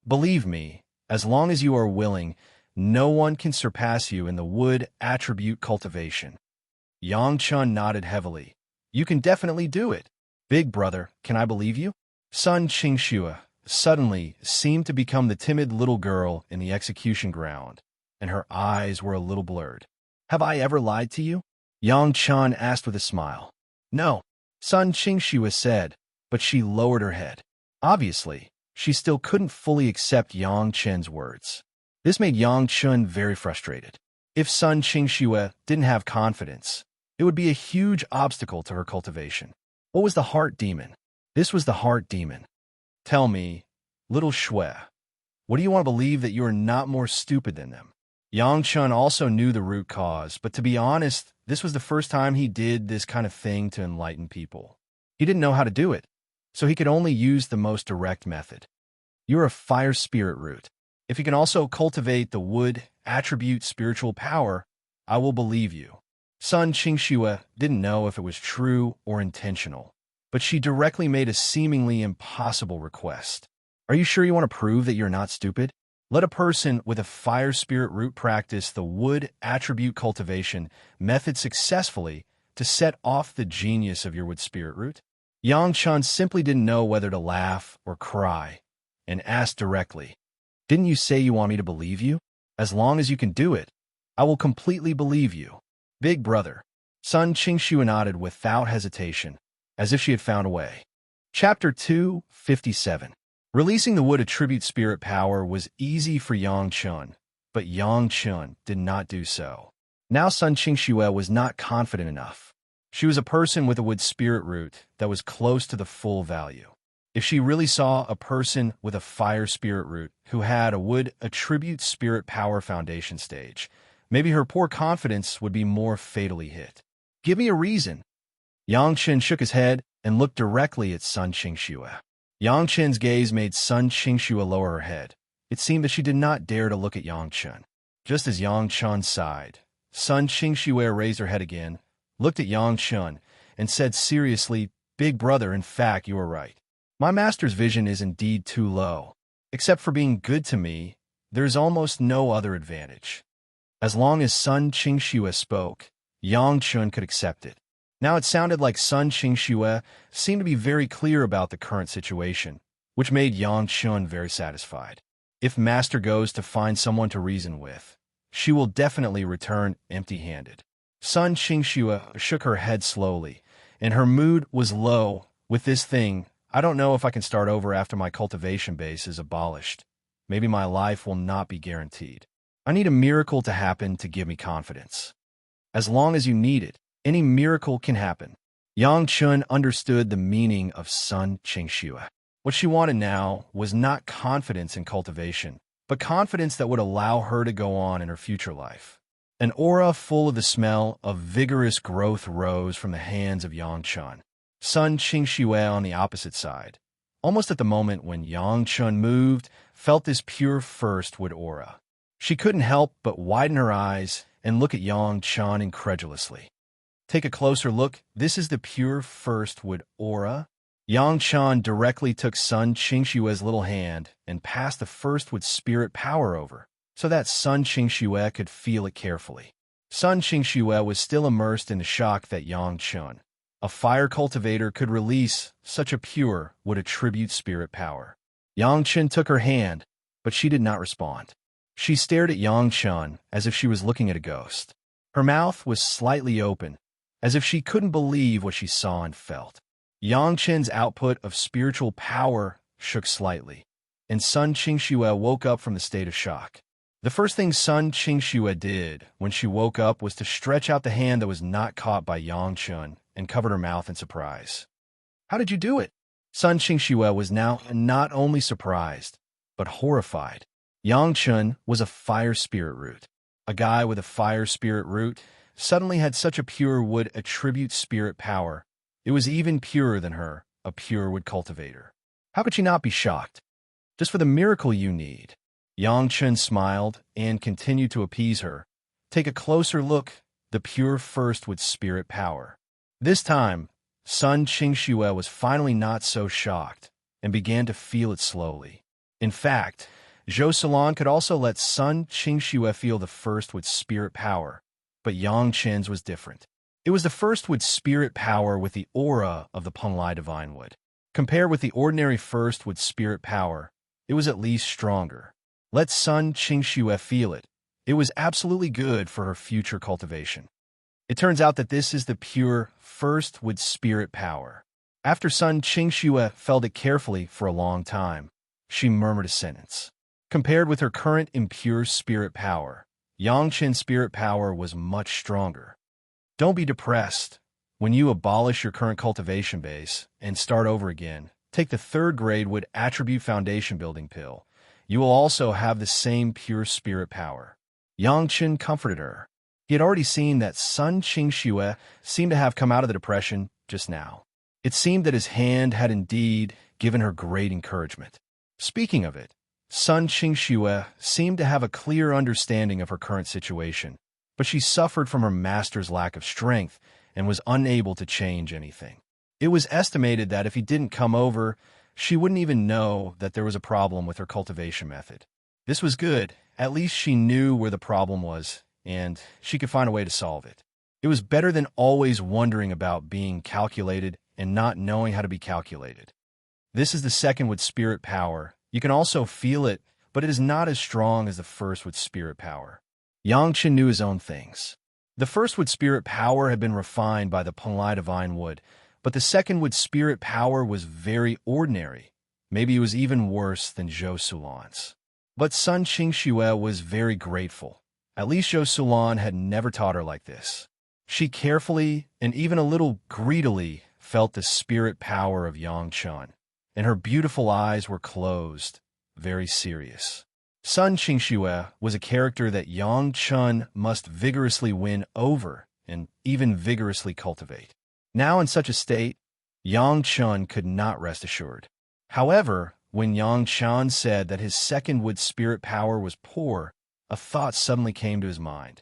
Believe me, as long as you are willing, no one can surpass you in the wood attribute cultivation. Yang Chen nodded heavily. "You can definitely do it. Big brother, can I believe you?" Sun Qingxue suddenly seemed to become the timid little girl in the execution ground, and her eyes were a little blurred. "Have I ever lied to you?" Yang Chen asked with a smile. "No," Sun Qingxue said, but she lowered her head. Obviously, she still couldn't fully accept Yang Chen's words. This made Yang Chen very frustrated. If Sun Qingxue didn't have confidence, it would be a huge obstacle to her cultivation. What was the heart demon? This was the heart demon. "Tell me, little Shui, what do you want to believe that you are not more stupid than them?" Yang Chen also knew the root cause, but to be honest, this was the first time he did this kind of thing to enlighten people. He didn't know how to do it, so he could only use the most direct method. "You're a fire spirit root. If you can also cultivate the wood attribute spiritual power, I will believe you." Sun Qingxue didn't know if it was true or intentional, but she directly made a seemingly impossible request. "Are you sure you want to prove that you're not stupid? Let a person with a fire spirit root practice the wood attribute cultivation method successfully to set off the genius of your wood spirit root." Yang Chen simply didn't know whether to laugh or cry, and asked directly, "Didn't you say you want me to believe you? As long as you can do it, I will completely believe you." "Big brother." Sun Qingxue nodded without hesitation, as if she had found a way. Chapter 257. Releasing the wood attribute spirit power was easy for Yang Chen, but Yang Chen did not do so. Now Sun Qingxue was not confident enough. She was a person with a wood spirit root that was close to the full value. If she really saw a person with a fire spirit root who had a wood attribute spirit power foundation stage, maybe her poor confidence would be more fatally hit. "Give me a reason." Yang Chen shook his head and looked directly at Sun Qingxue. Yang Chen's gaze made Sun Qingxue lower her head. It seemed that she did not dare to look at Yang Chen. Just as Yang Chen sighed, Sun Qingxue raised her head again, looked at Yang Chen, and said seriously, "Big brother, in fact, you are right. My master's vision is indeed too low. Except for being good to me, there is almost no other advantage." As long as Sun Qingxue spoke, Yang Chen could accept it. Now it sounded like Sun Qingxue seemed to be very clear about the current situation, which made Yang Chen very satisfied. If Master goes to find someone to reason with, she will definitely return empty-handed. Sun Qingxue shook her head slowly, and her mood was low. With this thing, I don't know if I can start over after my cultivation base is abolished. Maybe my life will not be guaranteed. I need a miracle to happen to give me confidence. As long as you need it, any miracle can happen. Yang Chen understood the meaning of Sun Qingxue. What she wanted now was not confidence in cultivation, but confidence that would allow her to go on in her future life. An aura full of the smell of vigorous growth rose from the hands of Yang Chen. Sun Qingxue on the opposite side, almost at the moment when Yang Chen moved, felt this pure first wood aura. She couldn't help but widen her eyes and look at Yang Chen incredulously. Take a closer look. This is the pure first wood aura. Yang Chen directly took Sun Qingxue's little hand and passed the first wood spirit power over, so that Sun Qingxue could feel it carefully. Sun Qingxue was still immersed in the shock that Yang Chen, a fire cultivator, could release such a pure would attribute spirit power. Yang Chen took her hand, but she did not respond. She stared at Yang Chen as if she was looking at a ghost. Her mouth was slightly open, as if she couldn't believe what she saw and felt. Yang Chen's output of spiritual power shook slightly, and Sun Qingxue woke up from the state of shock. The first thing Sun Qingxue did when she woke up was to stretch out the hand that was not caught by Yang Chen and covered her mouth in surprise. "How did you do it?" Sun Qingxue was now not only surprised, but horrified. Yang Chen was a fire spirit root. A guy with a fire spirit root suddenly had such a pure wood attribute spirit power. It was even purer than her, a pure wood cultivator. How could she not be shocked? Just for the miracle you need. Yang Chen smiled and continued to appease her. Take a closer look, the pure first wood spirit power. This time, Sun Qingxue was finally not so shocked and began to feel it slowly. In fact, Zhou Salon could also let Sun Qingxue feel the first wood spirit power, but Yang Chen's was different. It was the first wood spirit power with the aura of the Penglai Divine Wood. Compared with the ordinary first wood spirit power, it was at least stronger. Let Sun Qingxue feel it. It was absolutely good for her future cultivation. It turns out that this is the pure first wood spirit power. After Sun Qingxue felt it carefully for a long time, she murmured a sentence. Compared with her current impure spirit power, Yang Chen's spirit power was much stronger. Don't be depressed. When you abolish your current cultivation base and start over again, take the 3rd grade wood attribute foundation building pill. You will also have the same pure spirit power. Yang Chen comforted her. He had already seen that Sun Qingxue seemed to have come out of the depression just now. It seemed that his hand had indeed given her great encouragement. Speaking of it, Sun Qingxue seemed to have a clear understanding of her current situation, but she suffered from her master's lack of strength and was unable to change anything. It was estimated that if he didn't come over, she wouldn't even know that there was a problem with her cultivation method. This was good. At least she knew where the problem was, and she could find a way to solve it. It was better than always wondering about being calculated and not knowing how to be calculated. This is the second wood spirit power. You can also feel it, but it is not as strong as the first wood spirit power. Yang Chen knew his own things. The first wood spirit power had been refined by the Penglai Divine Wood, but the second wood spirit power was very ordinary. Maybe it was even worse than Zhou Sulan's. But Sun Qingxue was very grateful. At least Zhou Sulan had never taught her like this. She carefully and even a little greedily felt the spirit power of Yang Chen, and her beautiful eyes were closed, very serious. Sun Qingxue was a character that Yang Chen must vigorously win over and even vigorously cultivate. Now in such a state, Yang Chen could not rest assured. However, when Yang Chan said that his second wood spirit power was poor, a thought suddenly came to his mind.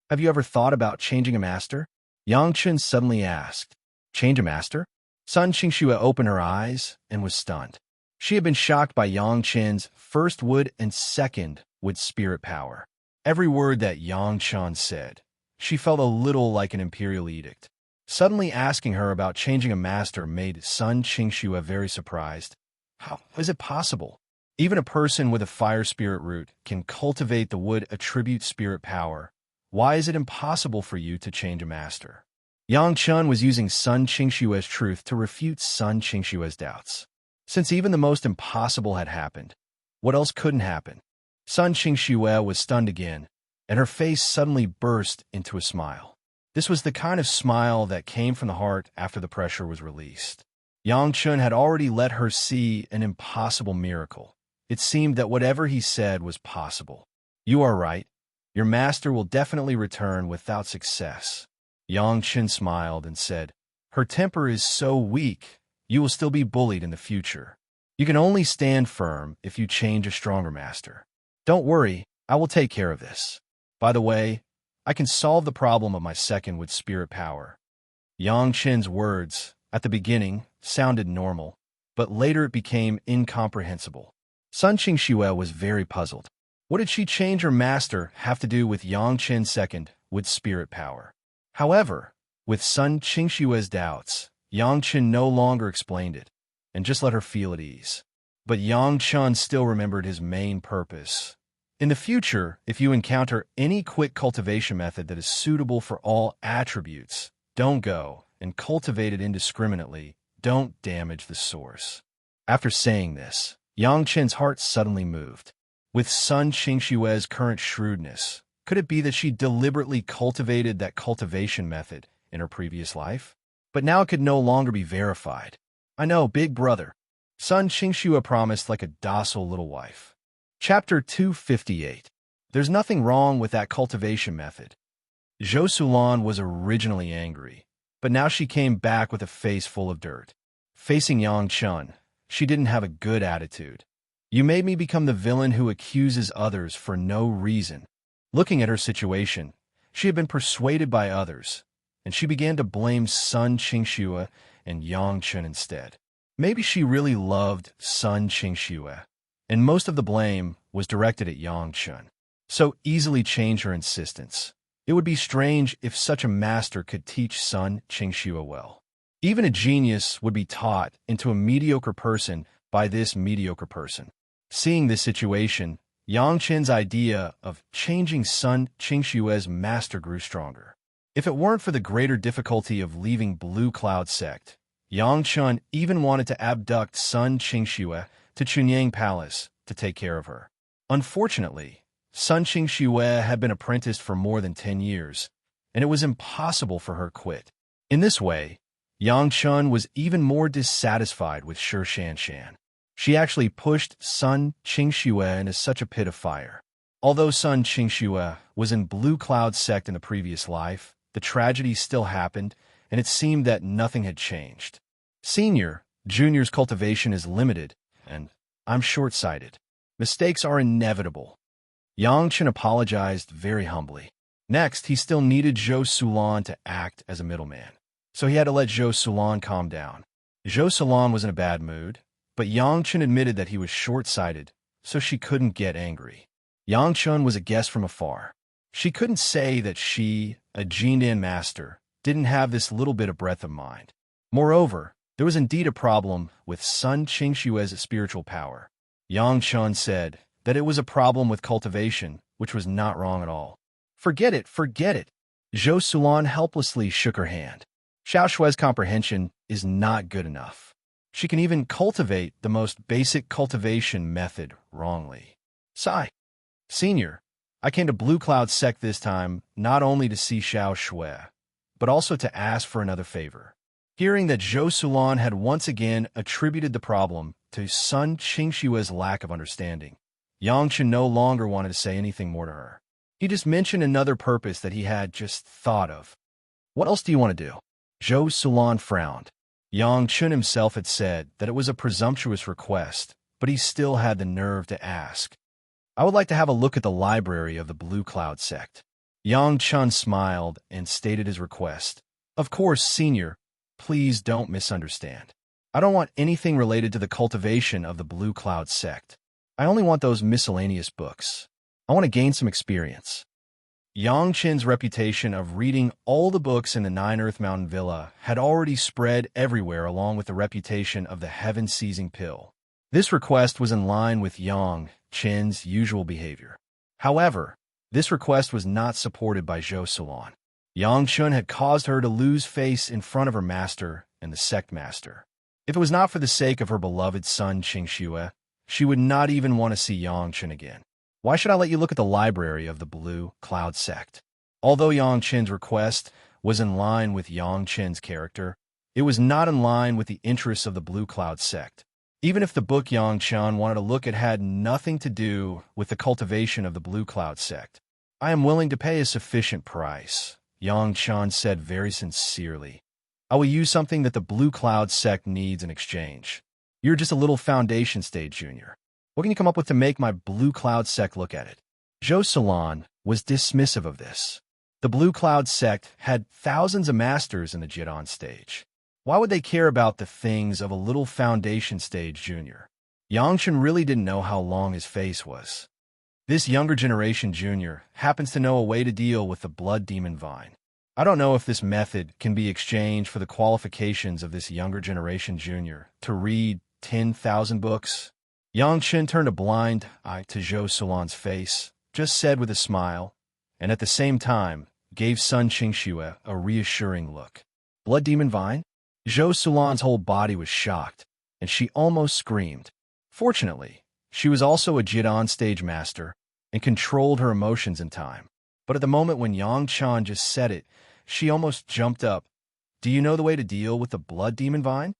Have you ever thought about changing a master? Yang Chen suddenly asked. Change a master? Sun Qingxue opened her eyes and was stunned. She had been shocked by Yang Chen's first wood and second wood spirit power. Every word that Yang Chen said, she felt a little like an imperial edict. Suddenly asking her about changing a master made Sun Qingxue very surprised. How is it possible? Even a person with a fire spirit root can cultivate the wood attribute spirit power. Why is it impossible for you to change a master? Yang Chen was using Sun Qingxue's truth to refute Sun Qingxue's doubts. Since even the most impossible had happened, what else couldn't happen? Sun Qingxue was stunned again, and her face suddenly burst into a smile. This was the kind of smile that came from the heart after the pressure was released. Yang Chen had already let her see an impossible miracle. It seemed that whatever he said was possible. You are right. Your master will definitely return without success. Yang Chen smiled and said, her temper is so weak, you will still be bullied in the future. You can only stand firm if you change a stronger master. Don't worry, I will take care of this. By the way, I can solve the problem of my second with spirit power. Yang Chen's words, at the beginning, sounded normal, but later it became incomprehensible. Sun Qingxue was very puzzled. What did she change her master have to do with Yang Chen's second with spirit power? However, with Sun Qingxue's doubts, Yang Chen no longer explained it, and just let her feel at ease. But Yang Chen still remembered his main purpose. In the future, if you encounter any quick cultivation method that is suitable for all attributes, don't go and cultivate it indiscriminately. Don't damage the source. After saying this, Yang Chen's heart suddenly moved. With Sun Qingxue's current shrewdness, could it be that she deliberately cultivated that cultivation method in her previous life? But now it could no longer be verified. I know, big brother. Sun Qingxue promised like a docile little wife. Chapter 258. There's nothing wrong with that cultivation method. Zhou Sulan was originally angry, but now she came back with a face full of dirt. Facing Yang Chen, she didn't have a good attitude. You made me become the villain who accuses others for no reason. Looking at her situation, she had been persuaded by others, and she began to blame Sun Qingxue and Yang Chen instead. Maybe she really loved Sun Qingxue, and most of the blame was directed at Yang Chen. So easily change her insistence. It would be strange if such a master could teach Sun Qingxue well. Even a genius would be taught into a mediocre person by this mediocre person. Seeing this situation, Yang Chen's idea of changing Sun Qingxue's master grew stronger. If it weren't for the greater difficulty of leaving Blue Cloud Sect, Yang Chen even wanted to abduct Sun Qingxue to Chunyang Palace to take care of her. Unfortunately, Sun Qingxue had been apprenticed for more than 10 years, and it was impossible for her to quit. In this way, Yang Chen was even more dissatisfied with Shi Shanshan. She actually pushed Sun Qingxue into such a pit of fire. Although Sun Qingxue was in Blue Cloud Sect in the previous life, the tragedy still happened, and it seemed that nothing had changed. Junior's cultivation is limited, and I'm short-sighted. Mistakes are inevitable. Yang Chen apologized very humbly. Next, he still needed Zhou Sulan to act as a middleman, so he had to let Zhou Sulan calm down. Zhou Sulan was in a bad mood, but Yang Chen admitted that he was short-sighted, so she couldn't get angry. Yang Chen was a guest from afar. She couldn't say that she, a Jindan master, didn't have this little bit of breadth of mind. Moreover, there was indeed a problem with Sun Qingxue's spiritual power. Yang Chen said that it was a problem with cultivation, which was not wrong at all. Forget it, forget it. Zhou Sulan helplessly shook her hand. Xiao Shui's comprehension is not good enough. She can even cultivate the most basic cultivation method wrongly. Sigh. Senior, I came to Blue Cloud Sect this time not only to see Xiao Shui, but also to ask for another favor. Hearing that Zhou Sulan had once again attributed the problem to Sun Qingxue's lack of understanding, Yang Chen no longer wanted to say anything more to her. He just mentioned another purpose that he had just thought of. What else do you want to do? Zhou Sulan frowned. Yang Chun himself had said that it was a presumptuous request, but he still had the nerve to ask. I would like to have a look at the library of the Blue Cloud sect. Yang Chun smiled and stated his request. Of course, Senior, please don't misunderstand. I don't want anything related to the cultivation of the Blue Cloud sect. I only want those miscellaneous books. I want to gain some experience. Yang Chin's reputation of reading all the books in the Nine Earth Mountain Villa had already spread everywhere, along with the reputation of the heaven-seizing pill. This request was in line with Yang Chin's usual behavior. However, this request was not supported by Zhou Salon. Yang Chun had caused her to lose face in front of her master and the sect master. If it was not for the sake of her beloved son Qingxue, she would not even want to see Yang Chun again. Why should I let you look at the library of the Blue Cloud sect? Although Yang Chin's request was in line with Yang Chin's character, it was not in line with the interests of the Blue Cloud sect. Even if the book Yang Chan wanted to look at had nothing to do with the cultivation of the Blue Cloud sect. I am willing to pay a sufficient price, Yang Chan said very sincerely. I will use something that the Blue Cloud sect needs in exchange. You're just a little foundation stage junior. What can you come up with to make my Blue Cloud sect look at it? Zhou Salon was dismissive of this. The Blue Cloud sect had thousands of masters in the Jidan stage. Why would they care about the things of a little foundation stage junior? Yang Chen really didn't know how long his face was. This younger generation junior happens to know a way to deal with the blood demon vine. I don't know if this method can be exchanged for the qualifications of this younger generation junior to read 10,000 books. Yang Chen turned a blind eye to Zhou Salon's face, just said with a smile, and at the same time gave Sun Qingxue a reassuring look. Blood demon vine? Zhou Salon's whole body was shocked, and she almost screamed. Fortunately, she was also a Jidan stage master and controlled her emotions in time. But at the moment when Yang Chan just said it, she almost jumped up. Do you know the way to deal with the blood demon vine?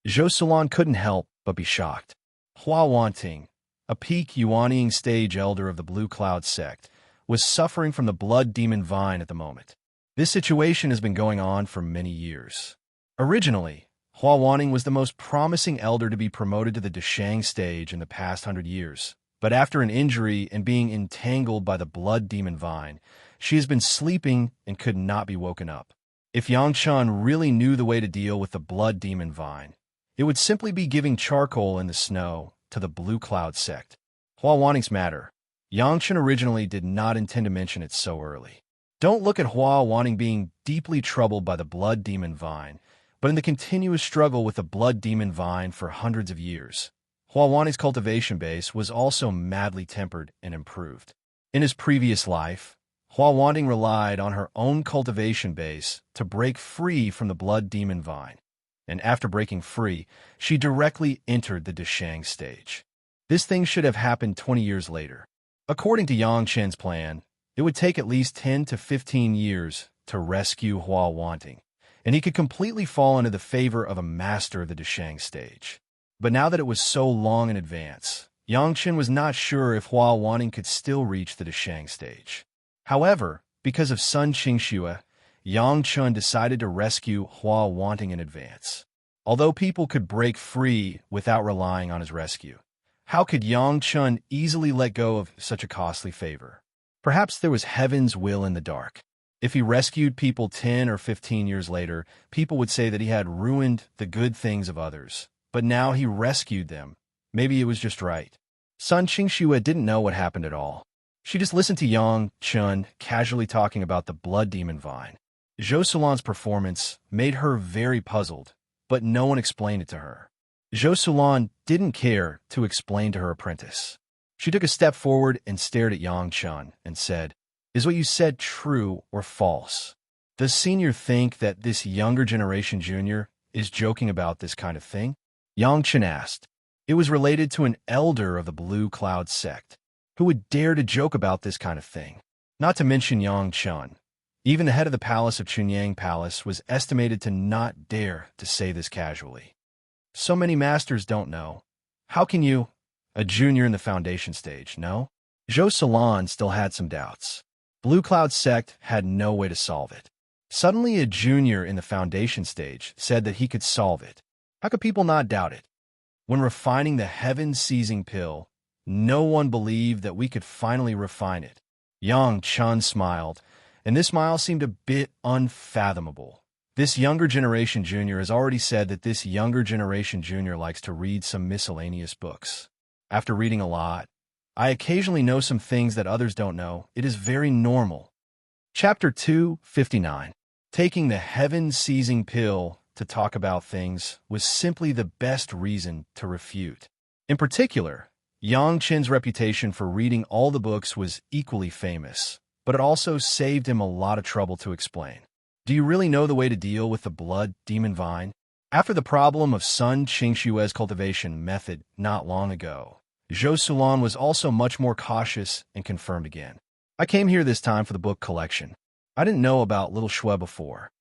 Zhou Salon couldn't help but be shocked. Hua Wanting, a peak Yuanying stage elder of the Blue Cloud sect, was suffering from the blood demon vine at the moment. This situation has been going on for many years. Originally, Hua Wanting was the most promising elder to be promoted to the Deshang stage in the past 100 years. But after an injury and being entangled by the blood demon vine, she has been sleeping and could not be woken up. If Yang Chan really knew the way to deal with the blood demon vine, it would simply be giving charcoal in the snow to the Blue Cloud sect. Hua Wanting's matter. Yang Chen originally did not intend to mention it so early. Don't look at Hua Wanting being deeply troubled by the blood demon vine, but in the continuous struggle with the blood demon vine for hundreds of years. Hua Wanting's cultivation base was also madly tempered and improved. In his previous life, Hua Wanting relied on her own cultivation base to break free from the blood demon vine. And after breaking free, she directly entered the Deshang stage. This thing should have happened 20 years later. According to Yang Chen's plan, it would take at least 10 to 15 years to rescue Hua Wanting, and he could completely fall into the favor of a master of the Deshang stage. But now that it was so long in advance, Yang Chen was not sure if Hua Wanting could still reach the Deshang stage. However, because of Sun Qingxue, Yang Chun decided to rescue Hua Wanting in advance. Although people could break free without relying on his rescue, how could Yang Chun easily let go of such a costly favor? Perhaps there was heaven's will in the dark. If he rescued people 10 or 15 years later, people would say that he had ruined the good things of others. But now he rescued them. Maybe it was just right. Sun Qingxue didn't know what happened at all. She just listened to Yang Chun casually talking about the blood demon vine. Zhou Salon's performance made her very puzzled, but no one explained it to her. Zhou Salon didn't care to explain to her apprentice. She took a step forward and stared at Yang Chun and said, "Is what you said true or false? Does Senior think that this younger generation junior is joking about this kind of thing?" Yang Chun asked. It was related to an elder of the Blue Cloud sect. Who would dare to joke about this kind of thing? Not to mention Yang Chun. Even the head of the palace of Chunyang Palace was estimated to not dare to say this casually. So many masters don't know. How can you, a junior in the foundation stage, know? Zhou Salon still had some doubts. Blue Cloud sect had no way to solve it. Suddenly, a junior in the foundation stage said that he could solve it. How could people not doubt it? When refining the heaven-seizing pill, no one believed that we could finally refine it. Yang Chun smiled, and this smile seemed a bit unfathomable. This younger generation junior has already said that this younger generation junior likes to read some miscellaneous books. After reading a lot, I occasionally know some things that others don't know. It is very normal. Chapter 259. Taking the heaven-seizing pill to talk about things was simply the best reason to refute. In particular, Yang Chen's reputation for reading all the books was equally famous, but it also saved him a lot of trouble to explain. Do you really know the way to deal with the blood demon vine? After the problem of Sun Qingshue's cultivation method not long ago, Zhou Sulan was also much more cautious and confirmed again. I came here this time for the book collection. I didn't know about Little Shui before.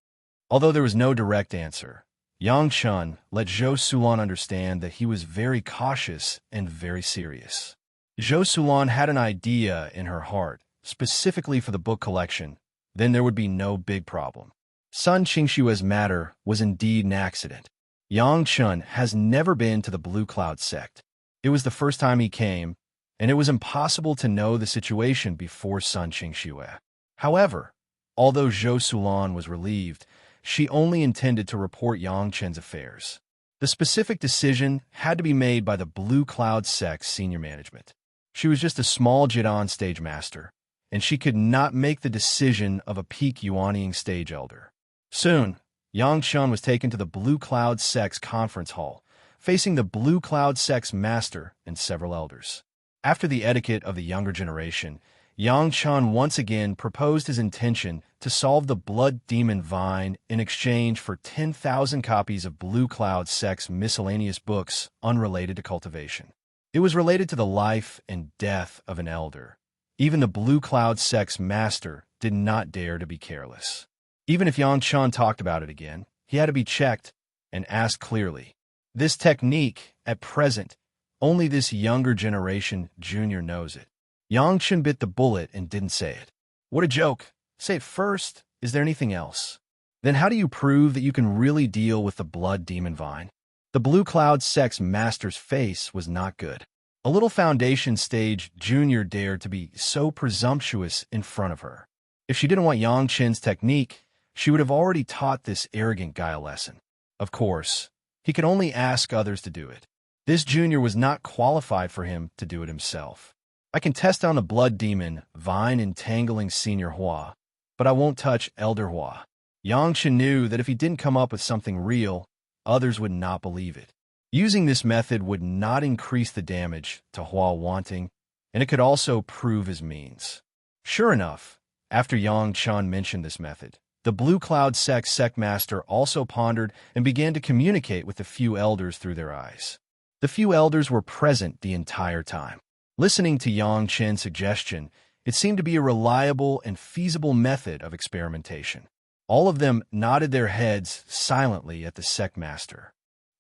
Although there was no direct answer, Yang Chun let Zhou Sulan understand that he was very cautious and very serious. Zhou Sulan had an idea in her heart, specifically for the book collection. Then there would be no big problem. Sun Qingshue's matter was indeed an accident. Yang Chun has never been to the Blue Cloud sect. It was the first time he came, and it was impossible to know the situation before Sun Qingxue. However, although Zhou Sulan was relieved, she only intended to report Yang Chen's affairs. The specific decision had to be made by the Blue Cloud sect's senior management. She was just a small Jidan stage master, and she could not make the decision of a peak Yuanying stage elder. Soon, Yang Chun was taken to the Blue Cloud sect's conference hall, facing the Blue Cloud sect's master and several elders. After the etiquette of the younger generation, Yang Chun once again proposed his intention to solve the blood demon vine in exchange for 10,000 copies of Blue Cloud sect's miscellaneous books unrelated to cultivation. It was related to the life and death of an elder. Even the Blue Cloud sect's master did not dare to be careless. Even if Yang Chun talked about it again, he had to be checked and asked clearly. This technique, at present, only this younger generation junior knows it. Yang Chun bit the bullet and didn't say it. What a joke. Say it first. Is there anything else? Then how do you prove that you can really deal with the blood demon vine? The Blue Cloud sect's master's face was not good. A little foundation stage junior dared to be so presumptuous in front of her. If she didn't want Yang Chen's technique, she would have already taught this arrogant guy a lesson. Of course, he could only ask others to do it. This junior was not qualified for him to do it himself. I can test on the blood demon vine entangling Senior Hua, but I won't touch Elder Hua. Yang Chen knew that if he didn't come up with something real, others would not believe it. Using this method would not increase the damage to Hua wanting, and it could also prove his means. Sure enough, after Yang Chun mentioned this method, the Blue Cloud sect master also pondered and began to communicate with the few elders through their eyes. The few elders were present the entire time. Listening to Yang Chen's suggestion, it seemed to be a reliable and feasible method of experimentation. All of them nodded their heads silently at the sect master.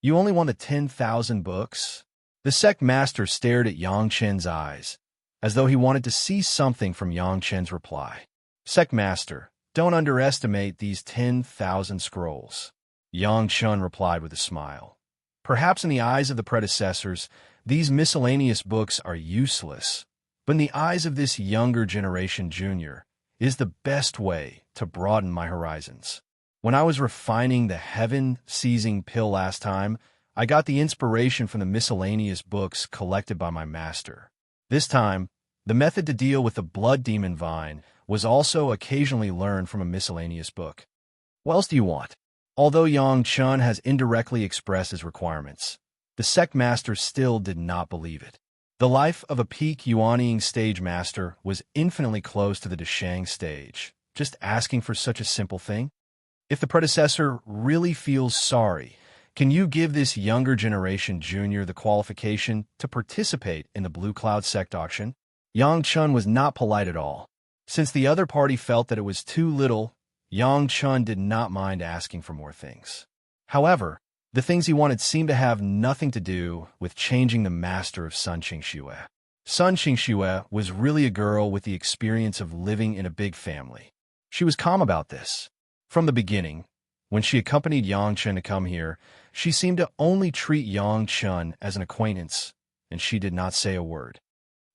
You only want the 10,000 books? The sect master stared at Yang Chen's eyes, as though he wanted to see something from Yang Chen's reply. Sect master, don't underestimate these 10,000 scrolls. Yang Chun replied with a smile. Perhaps in the eyes of the predecessors, these miscellaneous books are useless, but in the eyes of this younger generation junior, is the best way to broaden my horizons. When I was refining the heaven-seizing pill last time, I got the inspiration from the miscellaneous books collected by my master. This time, the method to deal with the blood demon vine was also occasionally learned from a miscellaneous book. What else do you want? Although Yang Chun has indirectly expressed his requirements, the sect master still did not believe it. The life of a peak Yuanying stage master was infinitely close to the Deshang stage. Just asking for such a simple thing? If the predecessor really feels sorry, can you give this younger generation junior the qualification to participate in the Blue Cloud sect auction? Yang Chun was not polite at all. Since the other party felt that it was too little, Yang Chun did not mind asking for more things. However, the things he wanted seemed to have nothing to do with changing the master of Sun Qingshui. Sun Qingshui was really a girl with the experience of living in a big family. She was calm about this. From the beginning, when she accompanied Yang Chen to come here, she seemed to only treat Yang Chen as an acquaintance, and she did not say a word.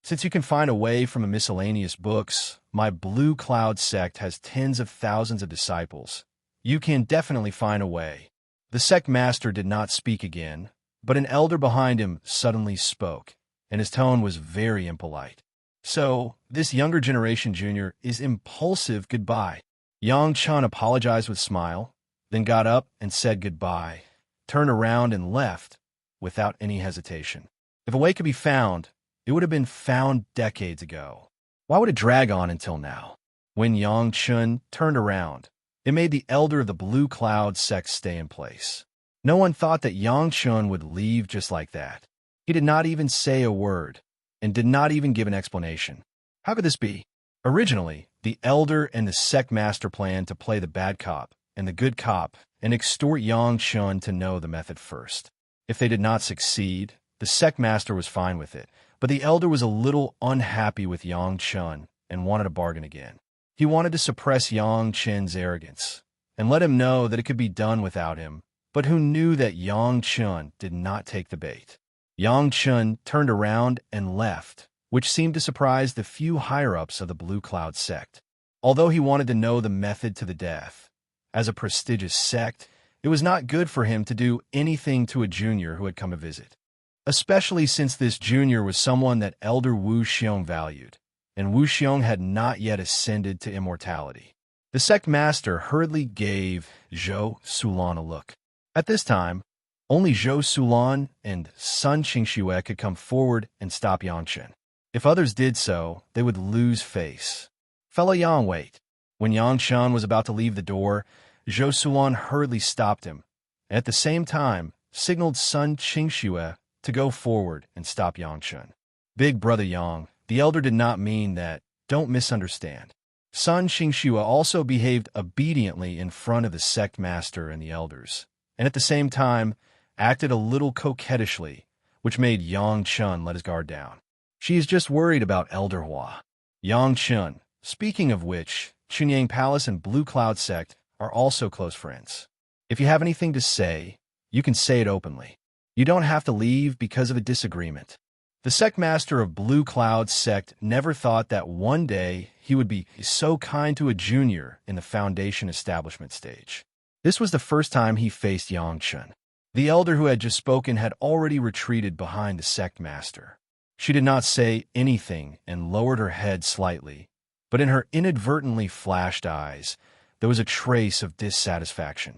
Since you can find a way from a miscellaneous books, my Blue Cloud sect has tens of thousands of disciples. You can definitely find a way. The sect master did not speak again, but an elder behind him suddenly spoke, and his tone was very impolite. So, this younger generation junior is impulsive goodbye. Yang Chen apologized with a smile, then got up and said goodbye, turned around and left without any hesitation. If a way could be found, it would have been found decades ago. Why would it drag on until now? When Yang Chen turned around, it made the elder of the Blue Cloud sect stay in place. No one thought that Yang Chen would leave just like that. He did not even say a word, and did not even give an explanation. How could this be? Originally, the elder and the sect master planned to play the bad cop and the good cop and extort Yang Chen to know the method first. If they did not succeed, the sect master was fine with it, but the elder was a little unhappy with Yang Chen and wanted a bargain again. He wanted to suppress Yang Chen's arrogance and let him know that it could be done without him, but who knew that Yang Chen did not take the bait. Yang Chen turned around and left, which seemed to surprise the few higher-ups of the Blue Cloud sect. Although he wanted to know the method to the death, as a prestigious sect, it was not good for him to do anything to a junior who had come to visit, especially since this junior was someone that Elder Wu Xiong valued, and Wu Xiong had not yet ascended to immortality. The sect master hurriedly gave Zhou Sulan a look. At this time, only Zhou Sulan and Sun Qingxue could come forward and stop Yang Chen. If others did so, they would lose face. Fellow Yang, wait. When Yang Chen was about to leave the door, Zhou Sulan hurriedly stopped him, and at the same time signaled Sun Qingxue to go forward and stop Yang Chen. Big brother Yang, the elder did not mean that. Don't misunderstand. Sun Qingxue also behaved obediently in front of the sect master and the elders, and at the same time acted a little coquettishly, which made Yang Chen let his guard down. She is just worried about Elder Hua. Yang Chen, speaking of which, Chunyang Palace and Blue Cloud sect are also close friends. If you have anything to say, you can say it openly. You don't have to leave because of a disagreement. The sect master of Blue Cloud sect never thought that one day he would be so kind to a junior in the foundation establishment stage. This was the first time he faced Yang Chen. The elder who had just spoken had already retreated behind the sect master. She did not say anything and lowered her head slightly, but in her inadvertently flashed eyes, there was a trace of dissatisfaction.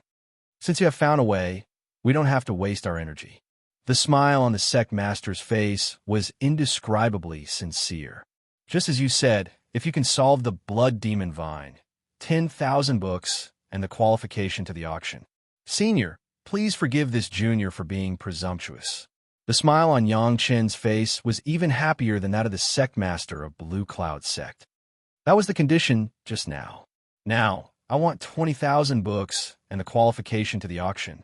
Since you have found a way, we don't have to waste our energy. The smile on the sect master's face was indescribably sincere. Just as you said, if you can solve the blood demon vine, 10,000 books, and the qualification to the auction. Senior, please forgive this junior for being presumptuous. The smile on Yang Chen's face was even happier than that of the sect master of Blue Cloud sect. That was the condition just now. Now, I want 20,000 books and the qualification to the auction.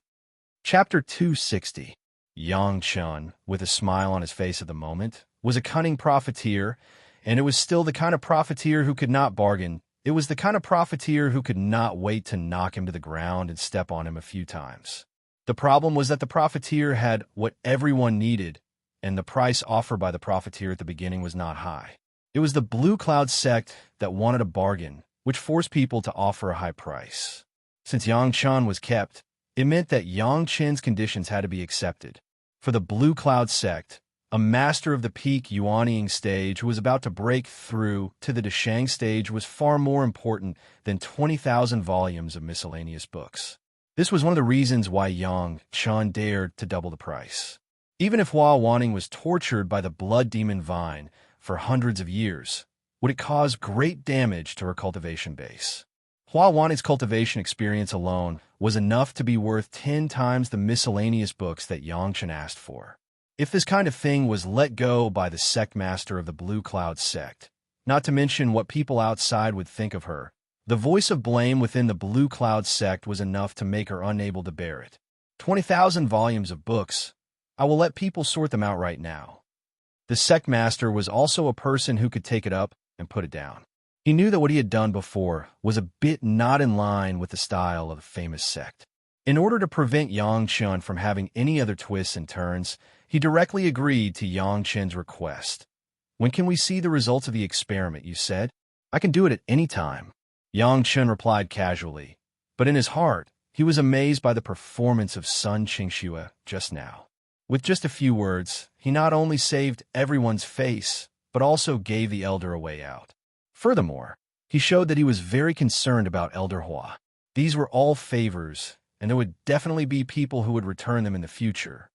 Chapter 260. Yang Chen, with a smile on his face at the moment, was a cunning profiteer, and it was still the kind of profiteer who could not bargain. It was the kind of profiteer who could not wait to knock him to the ground and step on him a few times. The problem was that the profiteer had what everyone needed, and the price offered by the profiteer at the beginning was not high. It was the Blue Cloud sect that wanted a bargain, which forced people to offer a high price. Since Yang Chen was kept, it meant that Yang Chen's conditions had to be accepted. For the Blue Cloud sect, a master of the peak Yuanying stage who was about to break through to the Deshang stage was far more important than 20,000 volumes of miscellaneous books. This was one of the reasons why Yang Chen dared to double the price. Even if Hua Wanning was tortured by the blood demon vine for hundreds of years, would it cause great damage to her cultivation base? Hua Wanning's cultivation experience alone was enough to be worth 10 times the miscellaneous books that Yang Chen asked for. If this kind of thing was let go by the sect master of the Blue Cloud sect, not to mention what people outside would think of her, the voice of blame within the Blue Cloud sect was enough to make her unable to bear it. 20,000 volumes of books. I will let people sort them out right now. The sect master was also a person who could take it up and put it down. He knew that what he had done before was a bit not in line with the style of the famous sect. In order to prevent Yang Chun from having any other twists and turns, he directly agreed to Yang Chen's request. "When can we see the results of the experiment?" you said. "I can do it at any time." Yang Chun replied casually, but in his heart, he was amazed by the performance of Sun Qingxue just now. With just a few words, he not only saved everyone's face, but also gave the elder a way out. Furthermore, he showed that he was very concerned about Elder Hua. These were all favors, and there would definitely be people who would return them in the future.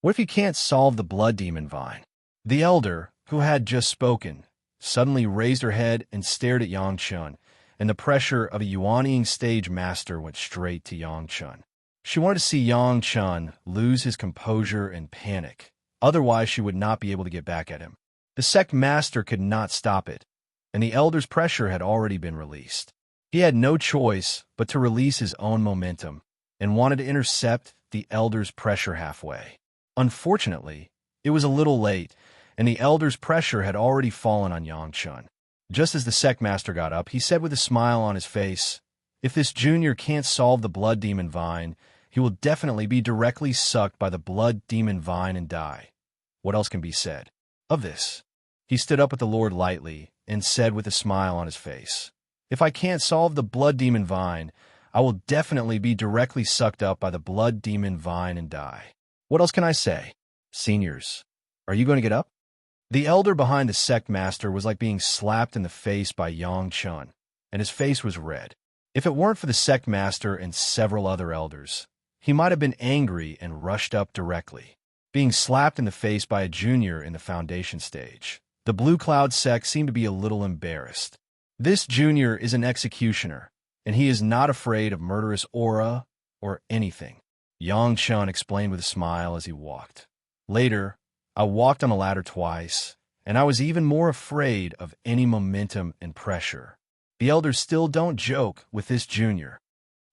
What if you can't solve the blood demon vine? The elder, who had just spoken, suddenly raised her head and stared at Yang Chun, and the pressure of a Yuanying stage master went straight to Yang Chun. She wanted to see Yang Chun lose his composure and panic, otherwise she would not be able to get back at him. The sect master could not stop it, and the elder's pressure had already been released. He had no choice but to release his own momentum, and wanted to intercept the elder's pressure halfway. Unfortunately, it was a little late, and the elder's pressure had already fallen on Yang Chun. Just as the sect master got up, he said with a smile on his face, "If this junior can't solve the blood demon vine, he will definitely be directly sucked by the blood demon vine and die." What else can be said of this? He stood up with the Lord lightly and said with a smile on his face, "If I can't solve the blood demon vine, I will definitely be directly sucked up by the blood demon vine and die." What else can I say? Seniors, are you going to get up? The elder behind the sect master was like being slapped in the face by Yang Chun, and his face was red. If it weren't for the sect master and several other elders, he might have been angry and rushed up directly. Being slapped in the face by a junior in the foundation stage, the Blue Cloud sect seemed to be a little embarrassed. This junior is an executioner, and he is not afraid of murderous aura or anything, Yang Chun explained with a smile as he walked. Later, I walked on a ladder twice, and I was even more afraid of any momentum and pressure. The elders still don't joke with this junior.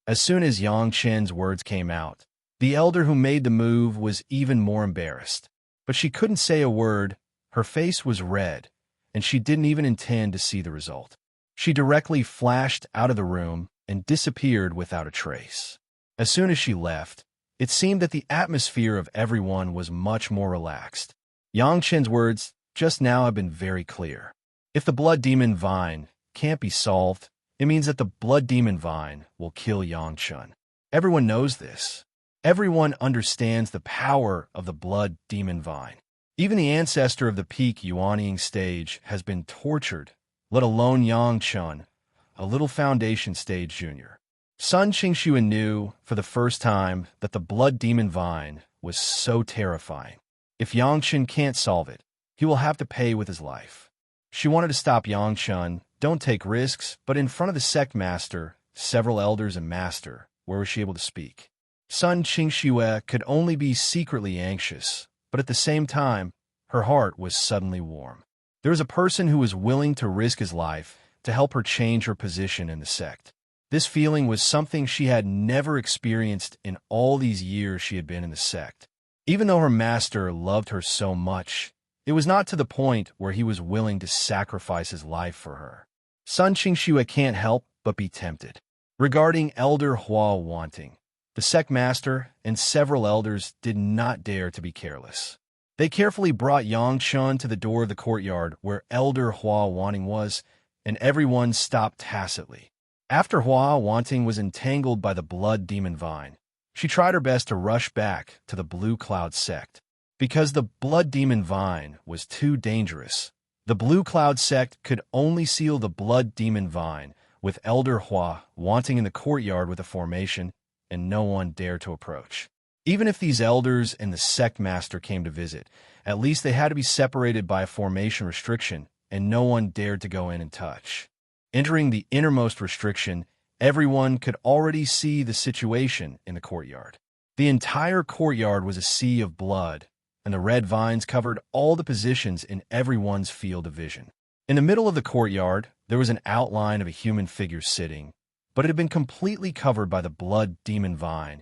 As soon as Yang Chen's words came out, the elder who made the move was even more embarrassed. But she couldn't say a word, her face was red, and she didn't even intend to see the result. She directly flashed out of the room and disappeared without a trace. As soon as she left, it seemed that the atmosphere of everyone was much more relaxed. Yang Chen's words just now have been very clear. If the blood demon vine can't be solved, it means that the blood demon vine will kill Yang Chun. Everyone knows this. Everyone understands the power of the blood demon vine. Even the ancestor of the peak Yuanying stage has been tortured, let alone Yang Chun, a little foundation stage junior. Sun Qingxue knew for the first time that the blood demon vine was so terrifying. If Yang Chun can't solve it, he will have to pay with his life. She wanted to stop Yang Chun, don't take risks, but in front of the sect master, several elders and master, where was she able to speak? Sun Qingxue could only be secretly anxious, but at the same time, her heart was suddenly warm. There was a person who was willing to risk his life to help her change her position in the sect. This feeling was something she had never experienced in all these years she had been in the sect. Even though her master loved her so much, it was not to the point where he was willing to sacrifice his life for her. Sun Qingxue can't help but be tempted. Regarding Elder Hua Wanting, the sect master and several elders did not dare to be careless. They carefully brought Yang Chun to the door of the courtyard where Elder Hua Wanting was, and everyone stopped tacitly. After Hua Wanting was entangled by the blood demon vine, she tried her best to rush back to the Blue Cloud sect. Because the blood demon vine was too dangerous, the Blue Cloud sect could only seal the blood demon vine with Elder Hua Wanting in the courtyard with a formation, and no one dared to approach. Even if these elders and the sect master came to visit, at least they had to be separated by a formation restriction, and no one dared to go in and touch. Entering the innermost restriction, everyone could already see the situation in the courtyard. The entire courtyard was a sea of blood, and the red vines covered all the positions in everyone's field of vision. In the middle of the courtyard, there was an outline of a human figure sitting, but it had been completely covered by the blood demon vine,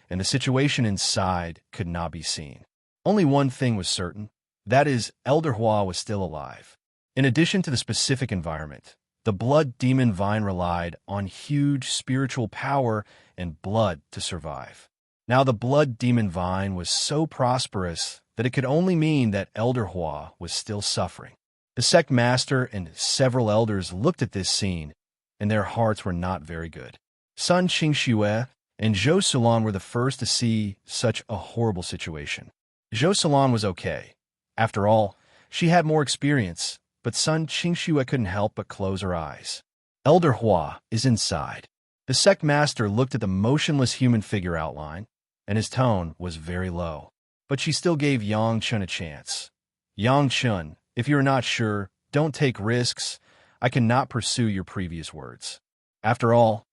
and the situation inside could not be seen. Only one thing was certain, that is, Elder Hua was still alive. In addition to the specific environment, The blood demon vine relied on huge spiritual power and blood to survive. Now the blood demon vine was so prosperous that it could only mean that Elder Hua was still suffering. The sect master and several elders looked at this scene, and their hearts were not very good. Sun Qingxue and Zhou Sulan were the first to see such a horrible situation. Zhou Sulan was okay. After all, she had more experience, but Sun Qingxue couldn't help but close her eyes. Elder Hua is inside. The sect master looked at the motionless human figure outline, and his tone was very low. But she still gave Yang Chun a chance. Yang Chun, if you are not sure, don't take risks. I cannot pursue your previous words. After all,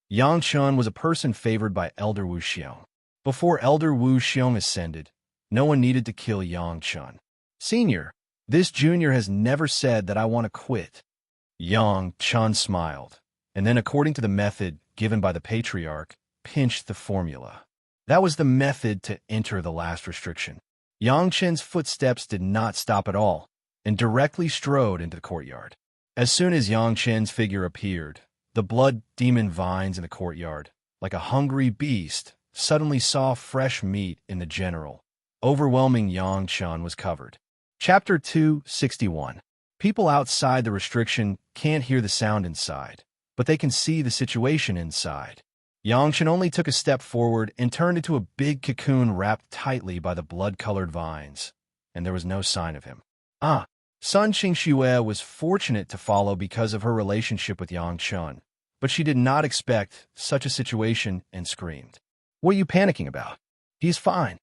Yang Chun was a person favored by Elder Wu Xiong. Before Elder Wu Xiong ascended, no one needed to kill Yang Chun. Senior, this junior has never said that I want to quit. Yang Chun smiled, and then according to the method given by the patriarch, pinched the formula. That was the method to enter the last restriction. Yang Chen's footsteps did not stop at all, and directly strode into the courtyard. As soon as Yang Chen's figure appeared, the blood demon vines in the courtyard, like a hungry beast, suddenly saw fresh meat in the general. Overwhelming Yang Chen was covered. Chapter 261. People outside the restriction can't hear the sound inside, but they can see the situation inside. Yang Chen only took a step forward and turned into a big cocoon wrapped tightly by the blood-colored vines, and there was no sign of him. Sun Qingxue was fortunate to follow because of her relationship with Yang Chen, but she did not expect such a situation and screamed. What are you panicking about? He's fine.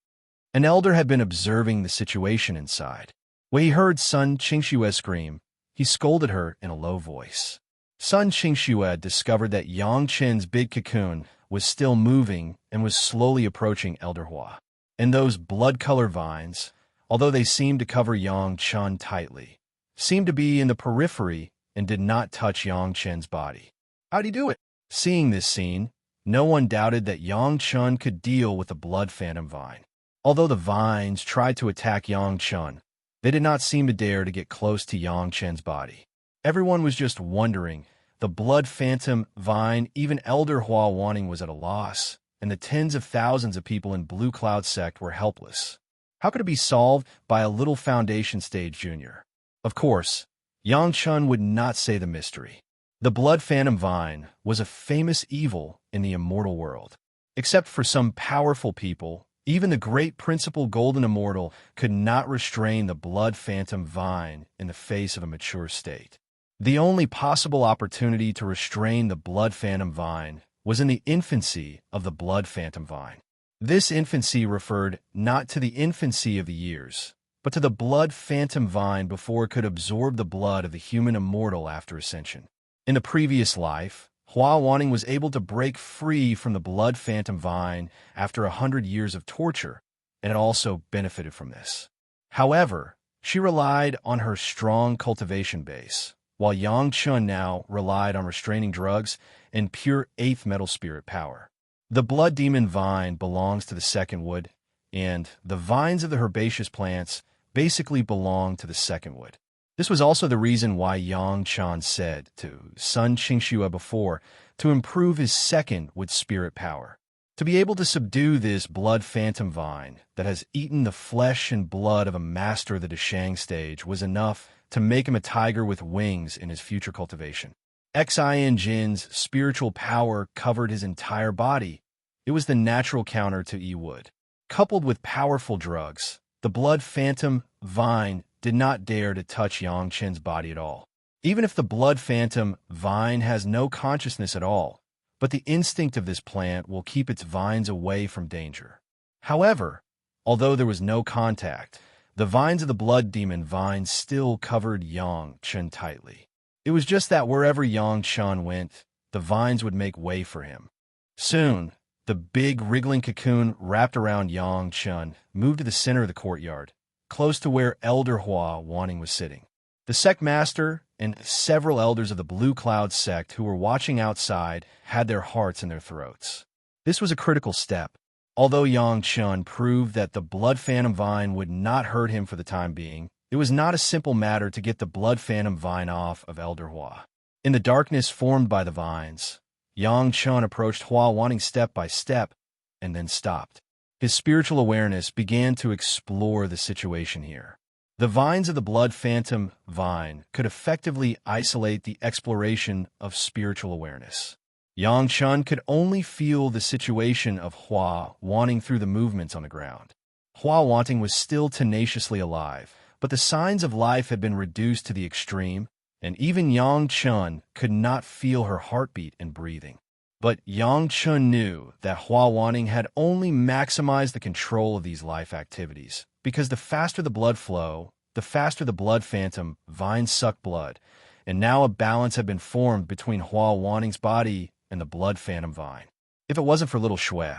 An elder had been observing the situation inside. When he heard Sun Qingxue scream, he scolded her in a low voice. Sun Qingxue discovered that Yang Chen's big cocoon was still moving and was slowly approaching Elder Hua. And those blood-colored vines, although they seemed to cover Yang Chen tightly, seemed to be in the periphery and did not touch Yang Chen's body. How'd he do it? Seeing this scene, no one doubted that Yang Chen could deal with the blood phantom vine. Although the vines tried to attack Yang Chen, they did not seem to dare to get close to Yang Chen's body. Everyone was just wondering. The blood phantom vine, even Elder Hua Wanting was at a loss, and the tens of thousands of people in Blue Cloud Sect were helpless. How could it be solved by a little foundation stage junior? Of course, Yang Chen would not say the mystery. The blood phantom vine was a famous evil in the immortal world. Except for some powerful people, even the great principal golden immortal could not restrain the blood phantom vine in the face of a mature state. The only possible opportunity to restrain the blood phantom vine was in the infancy of the blood phantom vine. This infancy referred not to the infancy of the years, but to the blood phantom vine before it could absorb the blood of the human immortal after ascension. In the previous life, Hua Wanting was able to break free from the blood phantom vine after 100 years of torture, and it also benefited from this. However, she relied on her strong cultivation base, while Yang Chun now relied on restraining drugs and pure 8th metal spirit power. The blood demon vine belongs to the second wood, and the vines of the herbaceous plants basically belong to the second wood. This was also the reason why Yang Chen said to Sun Qingxue before to improve his second wood spirit power. To be able to subdue this blood phantom vine that has eaten the flesh and blood of a master of the Deshang stage was enough to make him a tiger with wings in his future cultivation. Xin Jin's spiritual power covered his entire body. It was the natural counter to Yi Wood. Coupled with powerful drugs, the blood phantom vine did not dare to touch Yang Chen's body at all. Even if the blood phantom vine has no consciousness at all, but the instinct of this plant will keep its vines away from danger. However, although there was no contact, the vines of the blood demon vine still covered Yang Chen tightly. It was just that wherever Yang Chen went, the vines would make way for him. Soon, the big wriggling cocoon wrapped around Yang Chen moved to the center of the courtyard, close to where Elder Hua Wanting was sitting. The sect master and several elders of the Blue Cloud sect who were watching outside had their hearts in their throats. This was a critical step. Although Yang Chen proved that the blood phantom vine would not hurt him for the time being, it was not a simple matter to get the blood phantom vine off of Elder Hua. In the darkness formed by the vines, Yang Chun approached Hua Wanting step by step and then stopped. His spiritual awareness began to explore the situation here. The vines of the blood phantom vine could effectively isolate the exploration of spiritual awareness. Yang Chun could only feel the situation of Hua Wanting through the movements on the ground. Hua Wanting was still tenaciously alive, but the signs of life had been reduced to the extreme, and even Yang Chun could not feel her heartbeat and breathing. But Yang Chun knew that Hua Wanting had only maximized the control of these life activities, because the faster the blood flow, the faster the blood phantom vines suck blood, and now a balance had been formed between Hua Wanting's body and the blood phantom vine. If it wasn't for little Shui,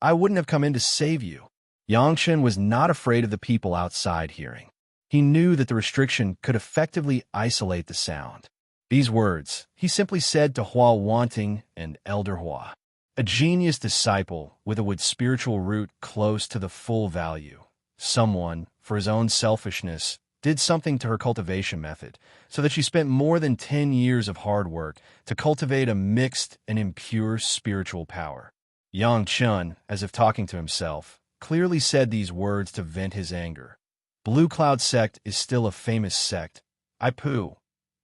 I wouldn't have come in to save you. Yang Chun was not afraid of the people outside hearing. He knew that the restriction could effectively isolate the sound. These words, he simply said to Hua Wanting and Elder Hua, a genius disciple with a wood spiritual root close to the full value. Someone, for his own selfishness, did something to her cultivation method, so that she spent more than 10 years of hard work to cultivate a mixed and impure spiritual power. Yang Chun, as if talking to himself, clearly said these words to vent his anger. Blue Cloud sect is still a famous sect. I poo.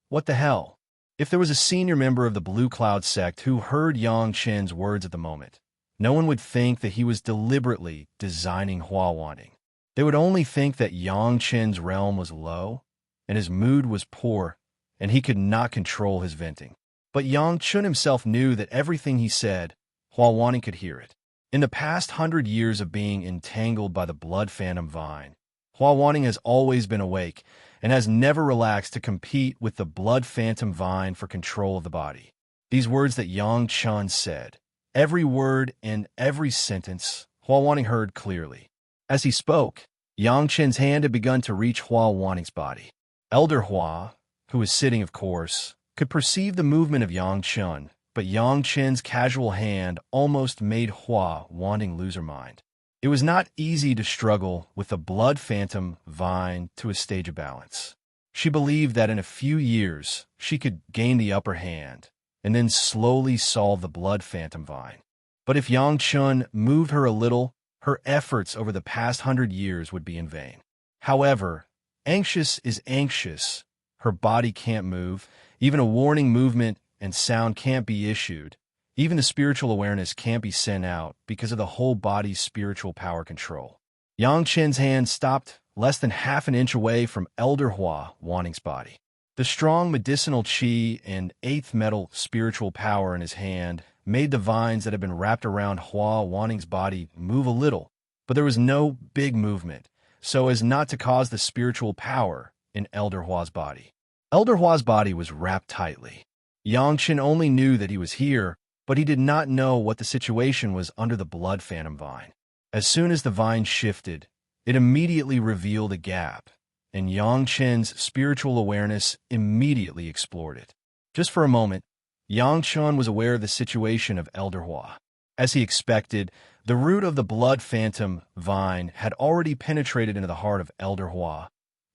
What the hell? If there was a senior member of the Blue Cloud sect who heard Yang Chen's words at the moment, no one would think that he was deliberately designing Hua Wanting. They would only think that Yang Chen's realm was low, and his mood was poor, and he could not control his venting. But Yang Chun himself knew that everything he said, Hua Wanting could hear it. In the past 100 years of being entangled by the blood phantom vine, Hua Wanting has always been awake and has never relaxed to compete with the blood phantom vine for control of the body. These words that Yang Chun said, every word and every sentence, Hua Wanting heard clearly. As he spoke, Yang Chen's hand had begun to reach Hua Wanting's body. Elder Hua, who was sitting, of course, could perceive the movement of Yang Chun, but Yang Chen's casual hand almost made Hua Wanting lose her mind. It was not easy to struggle with the blood phantom vine to a stage of balance. She believed that in a few years she could gain the upper hand and then slowly solve the blood phantom vine. But if Yang Chun moved her a little, her efforts over the past 100 years would be in vain. However, anxious is anxious. Her body can't move. Even a warning movement and sound can't be issued. Even the spiritual awareness can't be sent out because of the whole body's spiritual power control. Yang Chen's hand stopped less than half an inch away from Elder Hua Wanting's body. The strong medicinal qi and eighth metal spiritual power in his hand made the vines that had been wrapped around Hua Wanting's body move a little, but there was no big movement, so as not to cause the spiritual power in Elder Hua's body. Elder Hua's body was wrapped tightly. Yang Chen only knew that he was here, but he did not know what the situation was under the blood phantom vine. As soon as the vine shifted, it immediately revealed a gap, and Yang Chen's spiritual awareness immediately explored it. Just for a moment, Yang Chen was aware of the situation of Elder Hua. As he expected, the root of the blood phantom vine had already penetrated into the heart of Elder Hua,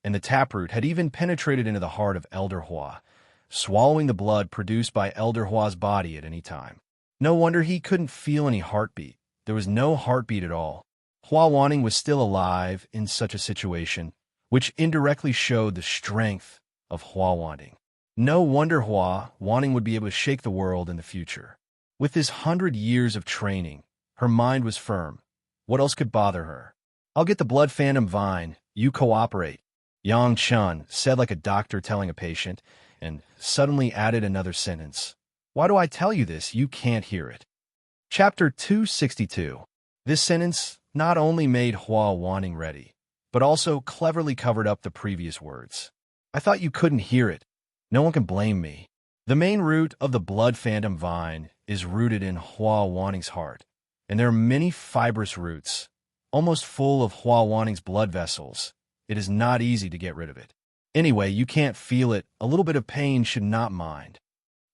and the taproot had even penetrated into the heart of Elder Hua, swallowing the blood produced by Elder Hua's body at any time. No wonder he couldn't feel any heartbeat. There was no heartbeat at all. Hua Wanting was still alive in such a situation, which indirectly showed the strength of Hua Wanting. No wonder Hua Wanting would be able to shake the world in the future. With this 100 years of training, her mind was firm. What else could bother her? I'll get the blood phantom vine. You cooperate, Yang Chun said like a doctor telling a patient, and suddenly added another sentence. Why do I tell you this? You can't hear it. Chapter 262. This sentence not only made Hua Wanting ready, but also cleverly covered up the previous words. I thought you couldn't hear it. No one can blame me. The main root of the blood phantom vine is rooted in Hua Wanting's heart, and there are many fibrous roots, almost full of Hua Wanting's blood vessels. It is not easy to get rid of it. Anyway, you can't feel it. A little bit of pain should not mind.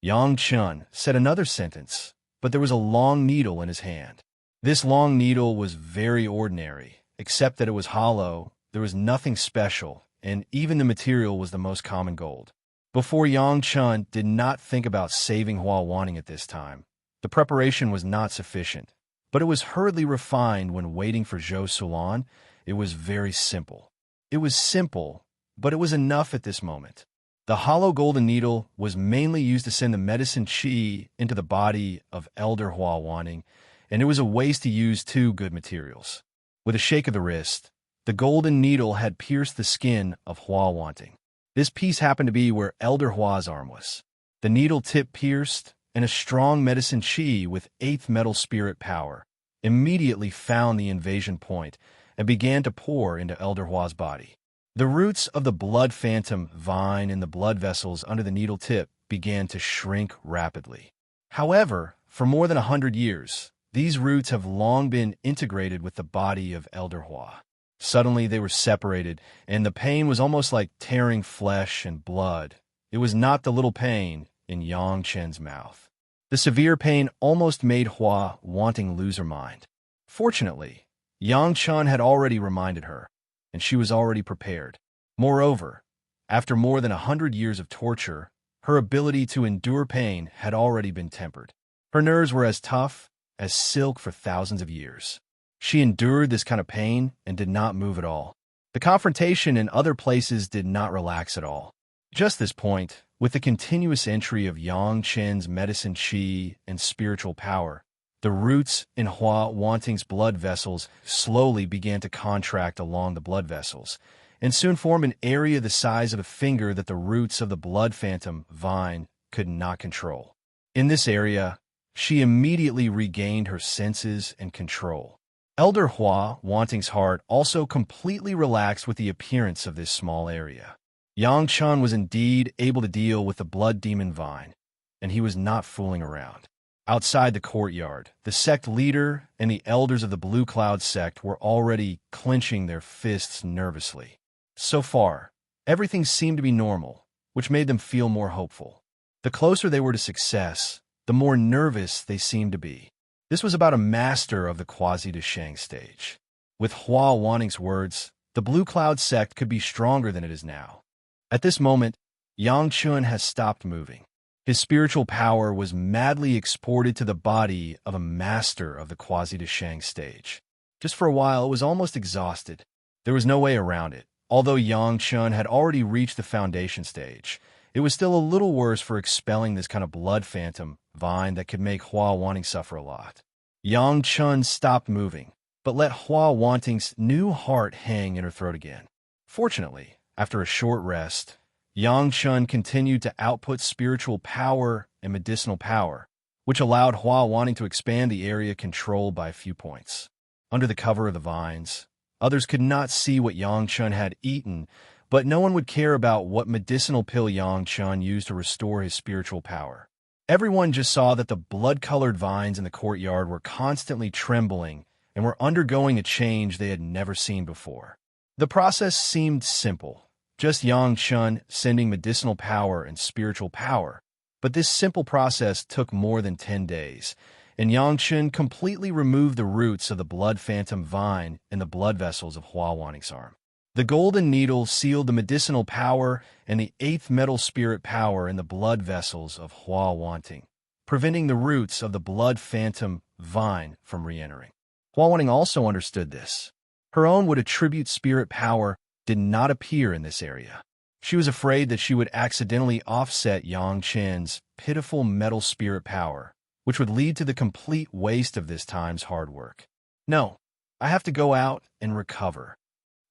Yang Chun said another sentence, but there was a long needle in his hand. This long needle was very ordinary, except that it was hollow, there was nothing special, and even the material was the most common gold. Before Yang Chun did not think about saving Hua Wanting at this time. The preparation was not sufficient, but it was hurriedly refined when waiting for Zhou Sulan. It was very simple. It was simple, but it was enough at this moment. The hollow golden needle was mainly used to send the medicine qi into the body of Elder Hua Wanting, and it was a waste to use two good materials. With a shake of the wrist, the golden needle had pierced the skin of Hua Wanting. This piece happened to be where Elder Hua's arm was. The needle tip pierced, and a strong medicine qi with 8th metal spirit power immediately found the invasion point and began to pour into Elder Hua's body. The roots of the blood phantom vine in the blood vessels under the needle tip began to shrink rapidly. However, for more than 100 years, these roots have long been integrated with the body of Elder Hua. Suddenly they were separated, and the pain was almost like tearing flesh and blood. It was not the little pain in Yang Chen's mouth. The severe pain almost made Hua Wanting lose her mind. Fortunately, Yang Chen had already reminded her, and she was already prepared. Moreover, after more than 100 years of torture, her ability to endure pain had already been tempered. Her nerves were as tough as silk for thousands of years. She endured this kind of pain and did not move at all. The confrontation in other places did not relax at all. Just this point, with the continuous entry of Yang Chen's medicine qi and spiritual power, the roots in Hua Wanting's blood vessels slowly began to contract along the blood vessels, and soon formed an area the size of a finger that the roots of the blood phantom vine could not control. In this area, she immediately regained her senses and control. Elder Hua Wanting's heart also completely relaxed with the appearance of this small area. Yang Chen was indeed able to deal with the blood demon vine, and he was not fooling around. Outside the courtyard, the sect leader and the elders of the Blue Cloud sect were already clenching their fists nervously. So far, everything seemed to be normal, which made them feel more hopeful. The closer they were to success, the more nervous they seemed to be. This was about a master of the quasi-Deshang stage. With Hua Wanting's words, the Blue Cloud sect could be stronger than it is now. At this moment, Yang Chun has stopped moving. His spiritual power was madly exported to the body of a master of the quasi-Deshang stage. Just for a while, it was almost exhausted. There was no way around it. Although Yang Chun had already reached the foundation stage, it was still a little worse for expelling this kind of blood phantom vine that could make Hua Wanting suffer a lot. Yang Chun stopped moving, but let Hua Wanting's new heart hang in her throat again. Fortunately, after a short rest, Yang Chun continued to output spiritual power and medicinal power, which allowed Hua Wanting to expand the area controlled by a few points. Under the cover of the vines, others could not see what Yang Chun had eaten, but no one would care about what medicinal pill Yang Chun used to restore his spiritual power. Everyone just saw that the blood-colored vines in the courtyard were constantly trembling and were undergoing a change they had never seen before. The process seemed simple. Just Yang Chun sending medicinal power and spiritual power. But this simple process took more than 10 days, and Yang Chun completely removed the roots of the blood phantom vine in the blood vessels of Hua Wanting's arm. The golden needle sealed the medicinal power and the 8th metal spirit power in the blood vessels of Hua Wanting, preventing the roots of the blood phantom vine from re-entering. Hua Wanting also understood this. Her own would attribute spirit power did not appear in this area. She was afraid that she would accidentally offset Yang Chen's pitiful metal spirit power, which would lead to the complete waste of this time's hard work. No, I have to go out and recover.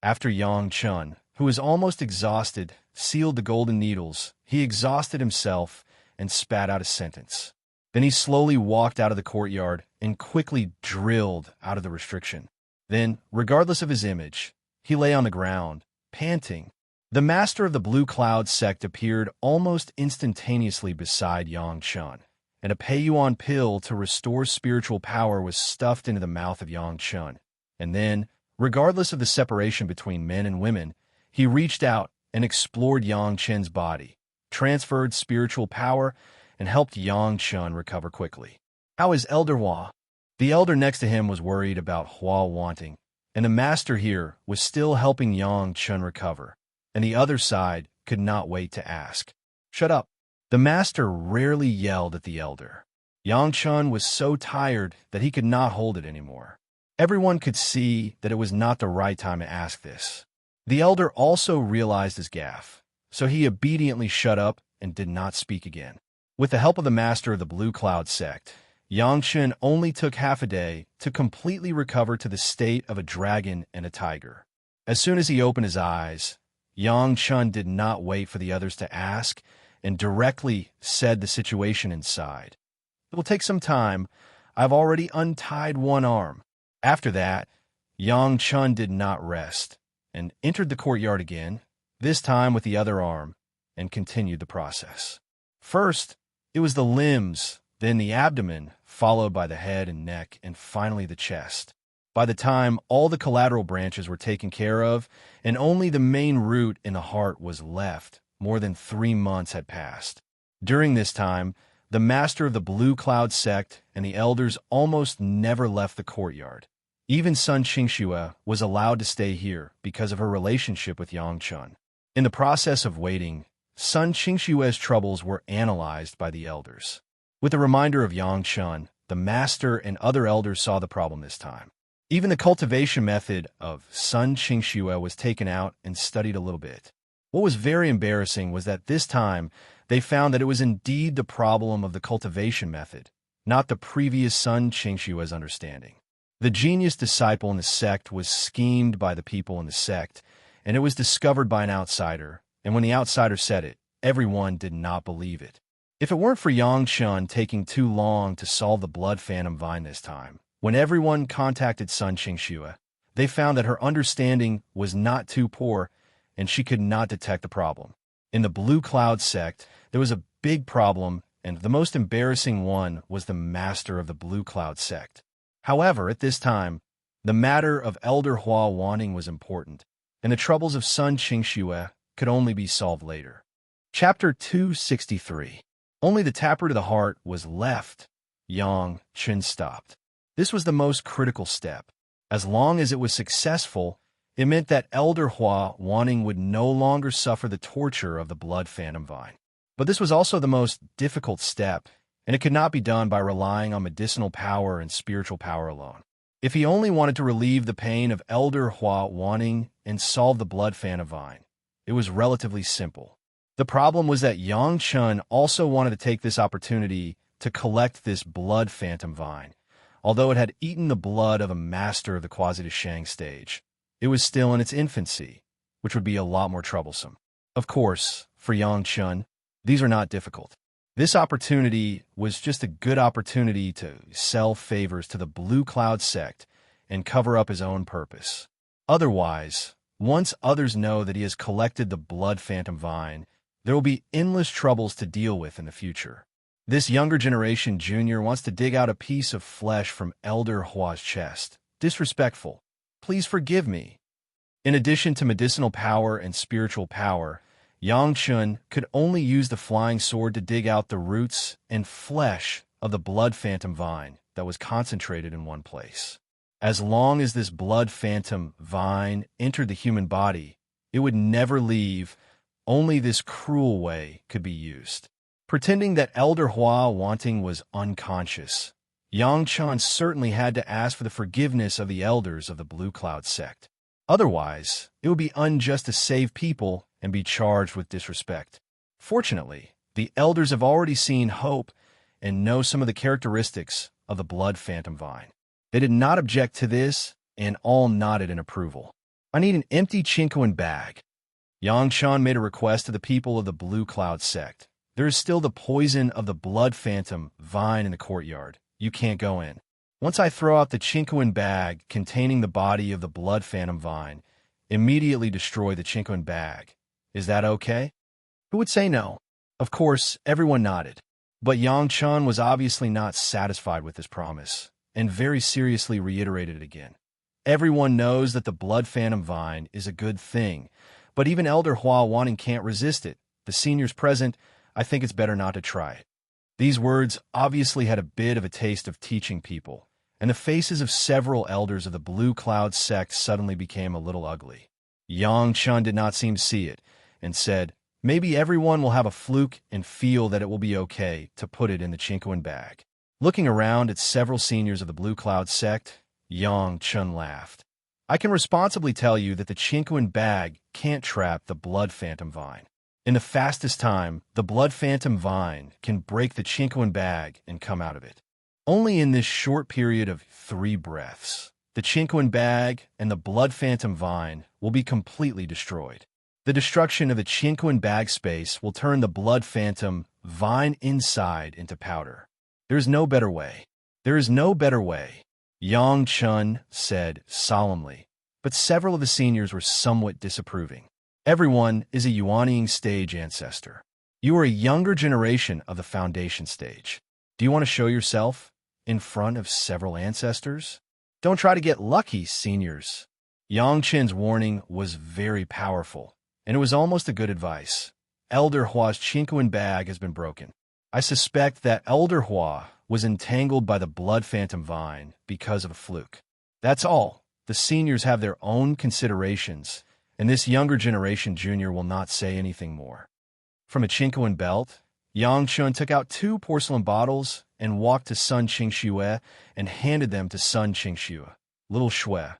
After Yang Chun, who was almost exhausted, sealed the golden needles, he exhausted himself and spat out a sentence. Then he slowly walked out of the courtyard and quickly drilled out of the restriction. Then, regardless of his image, he lay on the ground, panting. The master of the Blue Cloud sect appeared almost instantaneously beside Yang Chun, and a pei-yuan pill to restore spiritual power was stuffed into the mouth of Yang Chun. And then, regardless of the separation between men and women, he reached out and explored Yang Chen's body, transferred spiritual power, and helped Yang Chun recover quickly. How is Elder Hua? The elder next to him was worried about Hua Wanting, and the master here was still helping Yang Chun recover, and the other side could not wait to ask. Shut up. The master rarely yelled at the elder. Yang Chun was so tired that he could not hold it anymore. Everyone could see that it was not the right time to ask this. The elder also realized his gaffe, so he obediently shut up and did not speak again. With the help of the master of the Blue Cloud sect, Yang Chun only took half a day to completely recover to the state of a dragon and a tiger. As soon as he opened his eyes, Yang Chun did not wait for the others to ask and directly said the situation inside. It will take some time. I've already untied one arm. After that, Yang Chun did not rest and entered the courtyard again, this time with the other arm, and continued the process. First, it was the limbs, then the abdomen, followed by the head and neck, and finally the chest. By the time all the collateral branches were taken care of and only the main root in the heart was left, more than 3 months had passed. During this time, the master of the Blue Cloud sect and the elders almost never left the courtyard. Even Sun Qingxue was allowed to stay here because of her relationship with Yang Chun. In the process of waiting, Sun Qingxue's troubles were analyzed by the elders. With a reminder of Yang Chun, the master and other elders saw the problem this time. Even the cultivation method of Sun Qingxue was taken out and studied a little bit. What was very embarrassing was that this time they found that it was indeed the problem of the cultivation method, not the previous Sun Qingxue's understanding. The genius disciple in the sect was schemed by the people in the sect, and it was discovered by an outsider, and when the outsider said it, everyone did not believe it. If it weren't for Yang Chun taking too long to solve the blood phantom vine this time, when everyone contacted Sun Qingxue, they found that her understanding was not too poor, and she could not detect the problem. In the Blue Cloud sect, there was a big problem, and the most embarrassing one was the master of the Blue Cloud sect. However, at this time, the matter of Elder Hua wanting was important, and the troubles of Sun Qingxue could only be solved later. Chapter 263. Only the taproot of the heart was left. Yang Chun stopped. This was the most critical step. As long as it was successful, it meant that Elder Hua wanting would no longer suffer the torture of the blood phantom vine. But this was also the most difficult step, and it could not be done by relying on medicinal power and spiritual power alone. If he only wanted to relieve the pain of Elder Hua wanting and solve the blood phantom vine, it was relatively simple. The problem was that Yang Chun also wanted to take this opportunity to collect this blood phantom vine. Although it had eaten the blood of a master of the Quasi-Shang stage, it was still in its infancy, which would be a lot more troublesome. Of course, for Yang Chun, these are not difficult. This opportunity was just a good opportunity to sell favors to the Blue Cloud sect and cover up his own purpose. Otherwise, once others know that he has collected the blood phantom vine, there will be endless troubles to deal with in the future. This younger generation junior wants to dig out a piece of flesh from Elder Hua's chest. Disrespectful. Please forgive me. In addition to medicinal power and spiritual power, Yang Chun could only use the flying sword to dig out the roots and flesh of the blood phantom vine that was concentrated in one place. As long as this blood phantom vine entered the human body, it would never leave. Only this cruel way could be used. Pretending that Elder Hua wanting was unconscious, Yang Chun certainly had to ask for the forgiveness of the elders of the Blue Cloud sect. Otherwise, it would be unjust to save people and be charged with disrespect. Fortunately, the elders have already seen hope and know some of the characteristics of the blood phantom vine. They did not object to this, and all nodded in approval. I need an empty Chinquin bag. Yang Chun made a request to the people of the Blue Cloud sect. There is still the poison of the blood phantom vine in the courtyard. You can't go in. Once I throw out the Chinquin bag containing the body of the blood phantom vine, immediately destroy the Chinquin bag. Is that okay? Who would say no? Of course, everyone nodded. But Yang Chun was obviously not satisfied with this promise, and very seriously reiterated it again. Everyone knows that the blood phantom vine is a good thing, but even Elder Hua wanting can't resist it. The seniors present, I think it's better not to try it. These words obviously had a bit of a taste of teaching people, and the faces of several elders of the Blue Cloud sect suddenly became a little ugly. Yang Chun did not seem to see it, and said, Maybe everyone will have a fluke and feel that it will be okay to put it in the Chinquin bag. Looking around at several seniors of the Blue Cloud sect, Yang Chun laughed. I can responsibly tell you that the Chinquin bag can't trap the Blood Phantom Vine. In the fastest time, the Blood Phantom Vine can break the Chinquin bag and come out of it. Only in this short period of 3 breaths, the Chinquin bag and the Blood Phantom Vine will be completely destroyed. The destruction of the Chinquin bag space will turn the Blood Phantom Vine inside into powder. There is no better way. There is no better way, Yang Chun said solemnly, but several of the seniors were somewhat disapproving. Everyone is a Yuanying stage ancestor. You are a younger generation of the foundation stage. Do you want to show yourself in front of several ancestors? Don't try to get lucky, seniors. Yang Chen's warning was very powerful, and it was almost a good advice. Elder Hua's Chinquin bag has been broken. I suspect that Elder Hua was entangled by the Blood Phantom Vine because of a fluke. That's all. The seniors have their own considerations, and this younger generation junior will not say anything more. From a Chinquin belt, Yang Chun took out 2 porcelain bottles and walked to Sun Qingxue and handed them to Sun Qingxue. Little Xue.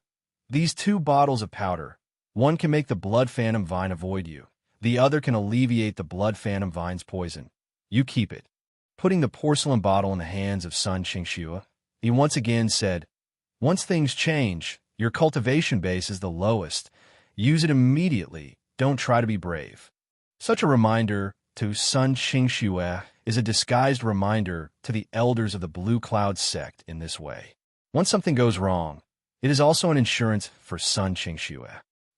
These 2 bottles of powder, one can make the Blood Phantom Vine avoid you. The other can alleviate the Blood Phantom Vine's poison. You keep it. Putting the porcelain bottle in the hands of Sun Qingxue, he once again said, once things change, your cultivation base is the lowest. Use it immediately. Don't try to be brave. Such a reminder to Sun Qingxue is a disguised reminder to the elders of the Blue Cloud sect in this way. Once something goes wrong, it is also an insurance for Sun Qingxue.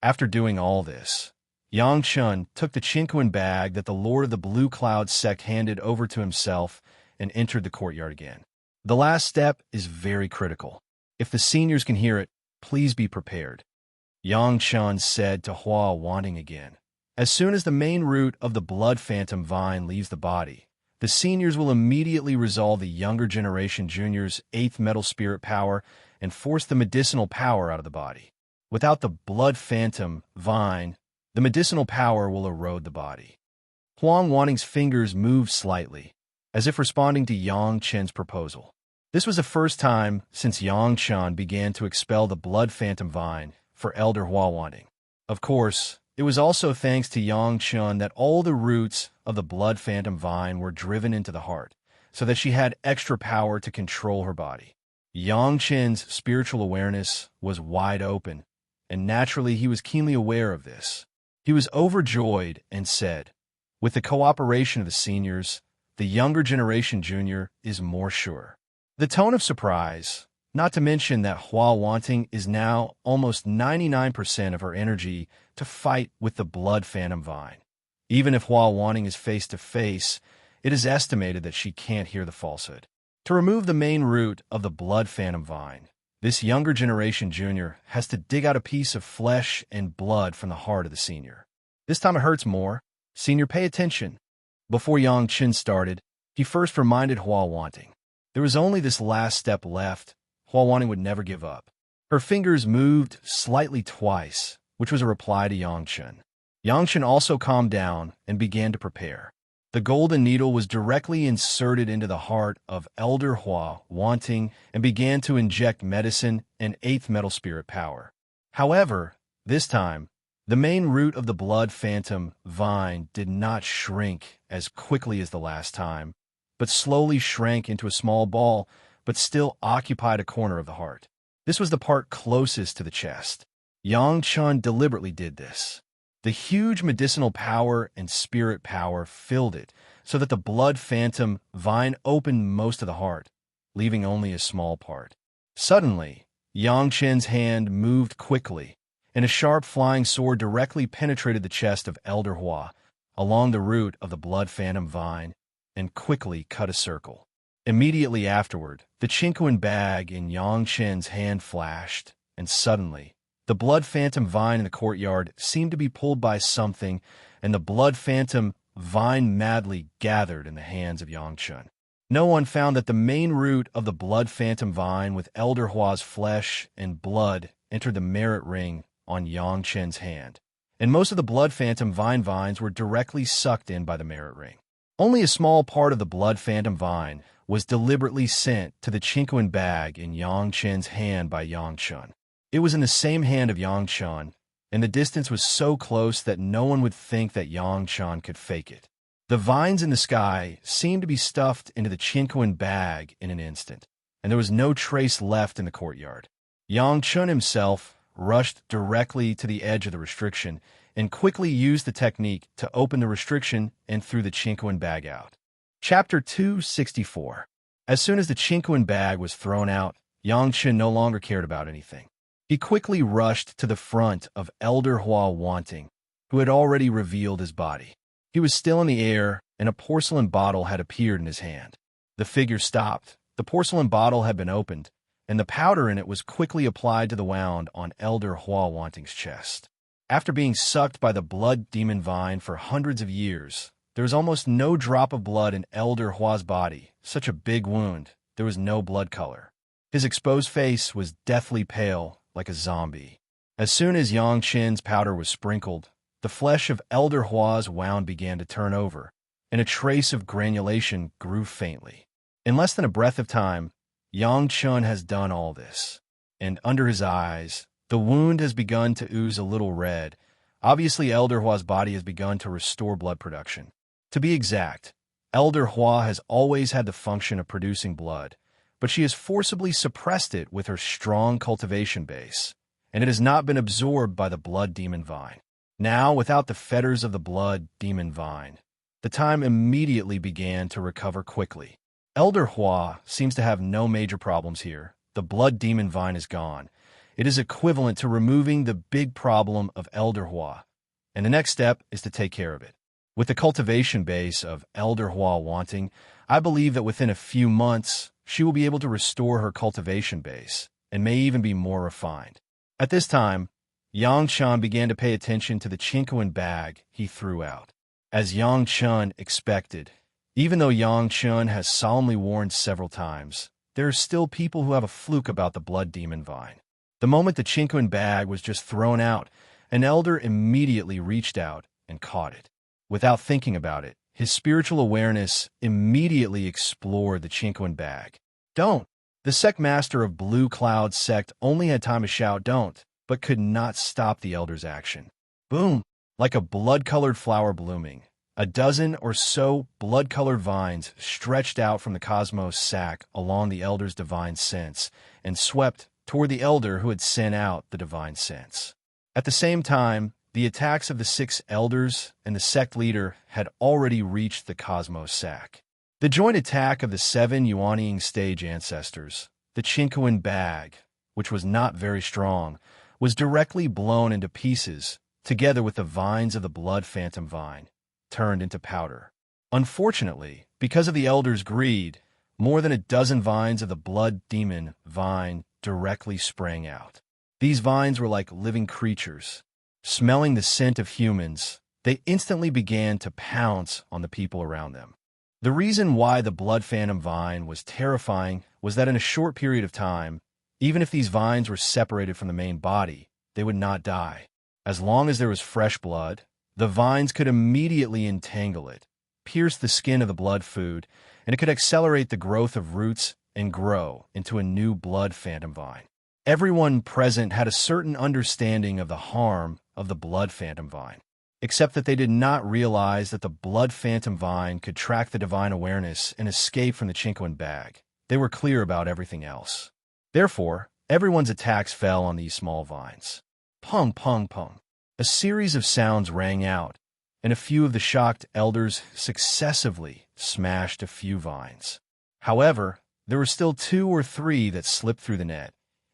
After doing all this, Yang Chun took the Chinquin bag that the Lord of the Blue Cloud sect handed over to himself and entered the courtyard again. The last step is very critical. If the seniors can hear it, please be prepared. Yang Chun said to Hua Wanting again. As soon as the main root of the Blood Phantom Vine leaves the body, the seniors will immediately resolve the younger generation junior's 8th metal spirit power and force the medicinal power out of the body. Without the Blood Phantom Vine, the medicinal power will erode the body. Huang Wanting's fingers moved slightly, as if responding to Yang Chen's proposal. This was the first time since Yang Chen began to expel the Blood Phantom Vine for Elder Hua Wanting. Of course, it was also thanks to Yang Chen that all the roots of the Blood Phantom Vine were driven into the heart, so that she had extra power to control her body. Yang Chen's spiritual awareness was wide open, and naturally he was keenly aware of this. He was overjoyed and said, with the cooperation of the seniors, the younger generation junior is more sure. The tone of surprise, not to mention that Hua Wanting is now almost 99% of her energy to fight with the Blood Phantom Vine. Even if Hua Wanting is face-to-face, it is estimated that she can't hear the falsehood. To remove the main root of the Blood Phantom Vine, this younger generation junior has to dig out a piece of flesh and blood from the heart of the senior. This time it hurts more. Senior, pay attention. Before Yang Chen started, he first reminded Hua Wanting. There was only this last step left. Hua Wanting would never give up. Her fingers moved slightly twice, which was a reply to Yang Chen. Yang Chen also calmed down and began to prepare. The golden needle was directly inserted into the heart of Elder Hua Wanting and began to inject medicine and 8th metal spirit power. However, this time, the main root of the Blood Phantom Vine did not shrink as quickly as the last time, but slowly shrank into a small ball, but still occupied a corner of the heart. This was the part closest to the chest. Yang Chen deliberately did this. The huge medicinal power and spirit power filled it, so that the Blood Phantom Vine opened most of the heart, leaving only a small part. Suddenly, Yang Chen's hand moved quickly, and a sharp flying sword directly penetrated the chest of Elder Hua, along the root of the Blood Phantom Vine, and quickly cut a circle. Immediately afterward, the Chinquin bag in Yang Chen's hand flashed, and suddenly, the Blood Phantom Vine in the courtyard seemed to be pulled by something, and the Blood Phantom Vine madly gathered in the hands of Yang Chen. No one found that the main root of the Blood Phantom Vine with Elder Hua's flesh and blood entered the merit ring on Yang Chen's hand, and most of the blood phantom vines were directly sucked in by the merit ring. Only a small part of the blood phantom vine was deliberately sent to the Chinquin bag in Yang Chen's hand by Yang Chun. It was in the same hand of Yang Chun, and the distance was so close that no one would think that Yang Chun could fake it. The vines in the sky seemed to be stuffed into the Chinquin bag in an instant, and there was no trace left in the courtyard. Yang Chun himself rushed directly to the edge of the restriction and quickly used the technique to open the restriction and threw the Chinquin bag out. Chapter 264. As soon as the Chinquin bag was thrown out, Yang Chun no longer cared about anything. He quickly rushed to the front of Elder Hua Wanting, who had already revealed his body. He was still in the air, and a porcelain bottle had appeared in his hand. The figure stopped. The porcelain bottle had been opened, and the powder in it was quickly applied to the wound on Elder Hua Wanting's chest. After being sucked by the blood demon vine for hundreds of years, there was almost no drop of blood in Elder Hua's body. Such a big wound, there was no blood color. His exposed face was deathly pale, like a zombie. As soon as Yang Chen's powder was sprinkled, the flesh of Elder Hua's wound began to turn over, and a trace of granulation grew faintly. In less than a breath of time, Yang Chun has done all this, and under his eyes, the wound has begun to ooze a little red. Obviously, Elder Hua's body has begun to restore blood production. To be exact, Elder Hua has always had the function of producing blood, but she has forcibly suppressed it with her strong cultivation base, and it has not been absorbed by the blood demon vine. Now, without the fetters of the blood demon vine, the time immediately began to recover quickly. Elder Hua seems to have no major problems here. The blood demon vine is gone. It is equivalent to removing the big problem of Elder Hua, and the next step is to take care of it. With the cultivation base of Elder Hua Wanting, I believe that within a few months, she will be able to restore her cultivation base, and may even be more refined. At this time, Yang Chun began to pay attention to the Chinquin bag he threw out. As Yang Chun expected, even though Yang Chun has solemnly warned several times, there are still people who have a fluke about the blood demon vine. The moment the Chinquin bag was just thrown out, an elder immediately reached out and caught it. Without thinking about it, his spiritual awareness immediately explored the Chinquin bag. Don't! The sect master of Blue Cloud sect only had time to shout don't, but could not stop the elder's action. Boom! Like a blood-colored flower blooming, a dozen or so blood-colored vines stretched out from the cosmos sac along the elder's divine sense and swept toward the elder who had sent out the divine sense. At the same time, the attacks of the 6 elders and the sect leader had already reached the cosmos sac. The joint attack of the 7 Yuanying stage ancestors, the Chinquin bag, which was not very strong, was directly blown into pieces, together with the vines of the blood phantom vine, turned into powder. Unfortunately, because of the elders' greed, more than a dozen vines of the blood demon vine directly sprang out. These vines were like living creatures. Smelling the scent of humans, they instantly began to pounce on the people around them. The reason why the blood phantom vine was terrifying was that in a short period of time, even if these vines were separated from the main body, they would not die. As long as there was fresh blood, the vines could immediately entangle it, pierce the skin of the blood food, and it could accelerate the growth of roots and grow into a new blood phantom vine. Everyone present had a certain understanding of the harm of the blood phantom vine, except that they did not realize that the blood phantom vine could track the divine awareness and escape from the Chinquin bag. They were clear about everything else. Therefore, everyone's attacks fell on these small vines. Pung, pung, pung. A series of sounds rang out, and a few of the shocked elders successively smashed a few vines. However, there were still 2 or 3 that slipped through the net,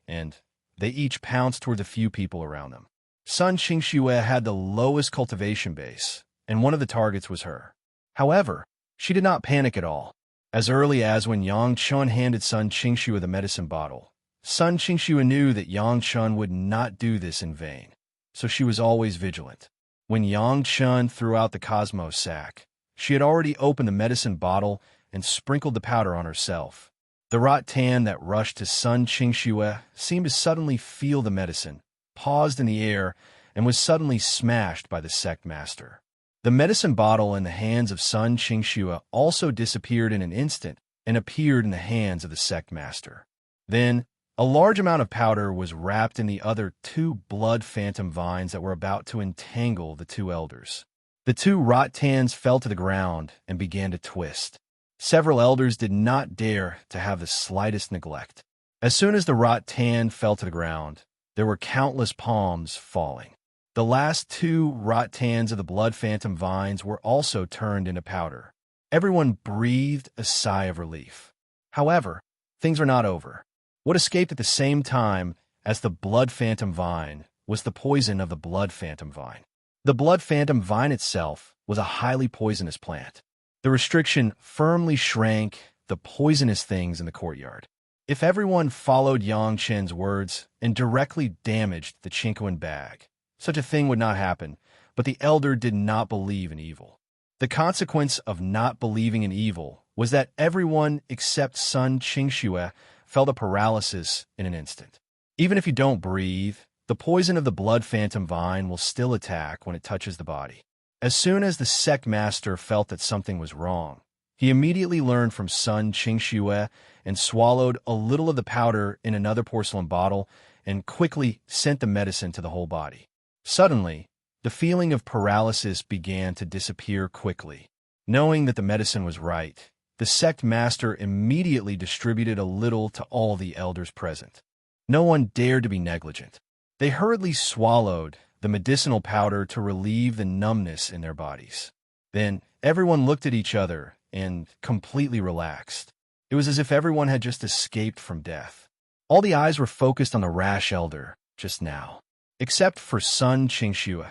and they each pounced toward the few people around them. Sun Qingxue had the lowest cultivation base, and one of the targets was her. However, she did not panic at all. As early as when Yang Chun handed Sun Qingxue the medicine bottle, Sun Qingxue knew that Yang Chun would not do this in vain, so she was always vigilant. When Yang Chun threw out the cosmos sac, she had already opened the medicine bottle and sprinkled the powder on herself. The rattan that rushed to Sun Qingxue seemed to suddenly feel the medicine, paused in the air, and was suddenly smashed by the sect master. The medicine bottle in the hands of Sun Qingxue also disappeared in an instant and appeared in the hands of the sect master. Then, a large amount of powder was wrapped in the other two blood phantom vines that were about to entangle the two elders. The two rattans fell to the ground and began to twist. Several elders did not dare to have the slightest neglect. As soon as the rattan fell to the ground, there were countless palms falling. The last two rattans of the blood phantom vines were also turned into powder. Everyone breathed a sigh of relief. However, things were not over. What escaped at the same time as the blood phantom vine was the poison of the blood phantom vine. The blood phantom vine itself was a highly poisonous plant. The restriction firmly shrank the poisonous things in the courtyard. If everyone followed Yang Chen's words and directly damaged the Chinquan bag, such a thing would not happen, but the elder did not believe in evil. The consequence of not believing in evil was that everyone except Sun Qingxue felt a paralysis in an instant. Even if you don't breathe, the poison of the blood phantom vine will still attack when it touches the body. As soon as the sect master felt that something was wrong, he immediately learned from Sun Qingxue and swallowed a little of the powder in another porcelain bottle and quickly sent the medicine to the whole body. Suddenly, the feeling of paralysis began to disappear quickly. Knowing that the medicine was right, the sect master immediately distributed a little to all the elders present. No one dared to be negligent. They hurriedly swallowed the medicinal powder to relieve the numbness in their bodies. Then, everyone looked at each other and completely relaxed. It was as if everyone had just escaped from death. All the eyes were focused on the rash elder just now. Except for Sun Qingxue,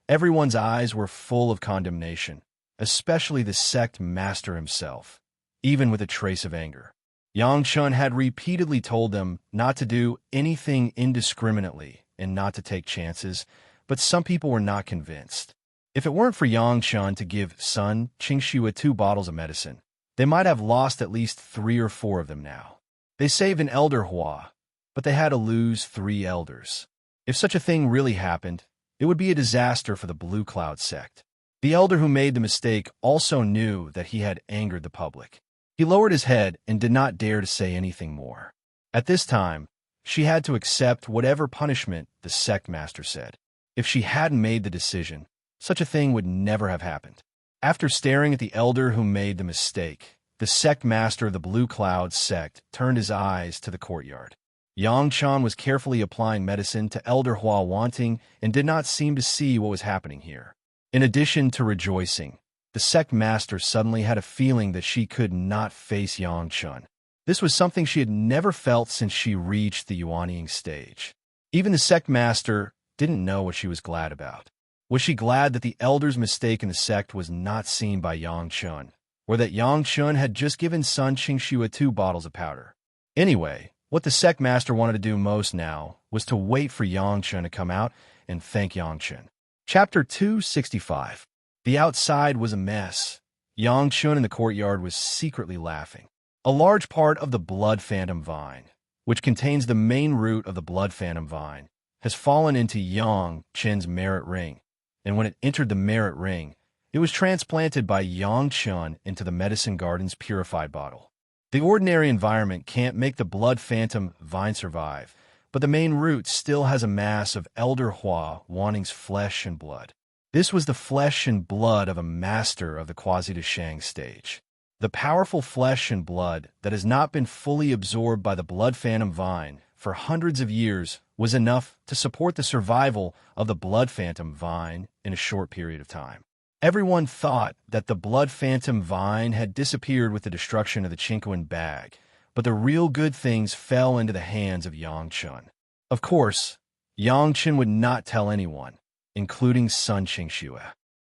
everyone's eyes were full of condemnation, especially the sect master himself, even with a trace of anger. Yang Chun had repeatedly told them not to do anything indiscriminately and not to take chances, but some people were not convinced. If it weren't for Yang Chun to give Sun Qingxue 2 bottles of medicine, they might have lost at least 3 or 4 of them now. They saved an elder Hua, but they had to lose 3 elders. If such a thing really happened, it would be a disaster for the Blue Cloud sect. The elder who made the mistake also knew that he had angered the public. He lowered his head and did not dare to say anything more. At this time, she had to accept whatever punishment the sect master said. If she hadn't made the decision, such a thing would never have happened. After staring at the elder who made the mistake, the sect master of the Blue Cloud sect turned his eyes to the courtyard. Yang Chan was carefully applying medicine to Elder Hua Wanting and did not seem to see what was happening here. In addition to rejoicing, the sect master suddenly had a feeling that she could not face Yang Chun. This was something she had never felt since she reached the Yuanying stage. Even the sect master didn't know what she was glad about. Was she glad that the elder's mistake in the sect was not seen by Yang Chun, or that Yang Chun had just given Sun Qingxue 2 bottles of powder? Anyway, what the sect master wanted to do most now was to wait for Yang Chun to come out and thank Yang Chun. Chapter 265. The outside was a mess. Yang Chun in the courtyard was secretly laughing. A large part of the blood phantom vine, which contains the main root of the blood phantom vine, has fallen into Yang Chen's merit ring, and when it entered the merit ring, it was transplanted by Yang Chun into the medicine garden's purified bottle. The ordinary environment can't make the blood phantom vine survive, but the main root still has a mass of Elder Hua Wanting's flesh and blood. This was the flesh and blood of a master of the Quasi-Deshang stage. The powerful flesh and blood that has not been fully absorbed by the blood phantom vine for hundreds of years was enough to support the survival of the blood phantom vine in a short period of time. Everyone thought that the blood phantom vine had disappeared with the destruction of the Chinquan bag, but the real good things fell into the hands of Yang Chun. Of course, Yang Chun would not tell anyone, including Sun Qingxue.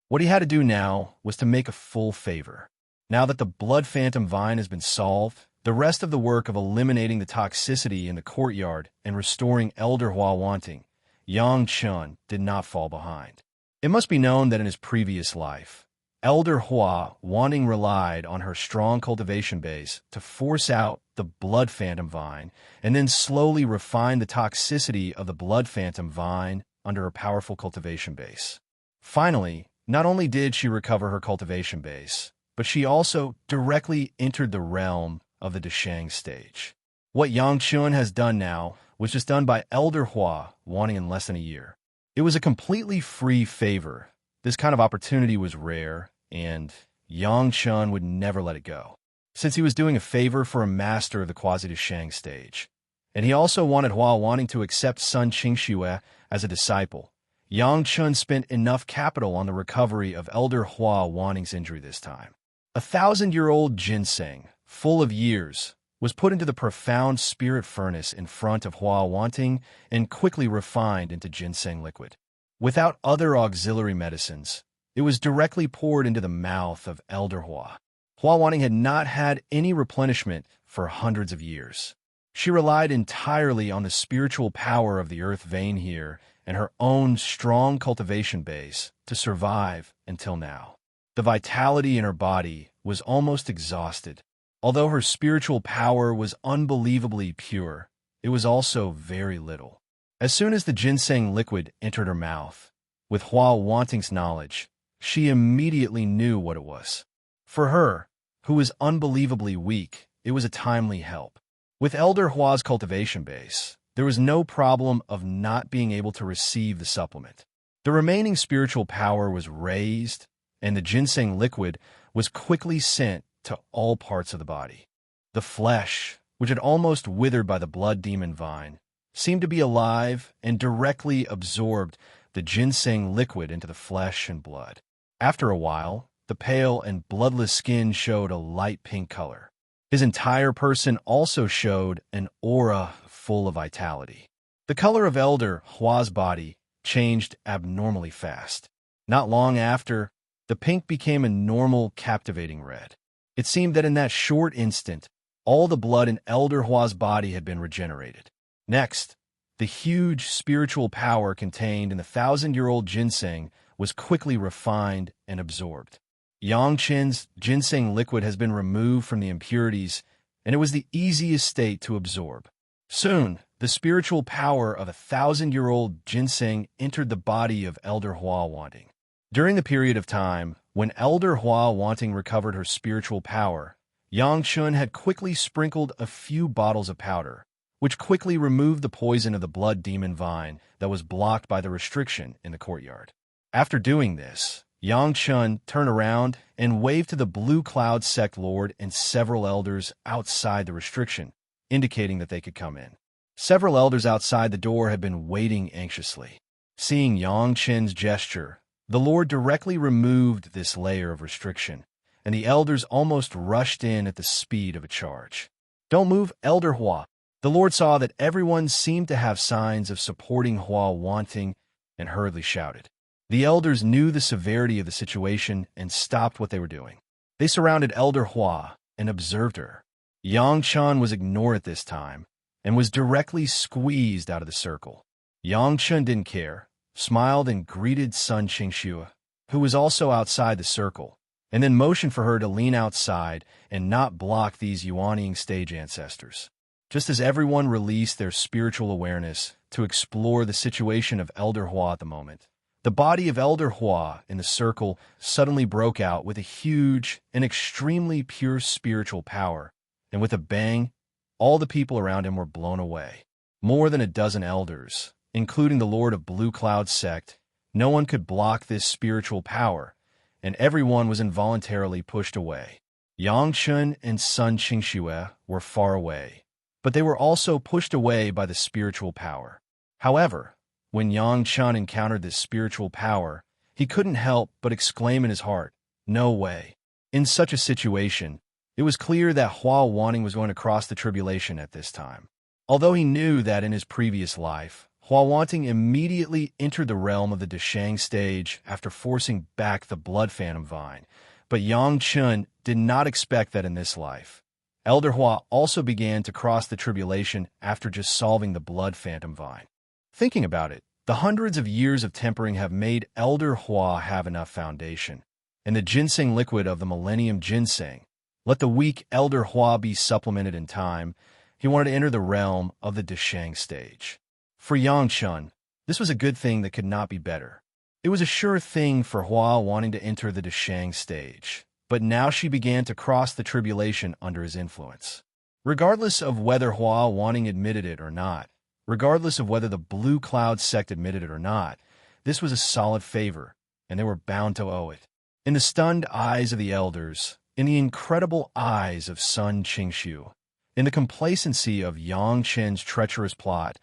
What he had to do now was to make a full favor. Now that the blood phantom vine has been solved, the rest of the work of eliminating the toxicity in the courtyard and restoring Elder Hua Wanting, Yang Chun did not fall behind. It must be known that in his previous life, Elder Hua Wanting relied on her strong cultivation base to force out the blood phantom vine and then slowly refine the toxicity of the blood phantom vine under her powerful cultivation base. Finally, not only did she recover her cultivation base, but she also directly entered the realm of the Deshang stage. What Yang Chun has done now was just done by Elder Hua, wanting in less than a year. It was a completely free favor. This kind of opportunity was rare, and Yang Chun would never let it go, since he was doing a favor for a master of the Quasi-Deshang stage. And he also wanted Hua wanting to accept Sun Qingxue as a disciple. Yang Chun spent enough capital on the recovery of Elder Hua Wanting's injury this time. 1,000-year-old ginseng, full of years, was put into the profound spirit furnace in front of Hua Wanting and quickly refined into ginseng liquid. Without other auxiliary medicines, it was directly poured into the mouth of Elder Hua. Hua Wanting had not had any replenishment for hundreds of years. She relied entirely on the spiritual power of the earth vein here and her own strong cultivation base to survive until now. The vitality in her body was almost exhausted. Although her spiritual power was unbelievably pure, it was also very little. As soon as the ginseng liquid entered her mouth, with Hua Wanting's knowledge, she immediately knew what it was. For her, who was unbelievably weak, it was a timely help. With Elder Hua's cultivation base, there was no problem of not being able to receive the supplement. The remaining spiritual power was raised, and the ginseng liquid was quickly sent to all parts of the body. The flesh, which had almost withered by the blood demon vine, seemed to be alive and directly absorbed the ginseng liquid into the flesh and blood. After a while, the pale and bloodless skin showed a light pink color. His entire person also showed an aura full of vitality. The color of Elder Hua's body changed abnormally fast. Not long after, the pink became a normal, captivating red. It seemed that in that short instant, all the blood in Elder Hua's body had been regenerated. Next, the huge spiritual power contained in the 1,000-year-old ginseng was quickly refined and absorbed. Yang Chen's ginseng liquid has been removed from the impurities, and it was the easiest state to absorb. Soon, the spiritual power of 1,000-year-old ginseng entered the body of Elder Hua Wanting. During the period of time when Elder Hua Wanting recovered her spiritual power, Yang Chun had quickly sprinkled a few bottles of powder, which quickly removed the poison of the blood demon vine that was blocked by the restriction in the courtyard. After doing this, Yang Chun turned around and waved to the Blue Cloud sect lord and several elders outside the restriction, indicating that they could come in. Several elders outside the door had been waiting anxiously. Seeing Yang Chen's gesture, the Lord directly removed this layer of restriction, and the elders almost rushed in at the speed of a charge. "Don't move, Elder Hua." The Lord saw that everyone seemed to have signs of supporting Hua Wanting and hurriedly shouted. The elders knew the severity of the situation and stopped what they were doing. They surrounded Elder Hua and observed her. Yang Chun was ignored at this time and was directly squeezed out of the circle. Yang Chun didn't care, smiled and greeted Sun Qingxue, who was also outside the circle, and then motioned for her to lean outside and not block these Yuanying stage ancestors. Just as everyone released their spiritual awareness to explore the situation of Elder Hua at the moment, the body of Elder Hua in the circle suddenly broke out with a huge and extremely pure spiritual power, and with a bang, all the people around him were blown away. More than a dozen elders, including the Lord of Blue Cloud sect, no one could block this spiritual power, and everyone was involuntarily pushed away. Yang Chun and Sun Qingxue were far away, but they were also pushed away by the spiritual power. However, when Yang Chun encountered this spiritual power, he couldn't help but exclaim in his heart, "No way." In such a situation, it was clear that Hua Wanting was going to cross the tribulation at this time. Although he knew that in his previous life, Hua Wanting immediately entered the realm of the Deshang stage after forcing back the Blood Phantom Vine, but Yang Chun did not expect that in this life. Elder Hua also began to cross the tribulation after just solving the Blood Phantom Vine. Thinking about it, the hundreds of years of tempering have made Elder Hua have enough foundation, and the ginseng liquid of the Millennium Ginseng. Let the weak Elder Hua be supplemented in time. He wanted to enter the realm of the Deshang stage. For Yang Chun, This was a good thing that could not be better. It was a sure thing for Hua wanting to enter the Deshang stage, but now she began to cross the tribulation under his influence. Regardless of whether Hua wanting admitted it or not, regardless of whether the Blue Cloud sect admitted it or not, this was a solid favor, and they were bound to owe it. In the stunned eyes of the elders, in the incredible eyes of Sun Qingshu, in the complacency of Yang Chen's treacherous plot,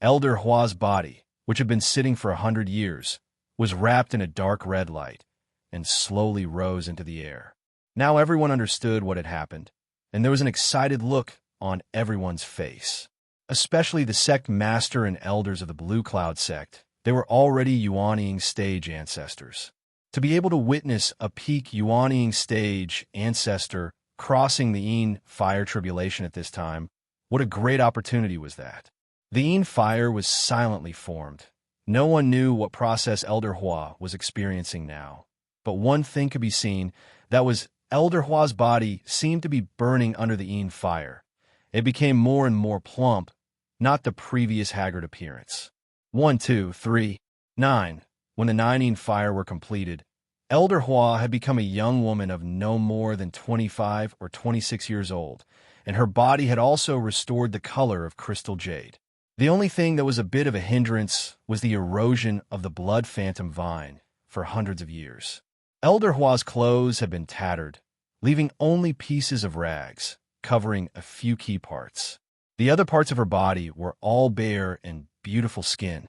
Elder Hua's body, which had been sitting for 100 years, was wrapped in a dark red light and slowly rose into the air. Now everyone understood what had happened, and there was an excited look on everyone's face. Especially the sect master and elders of the Blue Cloud sect. They were already Yuanying stage ancestors. To be able to witness a peak Yuanying stage ancestor crossing the Yin fire tribulation at this time, what a great opportunity was that. The Yin fire was silently formed. No one knew what process Elder Hua was experiencing now. But one thing could be seen, that was Elder Hua's body seemed to be burning under the Yin fire. It became more and more plump, not the previous haggard appearance. 1, 2, 3, 9. When the 9 Yin fire were completed, Elder Hua had become a young woman of no more than 25 or 26 years old, and her body had also restored the color of crystal jade. The only thing that was a bit of a hindrance was the erosion of the blood phantom vine for hundreds of years. Elder Hua's clothes had been tattered, leaving only pieces of rags, covering a few key parts. The other parts of her body were all bare and beautiful skin.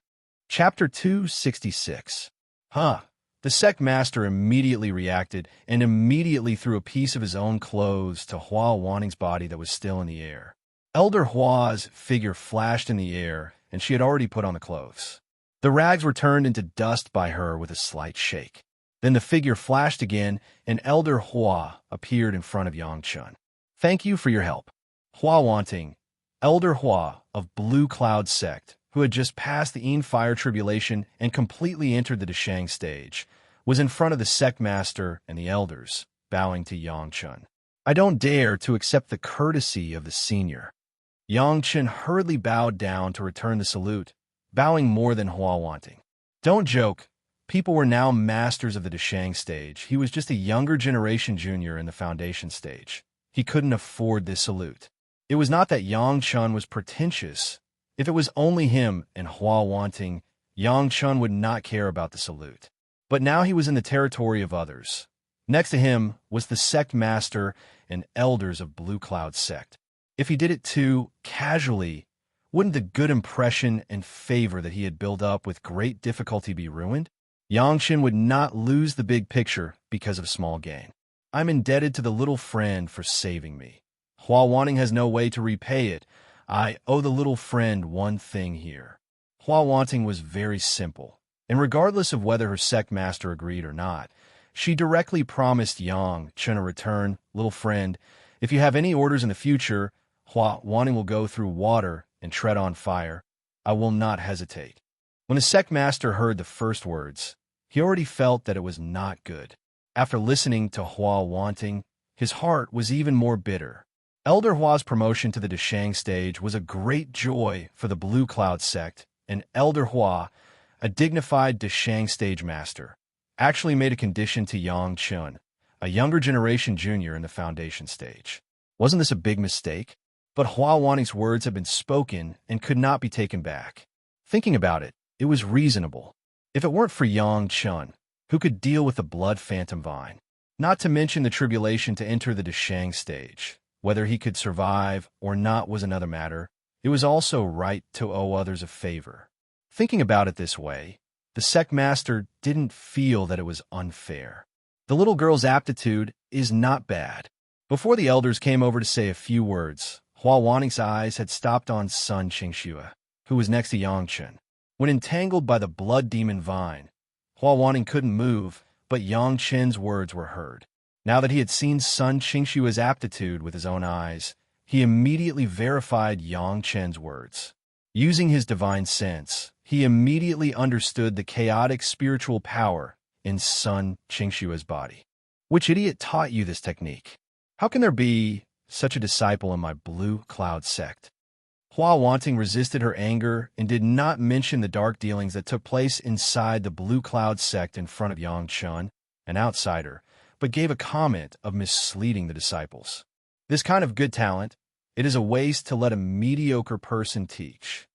Chapter 266. The sect master immediately reacted and immediately threw a piece of his own clothes to Hua Wanning's body that was still in the air. Elder Hua's figure flashed in the air, and she had already put on the clothes. The rags were turned into dust by her with a slight shake. Then the figure flashed again, and Elder Hua appeared in front of Yangchun. Thank you for your help. Hua Wanting, Elder Hua of Blue Cloud sect, who had just passed the Yin fire tribulation and completely entered the Deshang stage, was in front of the sect master and the elders, bowing to Yangchun. I don't dare to accept the courtesy of the senior. Yangchun hurriedly bowed down to return the salute, bowing more than Hua Wanting. Don't joke. People were now masters of the Deshang stage. He was just a younger generation junior in the foundation stage. He couldn't afford this salute. It was not that Yangchun was pretentious. If it was only him and Hua Wanting, Yangchun would not care about the salute. But now he was in the territory of others. Next to him was the sect master and elders of Blue Cloud sect. If he did it too casually, wouldn't the good impression and favor that he had built up with great difficulty be ruined? Yangchun would not lose the big picture because of small gain. I'm indebted to the little friend for saving me. Hua Wanting has no way to repay it. I owe the little friend one thing here. Hua Wanting was very simple, and regardless of whether her sect master agreed or not, she directly promised Yangchun a return. Little friend, if you have any orders in the future, Hua Wanting will go through water and tread on fire. I will not hesitate. When the sect master heard the first words, he already felt that it was not good. After listening to Hua Wanting, his heart was even more bitter. Elder Hua's promotion to the Deshang stage was a great joy for the Blue Cloud sect, and Elder Hua, a dignified Deshang stage master, actually made a condition to Yangchun, a younger generation junior in the foundation stage. Wasn't this a big mistake? But Hua Wanting's words had been spoken and could not be taken back. Thinking about it, it was reasonable. If it weren't for Yangchun, who could deal with the blood phantom vine, not to mention the tribulation to enter the Deshang stage, whether he could survive or not was another matter, it was also right to owe others a favor. Thinking about it this way, the sect master didn't feel that it was unfair. The little girl's aptitude is not bad. Before the elders came over to say a few words, Hua Wanting's eyes had stopped on Sun Qingshu, who was next to Yangchun. When entangled by the blood demon vine, Hua Wanting couldn't move, but Yangchun's words were heard. Now that he had seen Sun Qingshu's aptitude with his own eyes, he immediately verified Yangchun's words. Using his divine sense, he immediately understood the chaotic spiritual power in Sun Qingshu's body. Which idiot taught you this technique? How can there be such a disciple in my Blue Cloud sect? Hua Wanting resisted her anger and did not mention the dark dealings that took place inside the Blue Cloud sect in front of Yang Chun, an outsider, but gave a comment of misleading the disciples. This kind of good talent, it is a waste to let a mediocre person teach.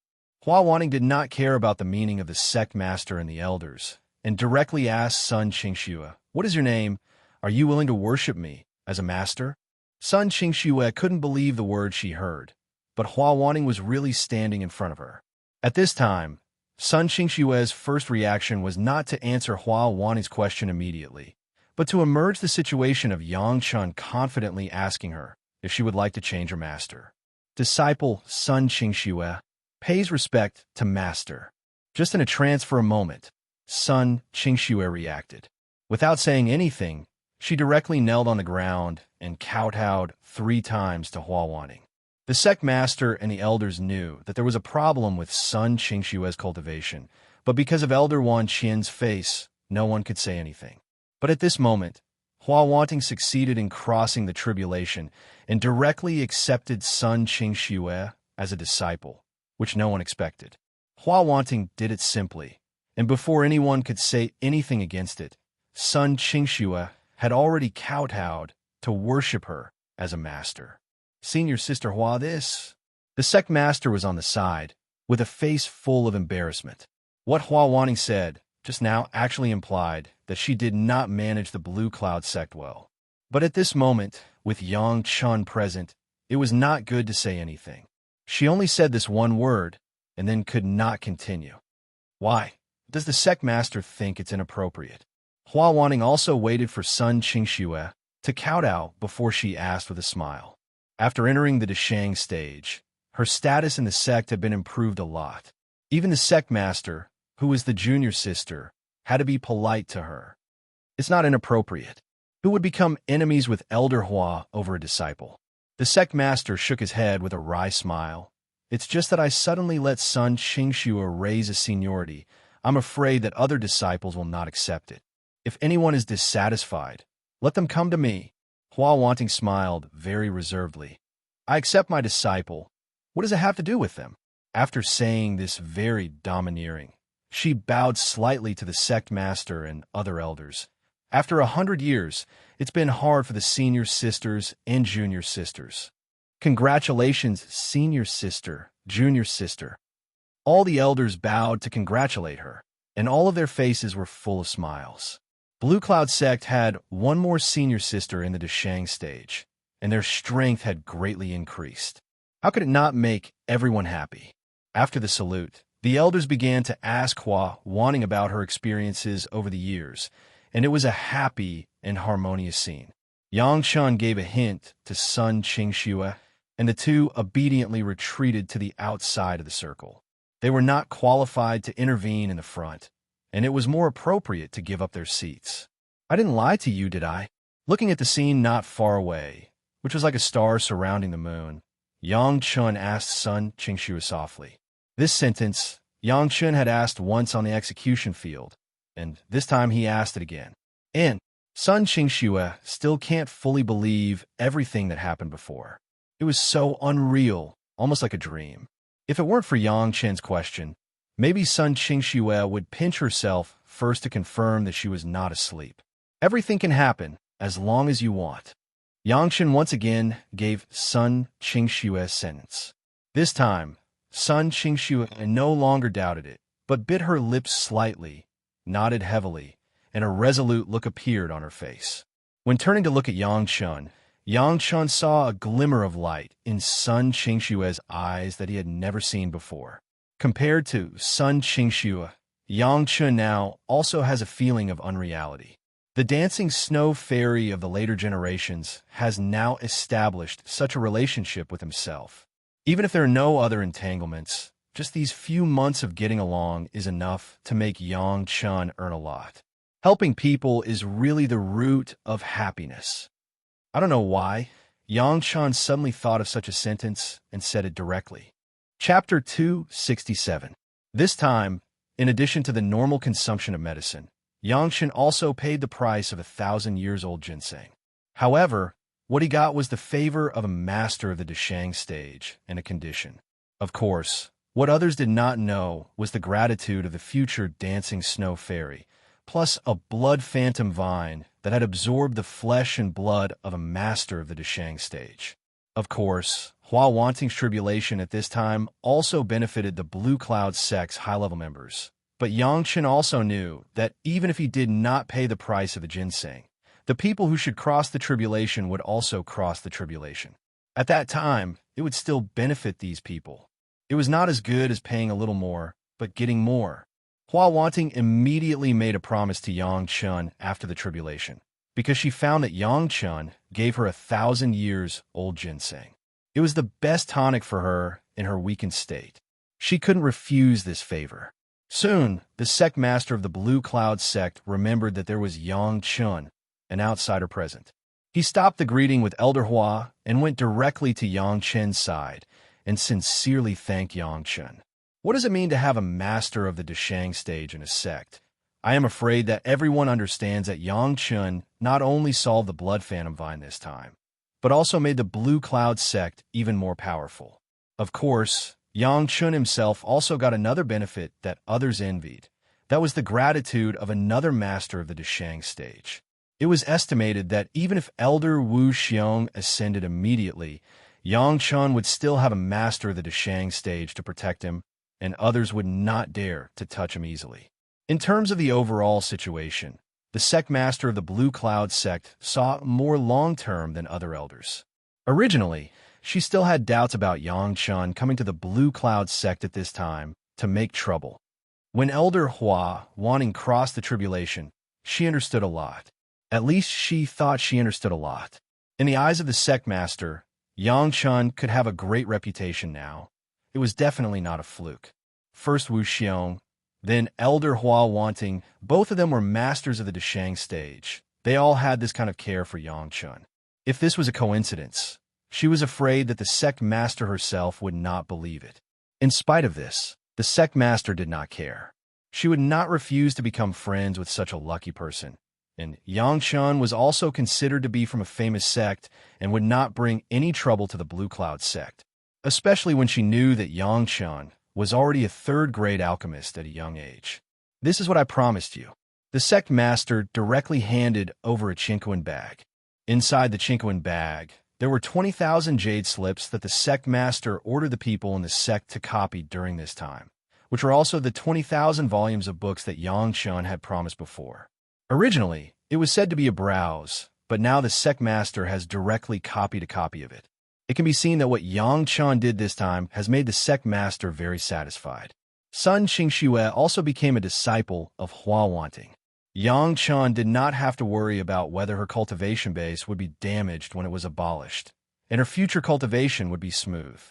Hua Wanting did not care about the meaning of the sect master and the elders, and directly asked Sun Qingxue, "What is your name? Are you willing to worship me as a master?" Sun Qingxue couldn't believe the words she heard, but Hua Wanting was really standing in front of her. At this time, Sun Qingxue's first reaction was not to answer Hua Wanting's question immediately, but to emerge the situation of Yang Chun confidently asking her if she would like to change her master. Disciple Sun Qingxue pays respect to master. Just in a trance for a moment, Sun Qingxue reacted. Without saying anything, she directly knelt on the ground and kowtowed 3 times to Hua Wanting. The sect master and the elders knew that there was a problem with Sun Qingxue's cultivation, but because of Elder Wan Qian's face, no one could say anything. But at this moment, Hua Wanting succeeded in crossing the tribulation and directly accepted Sun Qingxue as a disciple, which no one expected. Hua Wanting did it simply, and before anyone could say anything against it, Sun Qingxue had already kowtowed to worship her as a master. Senior Sister Hua this? The sect master was on the side, with a face full of embarrassment. What Hua Wanting said just now actually implied that she did not manage the Blue Cloud sect well. But at this moment, with Yang Chun present, it was not good to say anything. She only said this one word, and then could not continue. Why? Does the sect master think it's inappropriate? Hua Wanting also waited for Sun Qingxue to kowtow before she asked with a smile. After entering the Deshang stage, her status in the sect had been improved a lot. Even the sect master, who was the junior sister, had to be polite to her. It's not inappropriate. Who would become enemies with Elder Hua over a disciple? The sect master shook his head with a wry smile. It's just that I suddenly let Sun Qingxue raise a seniority. I'm afraid that other disciples will not accept it. If anyone is dissatisfied, let them come to me. Hua Wanting smiled very reservedly. I accept my disciple. What does it have to do with them? After saying this very domineering, she bowed slightly to the sect master and other elders. After 100 years, it's been hard for the senior sisters and junior sisters. Congratulations, senior sister, junior sister. All the elders bowed to congratulate her, and all of their faces were full of smiles. Blue Cloud sect had one more senior sister in the Deshang stage, and their strength had greatly increased. How could it not make everyone happy? After the salute, the elders began to ask Hua Wanting about her experiences over the years, and it was a happy and harmonious scene. Yang Chun gave a hint to Sun Qingxue, and the two obediently retreated to the outside of the circle. They were not qualified to intervene in the front, and it was more appropriate to give up their seats. I didn't lie to you, did I? Looking at the scene not far away, which was like a star surrounding the moon, Yang Chun asked Sun Qingxue softly. This sentence, Yang Chun had asked once on the execution field, and this time he asked it again. And Sun Qingxue still can't fully believe everything that happened before. It was so unreal, almost like a dream. If it weren't for Yang Chen's question, maybe Sun Qingxue would pinch herself first to confirm that she was not asleep. Everything can happen as long as you want. Yang Chen once again gave Sun Qingxue a sentence. This time, Sun Qingxue no longer doubted it, but bit her lips slightly, nodded heavily, and a resolute look appeared on her face. When turning to look at Yang Chun saw a glimmer of light in Sun Qingxue's eyes that he had never seen before. Compared to Sun Qingxue, Yang Chun now also has a feeling of unreality. The dancing snow fairy of the later generations has now established such a relationship with himself. Even if there are no other entanglements, just these few months of getting along is enough to make Yang Chun earn a lot. Helping people is really the root of happiness. I don't know why, Yang Chun suddenly thought of such a sentence and said it directly. Chapter 267. This time, in addition to the normal consumption of medicine, Yang Chen also paid the price of 1,000-years-old ginseng. However, what he got was the favor of a master of the Deshang stage and a condition. Of course, what others did not know was the gratitude of the future dancing snow fairy, plus a blood phantom vine that had absorbed the flesh and blood of a master of the Deshang stage. Of course, Hua Wanting's tribulation at this time also benefited the Blue Cloud sect's high-level members. But Yangchen also knew that even if he did not pay the price of the ginseng, the people who should cross the tribulation would also cross the tribulation. At that time, it would still benefit these people. It was not as good as paying a little more, but getting more. Hua Wanting immediately made a promise to Yangchen after the tribulation, because she found that Yangchen gave her 1,000 years old ginseng. It was the best tonic for her in her weakened state. She couldn't refuse this favor. Soon, the sect master of the Blue Cloud sect remembered that there was Yangchen, an outsider present. He stopped the greeting with Elder Hua and went directly to Yangchen's side and sincerely thanked Yangchen. What does it mean to have a master of the Deshang stage in a sect? I am afraid that everyone understands that Yangchen not only solved the Blood Phantom Vine this time, but also made the Blue Cloud sect even more powerful. Of course, Yangchen himself also got another benefit that others envied. That was the gratitude of another master of the Deshang stage. It was estimated that even if Elder Wu Xiong ascended immediately, Yangchen would still have a master of the Deshang stage to protect him, and others would not dare to touch him easily. In terms of the overall situation, the sect master of the Blue Cloud sect saw more long-term than other elders. Originally, she still had doubts about Yangchen coming to the Blue Cloud sect at this time to make trouble. When Elder Hua Wanting crossed the tribulation, she understood a lot. At least she thought she understood a lot. In the eyes of the sect master, Yangchen could have a great reputation now. It was definitely not a fluke. First Wu Xiong, then Elder Hua Wanting, both of them were masters of the Deshang stage. They all had this kind of care for Yangchen. If this was a coincidence, she was afraid that the sect master herself would not believe it. In spite of this, the sect master did not care. She would not refuse to become friends with such a lucky person. And Yangchen was also considered to be from a famous sect and would not bring any trouble to the Blue Cloud sect, especially when she knew that Yangchen was already a third-grade alchemist at a young age. This is what I promised you. The sect master directly handed over a Chinquin bag. Inside the Chinquin bag, there were 20,000 jade slips that the sect master ordered the people in the sect to copy during this time, which were also the 20,000 volumes of books that Yangchen had promised before. Originally, it was said to be a browse, but now the sect master has directly copied a copy of it. It can be seen that what Yangchen did this time has made the sect master very satisfied. Sun Qingxue also became a disciple of Hua Wanting. Yangchen did not have to worry about whether her cultivation base would be damaged when it was abolished, and her future cultivation would be smooth.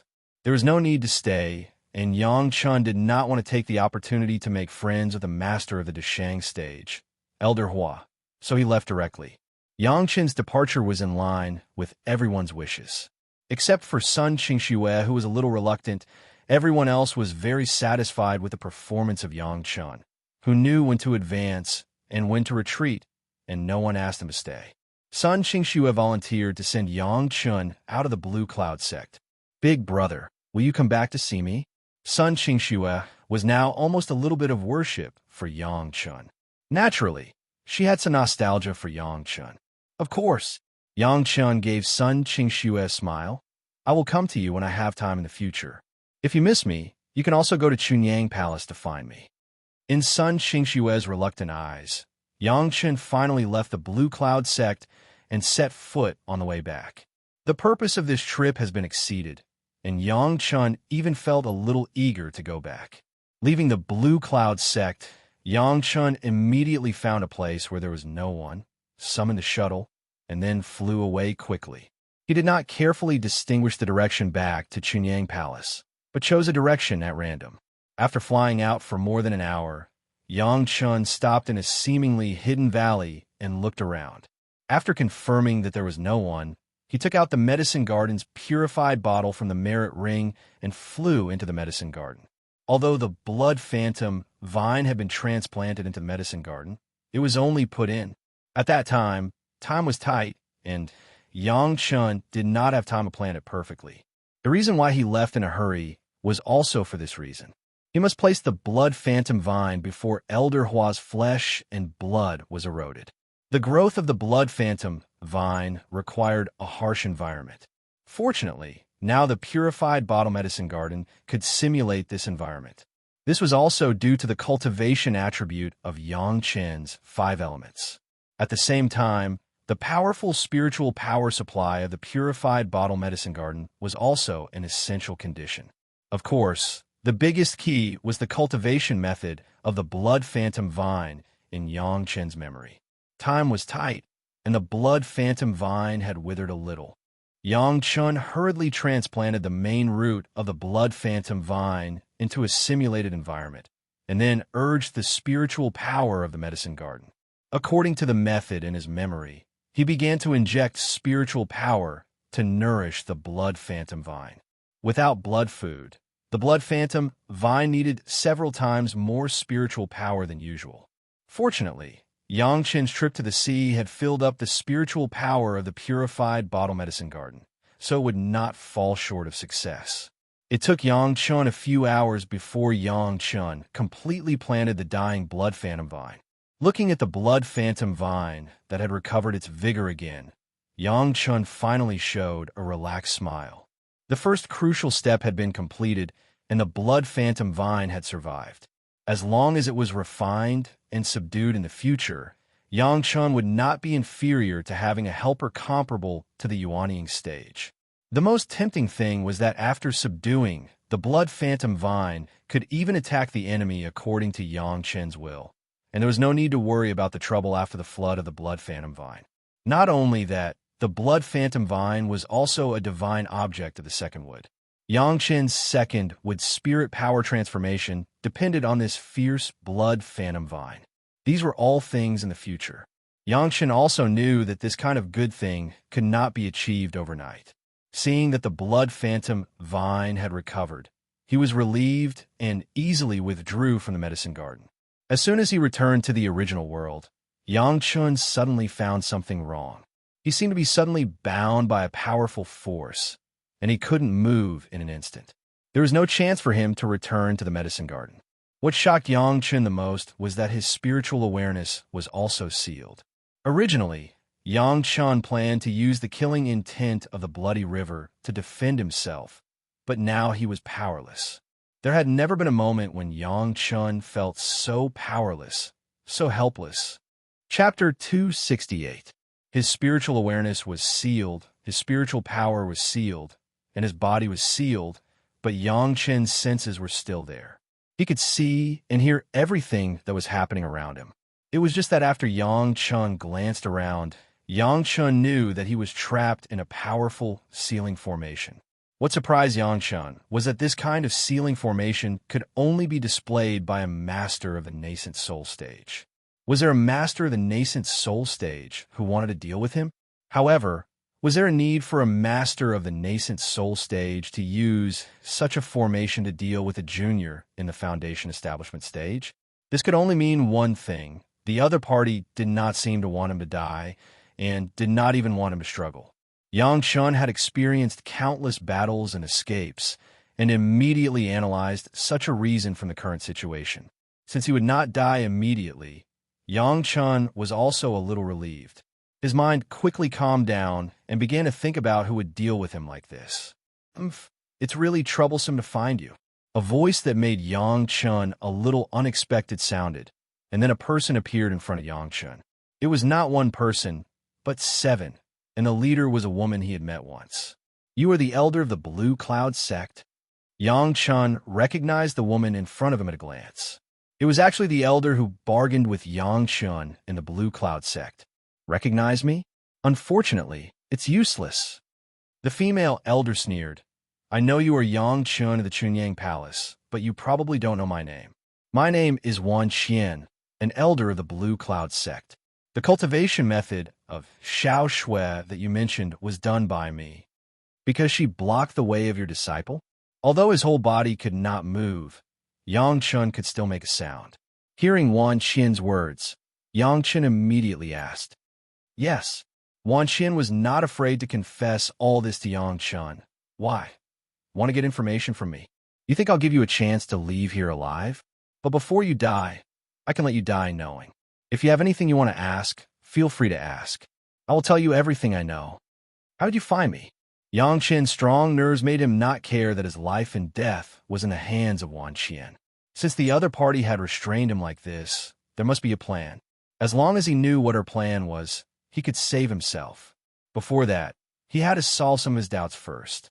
There was no need to stay, and Yangchen did not want to take the opportunity to make friends with the master of the Deshang stage, Elder Hua, so he left directly. Yangchen's departure was in line with everyone's wishes. Except for Sun Qingxue, who was a little reluctant, everyone else was very satisfied with the performance of Yangchen, who knew when to advance and when to retreat, and no one asked him to stay. Sun Qingxue volunteered to send Yangchen out of the Blue Cloud sect. Big brother, will you come back to see me? Sun Qingxue was now almost a little bit of worship for Yangchen. Naturally, she had some nostalgia for Yangchen. Of course, Yangchen gave Sun Qingxue a smile. I will come to you when I have time in the future. If you miss me, you can also go to Chunyang Palace to find me. In Sun Qingxue's reluctant eyes, Yangchen finally left the Blue Cloud sect and set foot on the way back. The purpose of this trip has been exceeded, and Yangchen even felt a little eager to go back. Leaving the Blue Cloud sect, Yangchen immediately found a place where there was no one, summoned the shuttle, and then flew away quickly. He did not carefully distinguish the direction back to Chunyang Palace, but chose a direction at random. After flying out for more than an hour, Yangchen stopped in a seemingly hidden valley and looked around. After confirming that there was no one, he took out the medicine garden's purified bottle from the merit ring and flew into the medicine garden. Although the blood phantom vine had been transplanted into the medicine garden, it was only put in. At that time was tight, and Yangchen did not have time to plan it perfectly. The reason why he left in a hurry was also for this reason. He must place the blood phantom vine before Elder Hua's flesh and blood was eroded. The growth of the blood phantom vine required a harsh environment. Fortunately, now the purified bottle medicine garden could simulate this environment. This was also due to the cultivation attribute of Yang Qin's 5 elements. At the same time, the powerful spiritual power supply of the purified bottle medicine garden was also an essential condition. Of course, the biggest key was the cultivation method of the blood phantom vine in Yang Qin's memory. Time was tight, and the blood phantom vine had withered a little. Yang Qin hurriedly transplanted the main root of the blood phantom vine into a simulated environment, and then urged the spiritual power of the medicine garden. According to the method in his memory, he began to inject spiritual power to nourish the blood phantom vine. Without blood food, the blood phantom vine needed several times more spiritual power than usual. Fortunately, Yang Qin's trip to the sea had filled up the spiritual power of the purified bottle medicine garden, so it would not fall short of success. It took Yang Qin a few hours before Yang Qin completely planted the dying blood phantom vine. Looking at the blood phantom vine that had recovered its vigor again, Yang Qin finally showed a relaxed smile. The first crucial step had been completed, and the blood phantom vine had survived. As long as it was refined and subdued in the future, Yang Qin would not be inferior to having a helper comparable to the Yuanying stage. The most tempting thing was that after subduing, the blood phantom vine could even attack the enemy according to Yang Qin's will, and there was no need to worry about the trouble after the flood of the blood phantom vine. Not only that, the blood phantom vine was also a divine object of the second wood. Yang Qin's second wood spirit power transformation depended on this fierce blood phantom vine. These were all things in the future. Yang Qin also knew that this kind of good thing could not be achieved overnight. Seeing that the blood phantom vine had recovered, he was relieved and easily withdrew from the medicine garden. As soon as he returned to the original world, Yang Qin suddenly found something wrong. He seemed to be suddenly bound by a powerful force, and he couldn't move in an instant. There was no chance for him to return to the medicine garden. What shocked Yang Qin the most was that his spiritual awareness was also sealed. Originally, Yang Qin planned to use the killing intent of the bloody river to defend himself, but now he was powerless. There had never been a moment when Yang Qin felt so powerless, so helpless. Chapter 268. His spiritual awareness was sealed, his spiritual power was sealed, and his body was sealed, but Yang Qin's senses were still there. He could see and hear everything that was happening around him. It was just that after Yang Qin glanced around, Yang Qin knew that he was trapped in a powerful sealing formation. What surprised Yang Qin was that this kind of sealing formation could only be displayed by a master of the nascent soul stage. Was there a master of the nascent soul stage who wanted to deal with him? However, was there a need for a master of the nascent soul stage to use such a formation to deal with a junior in the foundation establishment stage? This could only mean one thing. The other party did not seem to want him to die, and did not even want him to struggle. Yang Qin had experienced countless battles and escapes, and immediately analyzed such a reason from the current situation. Since he would not die immediately, Yang Qin was also a little relieved. His mind quickly calmed down and began to think about who would deal with him like this. It's really troublesome to find you. A voice that made Yang Qin a little unexpected sounded, and then a person appeared in front of Yang Qin. It was not one person, but 7, and the leader was a woman he had met once. You are the elder of the Blue Cloud sect? Yang Qin recognized the woman in front of him at a glance. It was actually the elder who bargained with Yang Qin in the Blue Cloud sect. Recognize me? Unfortunately, it's useless. The female elder sneered. I know you are Yang Qin of the Chunyang Palace, but you probably don't know my name. My name is Wan Qian, an elder of the Blue Cloud sect. The cultivation method of Xiao Shui that you mentioned was done by me. Because she blocked the way of your disciple? Although his whole body could not move, Yang Qin could still make a sound. Hearing Wan Qian's words, Yang Qin immediately asked. Yes, Wan Qian was not afraid to confess all this to Yang Qin. Why? Want to get information from me? You think I'll give you a chance to leave here alive? But before you die, I can let you die knowing. If you have anything you want to ask, feel free to ask. I will tell you everything I know. How did you find me? Yang Qin's strong nerves made him not care that his life and death was in the hands of Wan Qian. Since the other party had restrained him like this, there must be a plan. As long as he knew what her plan was, he could save himself. Before that, he had to solve some of his doubts first.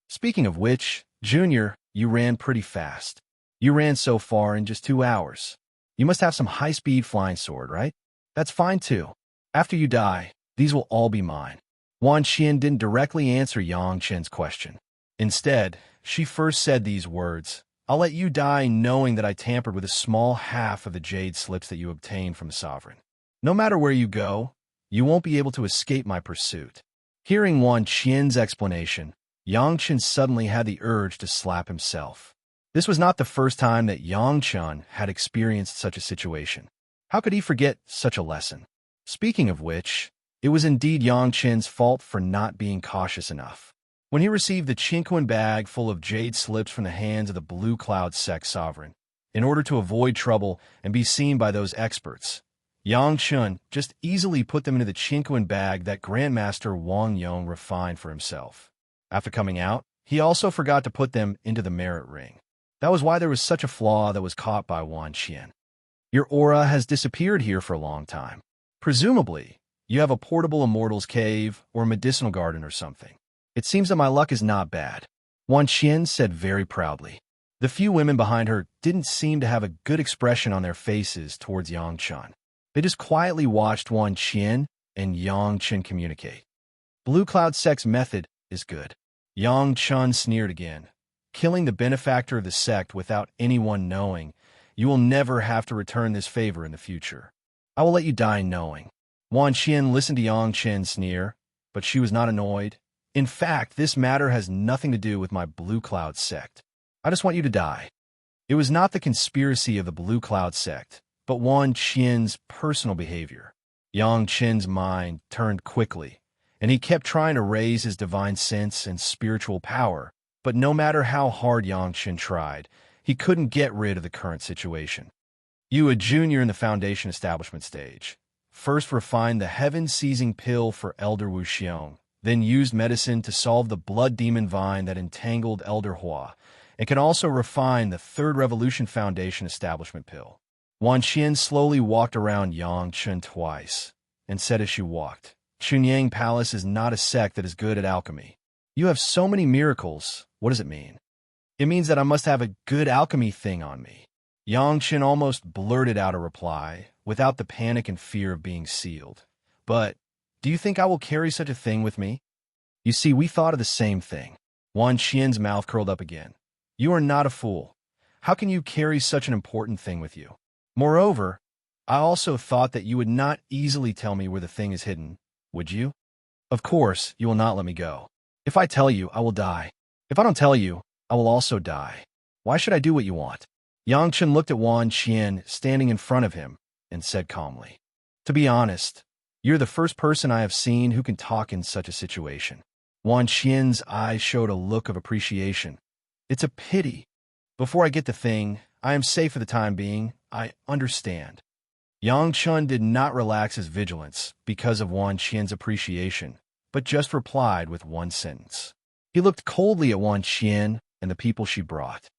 Speaking of which, Junior, you ran pretty fast. You ran so far in just 2 hours. You must have some high-speed flying sword, right? That's fine too. After you die, these will all be mine. Wan Qian didn't directly answer Yang Qin's question. Instead, she first said these words, I'll let you die knowing that I tampered with a small half of the jade slips that you obtained from the sovereign. No matter where you go, you won't be able to escape my pursuit. Hearing Wan Qian's explanation, Yang Qin suddenly had the urge to slap himself. This was not the first time that Yang Qin had experienced such a situation. How could he forget such a lesson? Speaking of which, it was indeed Yang Qin's fault for not being cautious enough. When he received the Qinquan bag full of jade slips from the hands of the Blue Cloud sect sovereign, in order to avoid trouble and be seen by those experts, Yang Qin just easily put them into the Qinquan bag that Grandmaster Wang Yong refined for himself. After coming out, he also forgot to put them into the merit ring. That was why there was such a flaw that was caught by Wan Qian. Your aura has disappeared here for a long time. Presumably, you have a portable immortal's cave or a medicinal garden or something. It seems that my luck is not bad, Wan Qian said very proudly. The few women behind her didn't seem to have a good expression on their faces towards Yang Qin. They just quietly watched Wan Qian and Yang Qin communicate. Blue Cloud sect's method is good. Yang Qin sneered again. Killing the benefactor of the sect without anyone knowing, you will never have to return this favor in the future. I will let you die knowing. Wan Qian listened to Yang Qin's sneer, but she was not annoyed. In fact, this matter has nothing to do with my Blue Cloud sect. I just want you to die. It was not the conspiracy of the Blue Cloud sect, but Wan Qian's personal behavior. Yang Qin's mind turned quickly, and he kept trying to raise his divine sense and spiritual power, but no matter how hard Yang Qin tried, he couldn't get rid of the current situation. You, a junior in the Foundation establishment stage, first refined the heaven-seizing pill for Elder Wu Xiong, then used medicine to solve the blood demon vine that entangled Elder Hua, and can also refine the Third Revolution Foundation establishment pill. Wan Qian slowly walked around Yang Qin twice, and said as she walked, Chunyang Palace is not a sect that is good at alchemy. You have so many miracles, what does it mean? It means that I must have a good alchemy thing on me. Yang Qin almost blurted out a reply, without the panic and fear of being sealed. But, do you think I will carry such a thing with me? You see, we thought of the same thing. Wan Qian's mouth curled up again. You are not a fool. How can you carry such an important thing with you? Moreover, I also thought that you would not easily tell me where the thing is hidden, would you? Of course, you will not let me go. If I tell you, I will die. If I don't tell you, I will also die. Why should I do what you want? Yang Qin looked at Wan Qian standing in front of him and said calmly, To be honest, you're the first person I have seen who can talk in such a situation. Wan Qian's eyes showed a look of appreciation. It's a pity. Before I get the thing, I am safe for the time being. I understand. Yang Qin did not relax his vigilance because of Wan Qian's appreciation, but just replied with one sentence. He looked coldly at Wan Qian and the people she brought.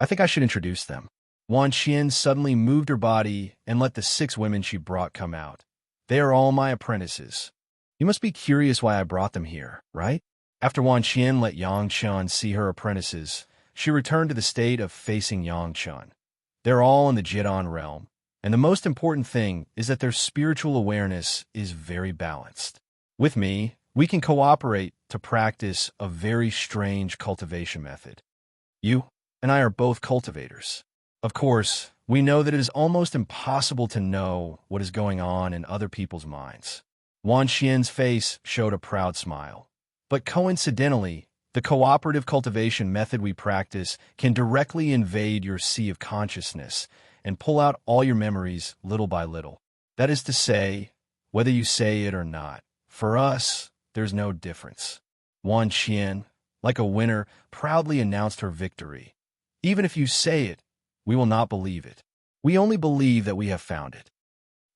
I think I should introduce them. Wan Qian suddenly moved her body and let the 6 women she brought come out. They are all my apprentices. You must be curious why I brought them here, right? After Wan Qian let Yang Qin see her apprentices, she returned to the state of facing Yang Qin. They're all in the Jidan realm, and the most important thing is that their spiritual awareness is very balanced. With me, we can cooperate to practice a very strange cultivation method. You and I are both cultivators. Of course, we know that it is almost impossible to know what is going on in other people's minds. Wan Qian's face showed a proud smile. But coincidentally, the cooperative cultivation method we practice can directly invade your sea of consciousness and pull out all your memories little by little. That is to say, whether you say it or not, for us, there's no difference. Wan Qian, like a winner, proudly announced her victory. Even if you say it, we will not believe it. We only believe that we have found it.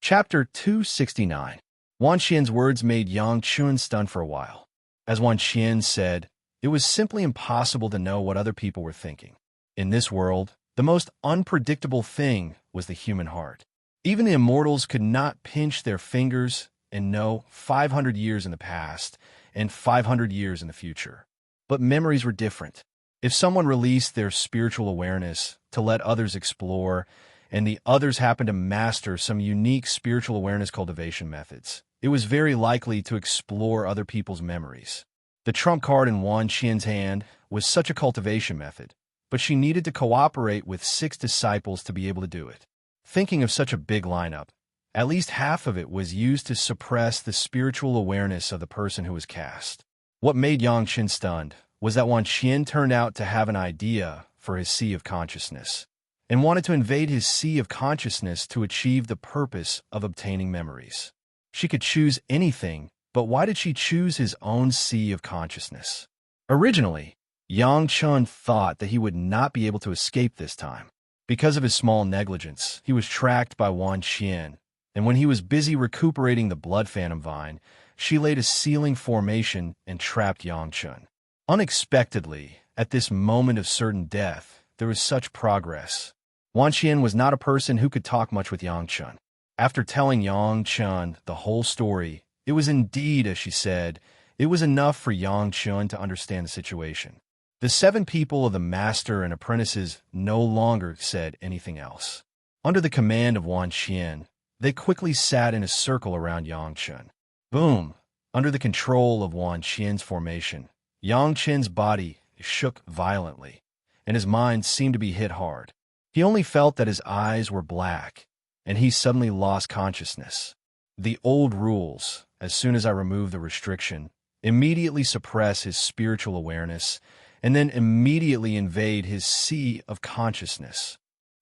Chapter 269. Wan Qian's words made Yang Chun stunned for a while. As Wan Qian said, it was simply impossible to know what other people were thinking. In this world, the most unpredictable thing was the human heart. Even the immortals could not pinch their fingers and know 500 years in the past and 500 years in the future. But memories were different. If someone released their spiritual awareness to let others explore, and the others happened to master some unique spiritual awareness cultivation methods, it was very likely to explore other people's memories. The trump card in Wan Qian's hand was such a cultivation method, but she needed to cooperate with 6 disciples to be able to do it. Thinking of such a big lineup, at least half of it was used to suppress the spiritual awareness of the person who was cast. What made Yang Chen stunned was that Wan Qian turned out to have an idea for his sea of consciousness, and wanted to invade his sea of consciousness to achieve the purpose of obtaining memories. She could choose anything, but why did she choose his own sea of consciousness? Originally, Yang Chun thought that he would not be able to escape this time. Because of his small negligence, he was tracked by Wan Qian, and when he was busy recuperating the blood phantom vine, she laid a sealing formation and trapped Yang Chun. Unexpectedly, at this moment of certain death, there was such progress. Wan Qian was not a person who could talk much with Yang Chun. After telling Yang Chun the whole story, it was indeed, as she said, it was enough for Yang Chun to understand the situation. The 7 people of the master and apprentices no longer said anything else. Under the command of Wan Qian, they quickly sat in a circle around Yang Chun. Boom! Under the control of Wan Qian's formation, Yang Chun's body shook violently, and his mind seemed to be hit hard. He only felt that his eyes were black, and he suddenly lost consciousness. The old rules, as soon as I remove the restriction, immediately suppress his spiritual awareness, and then immediately invade his sea of consciousness.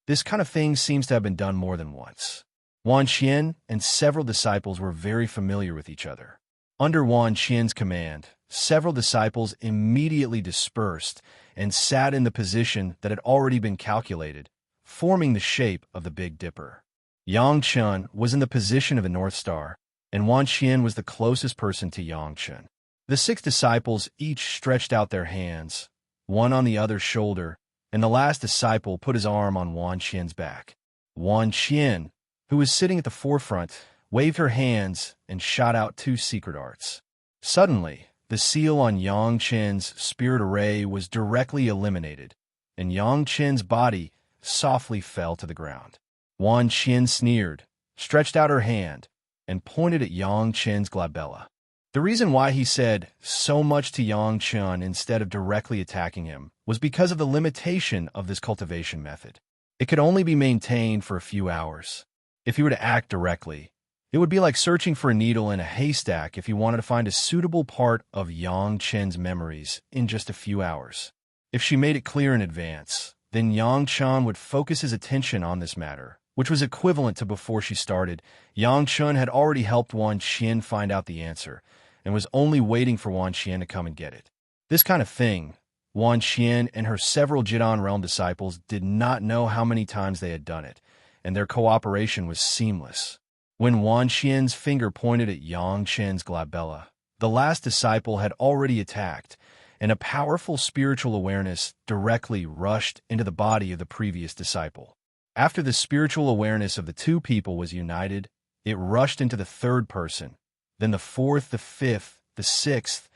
This kind of thing seems to have been done more than once. Wan Qian and several disciples were very familiar with each other. Under Wan Qian's command, several disciples immediately dispersed and sat in the position that had already been calculated, forming the shape of the Big Dipper. Yang Chun was in the position of the North Star, and Wan Qian was the closest person to Yang Chun. The 6 disciples each stretched out their hands, one on the other's shoulder, and the last disciple put his arm on Wan Qian's back. Wan Qian, who was sitting at the forefront, waved her hands and shot out 2 secret arts. Suddenly, the seal on Yang Chen's spirit array was directly eliminated, and Yang Chen's body softly fell to the ground. Wan Qian sneered, stretched out her hand, and pointed at Yang Chen's glabella. The reason why he said so much to Yang Chun instead of directly attacking him was because of the limitation of this cultivation method. It could only be maintained for a few hours. If he were to act directly, it would be like searching for a needle in a haystack if he wanted to find a suitable part of Yang Chen's memories in just a few hours. If she made it clear in advance, then Yang Chun would focus his attention on this matter, which was equivalent to before she started. Yang Chun had already helped Wan Qian find out the answer, and was only waiting for Wan Qian to come and get it. This kind of thing, Wan Qian and her several Jidan Realm disciples did not know how many times they had done it, and their cooperation was seamless. When Wan Qian's finger pointed at Yang Chen's glabella, the last disciple had already attacked, and a powerful spiritual awareness directly rushed into the body of the previous disciple. After the spiritual awareness of the 2 people was united, it rushed into the 3rd person, then the 4th, the 5th, the 6th,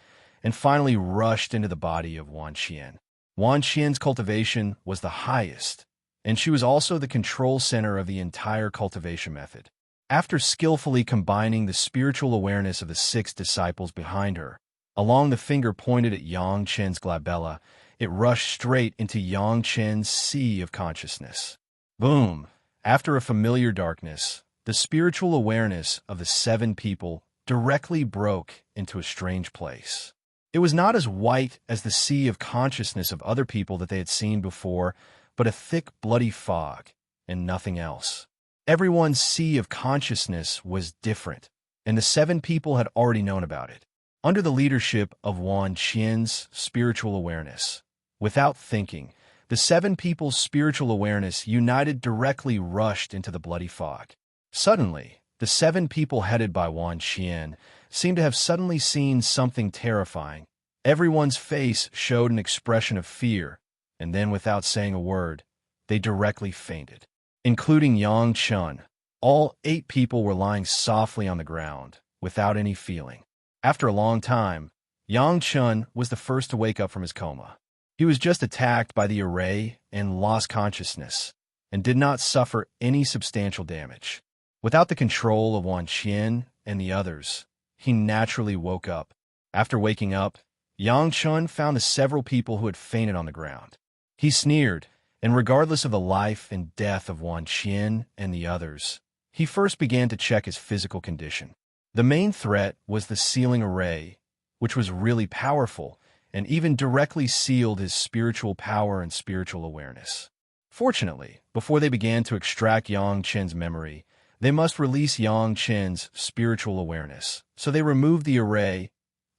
and finally rushed into the body of Wan Qian. Wan Qian's cultivation was the highest, and she was also the control center of the entire cultivation method. After skillfully combining the spiritual awareness of the 6 disciples behind her, along the finger pointed at Yang Chen's glabella, it rushed straight into Yang Chen's sea of consciousness. Boom! After a familiar darkness, the spiritual awareness of the 7 people directly broke into a strange place. It was not as white as the sea of consciousness of other people that they had seen before, but a thick, bloody fog, and nothing else. Everyone's sea of consciousness was different, and the 7 people had already known about it. Under the leadership of Wan Qian's spiritual awareness, without thinking, The 7 people's spiritual awareness, united directly, rushed into the bloody fog. Suddenly, the 7 people headed by Wan Qian seemed to have suddenly seen something terrifying. Everyone's face showed an expression of fear, and then, without saying a word, they directly fainted. Including Yang Chun, all 8 people were lying softly on the ground, without any feeling. After a long time, Yang Chun was the first to wake up from his coma. He was just attacked by the array and lost consciousness, and did not suffer any substantial damage. Without the control of Wan Qian and the others, he naturally woke up. After waking up, Yang Chun found the several people who had fainted on the ground. He sneered, and regardless of the life and death of Wan Qian and the others, he first began to check his physical condition. The main threat was the sealing array, which was really powerful, and even directly sealed his spiritual power and spiritual awareness. Fortunately, before they began to extract Yang Chen's memory, they must release Yang Chen's spiritual awareness, so they removed the array.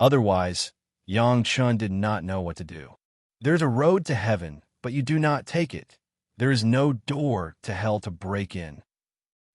Otherwise, Yang Chun did not know what to do. There's a road to heaven, but you do not take it. There is no door to hell to break in.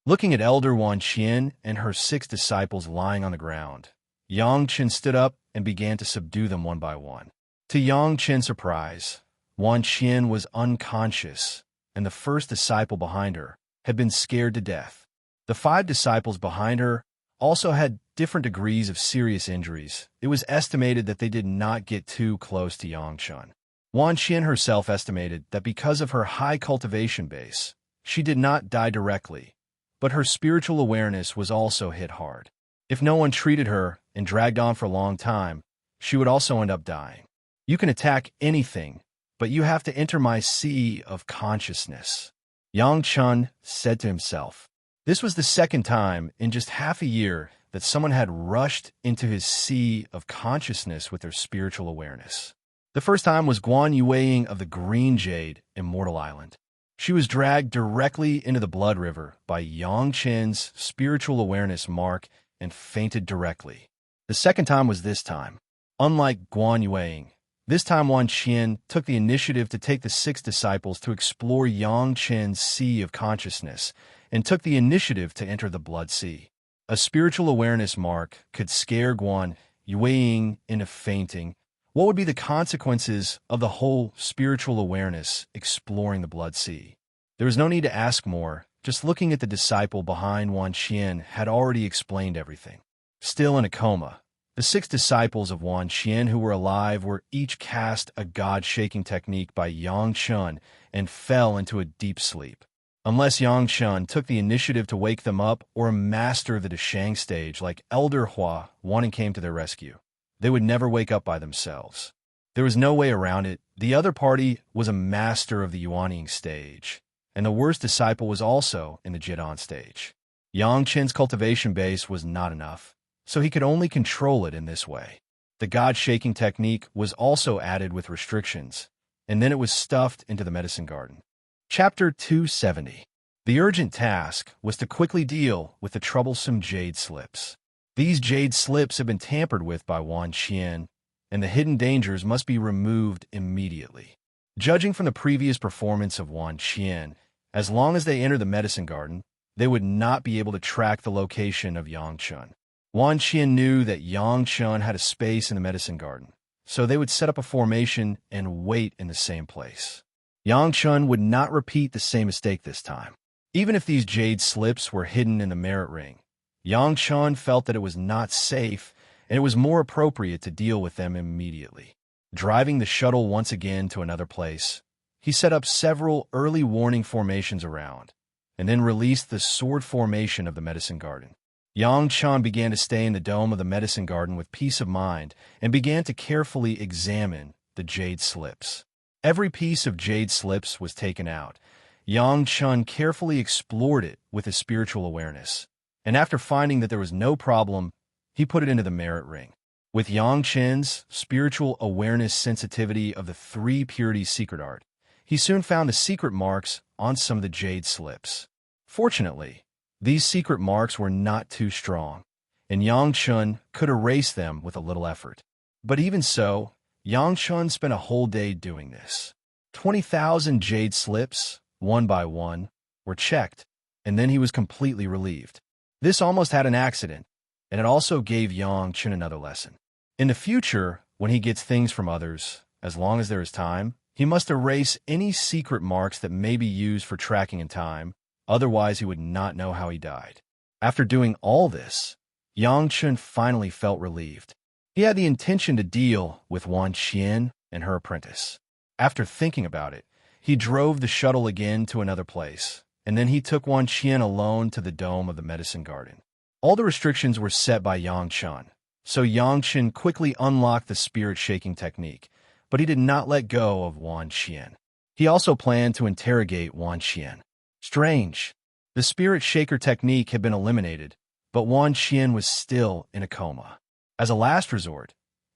Looking at Elder Wan Qian and her 6 disciples lying on the ground, Yang Chen stood up and began to subdue them one by one. To Yang Chen's surprise, Wan Qian was unconscious, and the first disciple behind her had been scared to death. The 5 disciples behind her also had different degrees of serious injuries. It was estimated that they did not get too close to Yang Chun. Wan Qian herself estimated that because of her high cultivation base, she did not die directly, but her spiritual awareness was also hit hard. If no one treated her and dragged on for a long time, she would also end up dying. You can attack anything, but you have to enter my sea of consciousness, Yang Chun said to himself. This was the second time in just half a year that someone had rushed into his sea of consciousness with their spiritual awareness. The first time was Guan Yueying of the Green Jade, Immortal Island. She was dragged directly into the Blood River by Yang Chen's spiritual awareness mark and fainted directly. The second time was this time. Unlike Guan Yueying, this time Wan Qian took the initiative to take the 6 disciples to explore Yang Chen's sea of consciousness and took the initiative to enter the Blood Sea. A spiritual awareness mark could scare Guan Yueying into fainting. What would be the consequences of the whole spiritual awareness exploring the Blood Sea? There was no need to ask more. Just looking at the disciple behind Wan Qian had already explained everything. Still in a coma, the 6 disciples of Wan Qian who were alive were each cast a god-shaking technique by Yang Chun and fell into a deep sleep. Unless Yang Chun took the initiative to wake them up, or a master of the Deshang stage like Elder Hua wanting came to their rescue, they would never wake up by themselves. There was no way around it. The other party was a master of the Yuanying stage, and the worst disciple was also in the Jidan stage. Yang Chen's cultivation base was not enough, so he could only control it in this way. The god-shaking technique was also added with restrictions, and then it was stuffed into the medicine garden. Chapter 270. The urgent task was to quickly deal with the troublesome jade slips. These jade slips have been tampered with by Wan Qian, and the hidden dangers must be removed immediately. Judging from the previous performance of Wan Qian, as long as they enter the medicine garden, they would not be able to track the location of Yang Chun. Wan Qian knew that Yang Chun had a space in the medicine garden, so they would set up a formation and wait in the same place. Yang Chun would not repeat the same mistake this time. Even if these jade slips were hidden in the merit ring, Yang Chun felt that it was not safe, and it was more appropriate to deal with them immediately. Driving the shuttle once again to another place, he set up several early warning formations around, and then released the sword formation of the medicine garden. Yang Chun began to stay in the dome of the medicine garden with peace of mind and began to carefully examine the jade slips. Every piece of jade slips was taken out. Yang Chun carefully explored it with his spiritual awareness, and after finding that there was no problem, he put it into the merit ring. With Yang Chen's spiritual awareness sensitivity of the 3 purities secret art, he soon found the secret marks on some of the jade slips. Fortunately, these secret marks were not too strong, and Yang Chun could erase them with a little effort. But even so, Yang Chun spent a whole day doing this. 20,000 jade slips, one by one, were checked, and then he was completely relieved. This almost had an accident, and it also gave Yang Chun another lesson. In the future, when he gets things from others, as long as there is time, he must erase any secret marks that may be used for tracking in time, otherwise he would not know how he died. After doing all this, Yang Chun finally felt relieved. He had the intention to deal with Wan Qian and her apprentice. After thinking about it, he drove the shuttle again to another place, and then he took Wan Qian alone to the dome of the medicine garden. All the restrictions were set by Yang Chun, so Yang Chun quickly unlocked the spirit-shaking technique, but he did not let go of Wan Qian. He also planned to interrogate Wan Qian. Strange. The spirit shaker technique had been eliminated, but Wan Qian was still in a coma. As a last resort,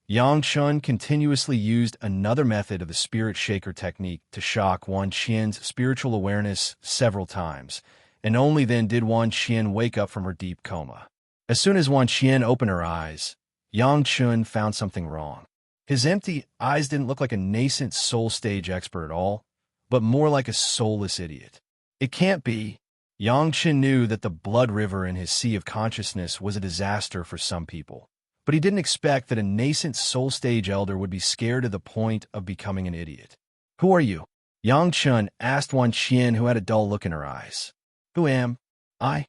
Yang Chun continuously used another method of the spirit shaker technique to shock Wan Qian's spiritual awareness several times, and only then did Wan Qian wake up from her deep coma. As soon as Wan Qian opened her eyes, Yang Chun found something wrong. His empty eyes didn't look like a nascent soul stage expert at all, but more like a soulless idiot. It can't be. Yang Chun knew that the blood river in his sea of consciousness was a disaster for some people, but he didn't expect that a nascent soul stage elder would be scared to the point of becoming an idiot. "Who are you?" Yang Chun asked Wan Qian, who had a dull look in her eyes. "Who am I?"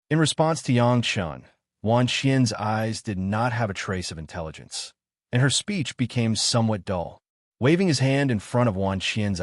In response to Yang Chun, Wan Qian's eyes did not have a trace of intelligence, and her speech became somewhat dull. Waving his hand in front of Wan Qian's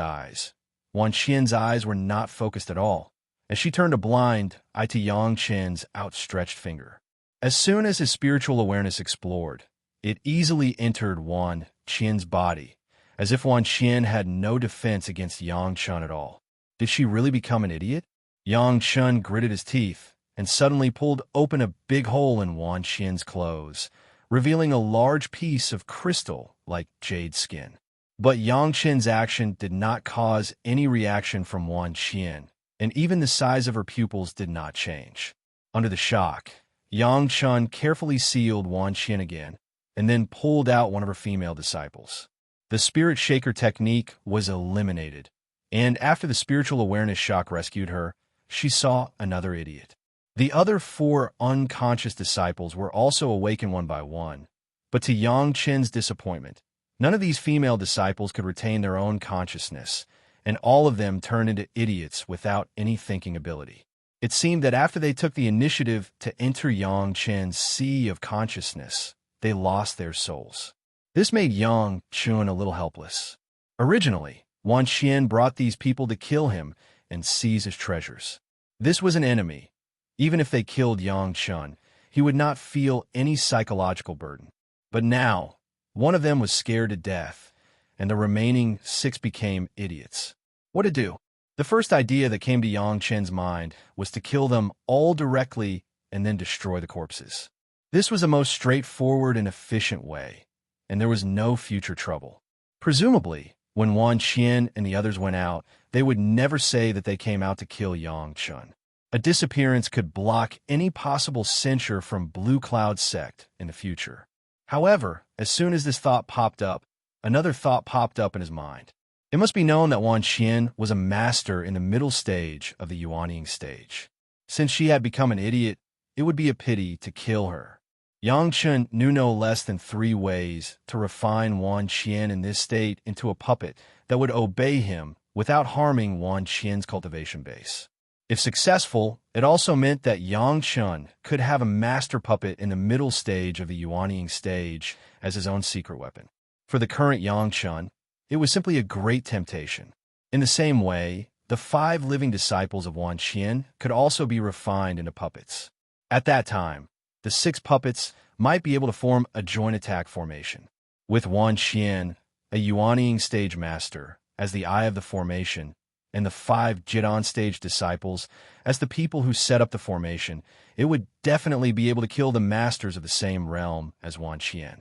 eyes were not focused at all, as she turned a blind eye to Yang Chun's outstretched finger. As soon as his spiritual awareness explored, it easily entered Wan Qian's body, as if Wan Qian had no defense against Yang Chun at all. Did she really become an idiot? Yang Chun gritted his teeth and suddenly pulled open a big hole in Wan Qian's clothes, revealing a large piece of crystal like jade skin. But Yang Chun's action did not cause any reaction from Wan Qian, and even the size of her pupils did not change. Under the shock, Yang Chun carefully sealed Wan Qian again, and then pulled out one of her female disciples. The spirit shaker technique was eliminated, and after the spiritual awareness shock rescued her, she saw another idiot. The other 4 unconscious disciples were also awakened one by one, but to Yang Chun's disappointment, none of these female disciples could retain their own consciousness, and all of them turned into idiots without any thinking ability. It seemed that after they took the initiative to enter Yang Chun's sea of consciousness, they lost their souls. This made Yang Chun a little helpless. Originally, Wan Qian brought these people to kill him and seize his treasures. This was an enemy. Even if they killed Yang Chun, he would not feel any psychological burden. But now, one of them was scared to death, and the remaining 6 became idiots. What to do? The first idea that came to Yang Chun's mind was to kill them all directly and then destroy the corpses. This was the most straightforward and efficient way, and there was no future trouble. Presumably, when Wan Qian and the others went out, they would never say that they came out to kill Yang Chun. A disappearance could block any possible censure from Blue Cloud sect in the future. However, as soon as this thought popped up, another thought popped up in his mind. It must be known that Wan Qian was a master in the middle stage of the Yuanying stage. Since she had become an idiot, it would be a pity to kill her. Yang Chun knew no less than 3 ways to refine Wan Qian in this state into a puppet that would obey him without harming Wan Qian's cultivation base. If successful, it also meant that Yang Chun could have a master puppet in the middle stage of the Yuanying stage as his own secret weapon. For the current Yang Chun, it was simply a great temptation. In the same way, the 5 living disciples of Wan Qian could also be refined into puppets. At that time, the 6 puppets might be able to form a joint attack formation, with Wan Qian, a Yuanying stage master, as the eye of the formation, and the 5 Jidon stage disciples as the people who set up the formation. It would definitely be able to kill the masters of the same realm as Wan Qian.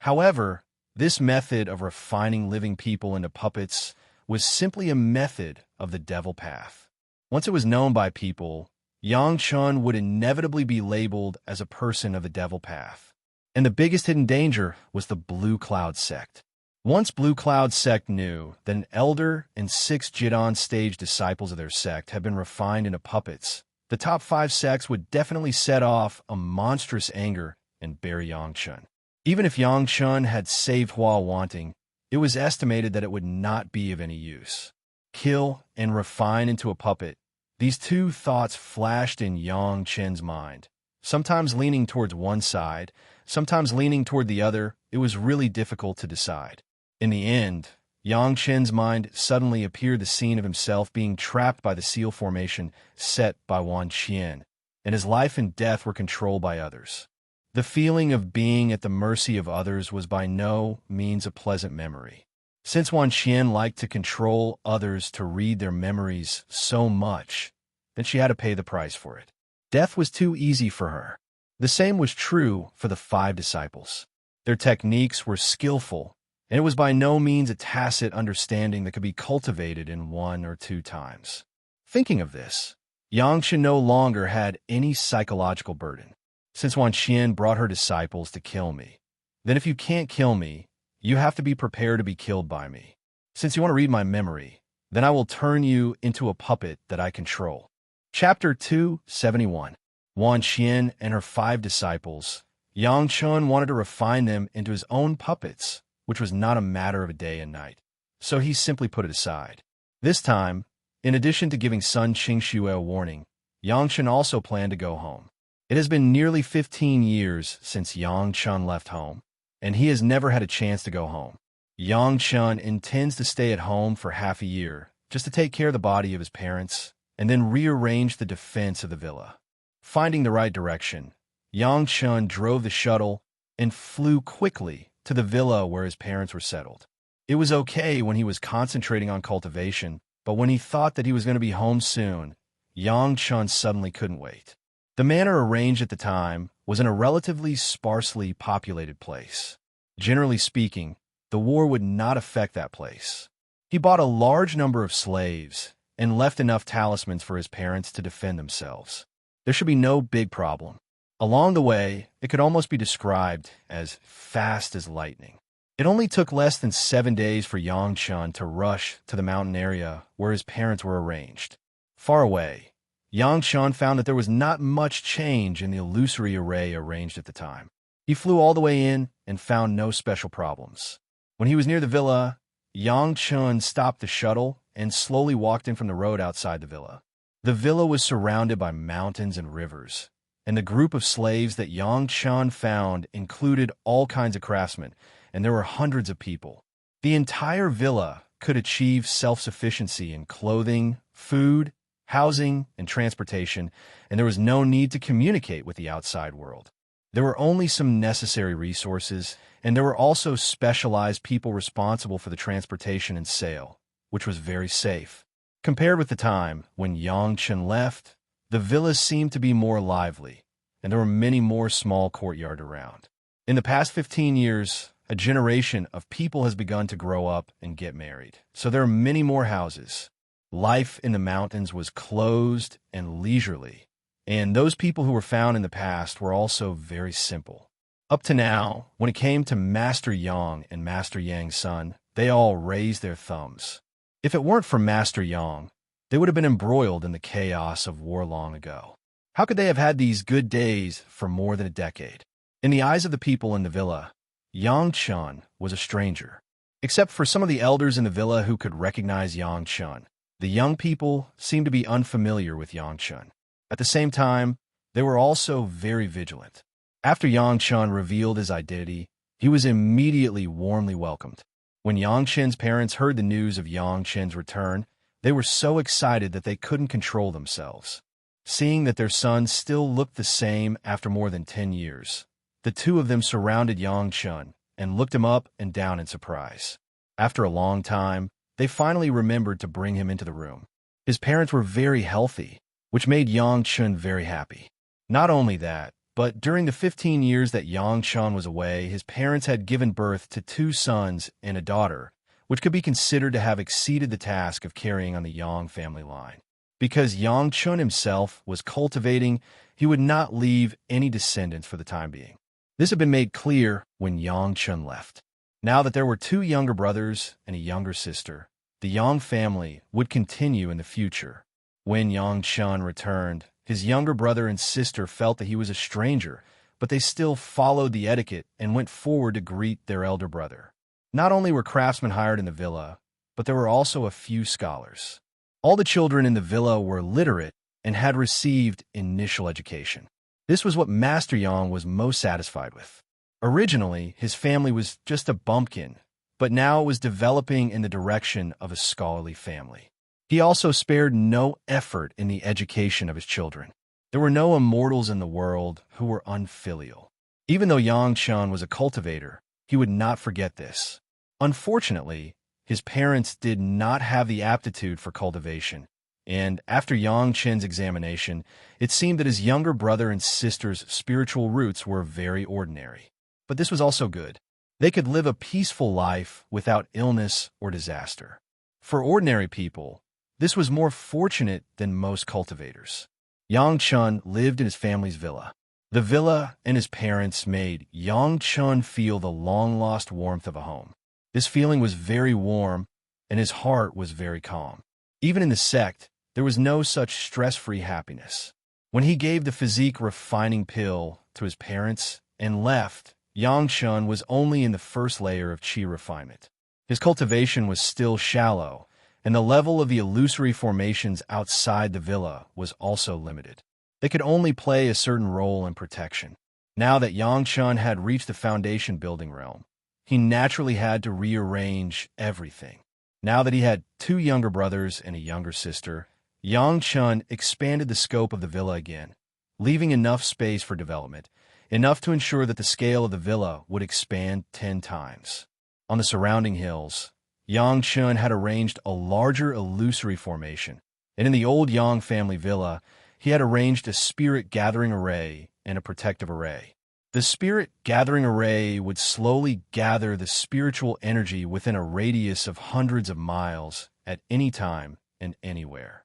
However, this method of refining living people into puppets was simply a method of the devil path. Once it was known by people, Yang Chun would inevitably be labeled as a person of the devil path. And the biggest hidden danger was the Blue Cloud sect. Once Blue Cloud sect knew that an elder and 6 Jidon stage disciples of their sect had been refined into puppets, the top 5 sects would definitely set off a monstrous anger and bury Yangchun. Even if Yangchun had saved Hua Wanting, it was estimated that it would not be of any use. Kill and refine into a puppet. These two thoughts flashed in Yang Chen's mind, sometimes leaning towards one side, sometimes leaning toward the other. It was really difficult to decide. In the end, Yang Chen's mind suddenly appeared the scene of himself being trapped by the seal formation set by Wan Qian, and his life and death were controlled by others. The feeling of being at the mercy of others was by no means a pleasant memory. Since Wan Qian liked to control others to read their memories so much, then she had to pay the price for it. Death was too easy for her. The same was true for the 5 disciples. Their techniques were skillful, and it was by no means a tacit understanding that could be cultivated in 1 or 2 times. Thinking of this, Yangchun no longer had any psychological burden. Since Wan Qian brought her disciples to kill me, then if you can't kill me, you have to be prepared to be killed by me. Since you want to read my memory, then I will turn you into a puppet that I control. Chapter 271. Wan Qian and her 5 disciples. Yangchun wanted to refine them into his own puppets, which was not a matter of a day and night. So he simply put it aside. This time, in addition to giving Sun Qingxue a warning, Yangchun also planned to go home. It has been nearly 15 years since Yangchun left home, and he has never had a chance to go home. Yangchun intends to stay at home for half a year, just to take care of the body of his parents, and then rearrange the defense of the villa. Finding the right direction, Yangchun drove the shuttle and flew quickly to the villa where his parents were settled. It was okay when he was concentrating on cultivation, but when he thought that he was going to be home soon, Yangchun suddenly couldn't wait. The manor arranged at the time was in a relatively sparsely populated place. Generally speaking, the war would not affect that place. He bought a large number of slaves and left enough talismans for his parents to defend themselves. There should be no big problem. Along the way, it could almost be described as fast as lightning. It only took less than 7 days for Yangchun to rush to the mountain area where his parents were arranged. Far away, Yangchun found that there was not much change in the illusory array arranged at the time. He flew all the way in and found no special problems. When he was near the villa, Yangchun stopped the shuttle and slowly walked in from the road outside the villa. The villa was surrounded by mountains and rivers, and the group of slaves that Yangchun found included all kinds of craftsmen, and there were hundreds of people. The entire villa could achieve self-sufficiency in clothing, food, housing, and transportation, and there was no need to communicate with the outside world. There were only some necessary resources, and there were also specialized people responsible for the transportation and sale, which was very safe. Compared with the time when Yangchun left, the villas seemed to be more lively, and there were many more small courtyards around. In the past 15 years, a generation of people has begun to grow up and get married, so there are many more houses. Life in the mountains was closed and leisurely, and those people who were found in the past were also very simple. Up to now, when it came to Master Yang and Master Yang's son, they all raised their thumbs. If it weren't for Master Yang, they would have been embroiled in the chaos of war long ago. How could they have had these good days for more than a decade? In the eyes of the people in the villa, Yangchun was a stranger. Except for some of the elders in the villa who could recognize Yangchun, the young people seemed to be unfamiliar with Yangchun. At the same time, they were also very vigilant. After Yangchun revealed his identity, he was immediately warmly welcomed. When Yangchun's parents heard the news of Yangchun's return, they were so excited that they couldn't control themselves. Seeing that their son still looked the same after more than 10 years, the two of them surrounded Yangchun and looked him up and down in surprise. After a long time, they finally remembered to bring him into the room. His parents were very healthy, which made Yangchun very happy. Not only that, but during the 15 years that Yangchun was away, his parents had given birth to 2 sons and a daughter, which could be considered to have exceeded the task of carrying on the Yang family line. Because Yangchun himself was cultivating, he would not leave any descendants for the time being. This had been made clear when Yangchun left. Now that there were two younger brothers and a younger sister, the Yang family would continue in the future. When Yang Chun returned, his younger brother and sister felt that he was a stranger, but they still followed the etiquette and went forward to greet their elder brother. Not only were craftsmen hired in the villa, but there were also a few scholars. All the children in the villa were literate and had received initial education. This was what Master Yang was most satisfied with. Originally, his family was just a bumpkin, but now it was developing in the direction of a scholarly family. He also spared no effort in the education of his children. There were no immortals in the world who were unfilial. Even though Yang Chun was a cultivator, he would not forget this. Unfortunately, his parents did not have the aptitude for cultivation, and after Yang Chen's examination, it seemed that his younger brother and sister's spiritual roots were very ordinary. But this was also good. They could live a peaceful life without illness or disaster. For ordinary people, this was more fortunate than most cultivators. Yang Chun lived in his family's villa. The villa and his parents made Yang Chun feel the long-lost warmth of a home. This feeling was very warm, and his heart was very calm. Even in the sect, there was no such stress-free happiness. When he gave the physique-refining pill to his parents and left, Yang Chun was only in the first layer of qi refinement. His cultivation was still shallow, and the level of the illusory formations outside the villa was also limited. They could only play a certain role in protection. Now that Yang Chun had reached the foundation building realm, he naturally had to rearrange everything. Now that he had two younger brothers and a younger sister, Yang Chun expanded the scope of the villa again, leaving enough space for development, enough to ensure that the scale of the villa would expand 10 times. On the surrounding hills, Yang Chun had arranged a larger illusory formation, and in the old Yang family villa, he had arranged a spirit gathering array and a protective array. The spirit gathering array would slowly gather the spiritual energy within a radius of hundreds of miles at any time and anywhere.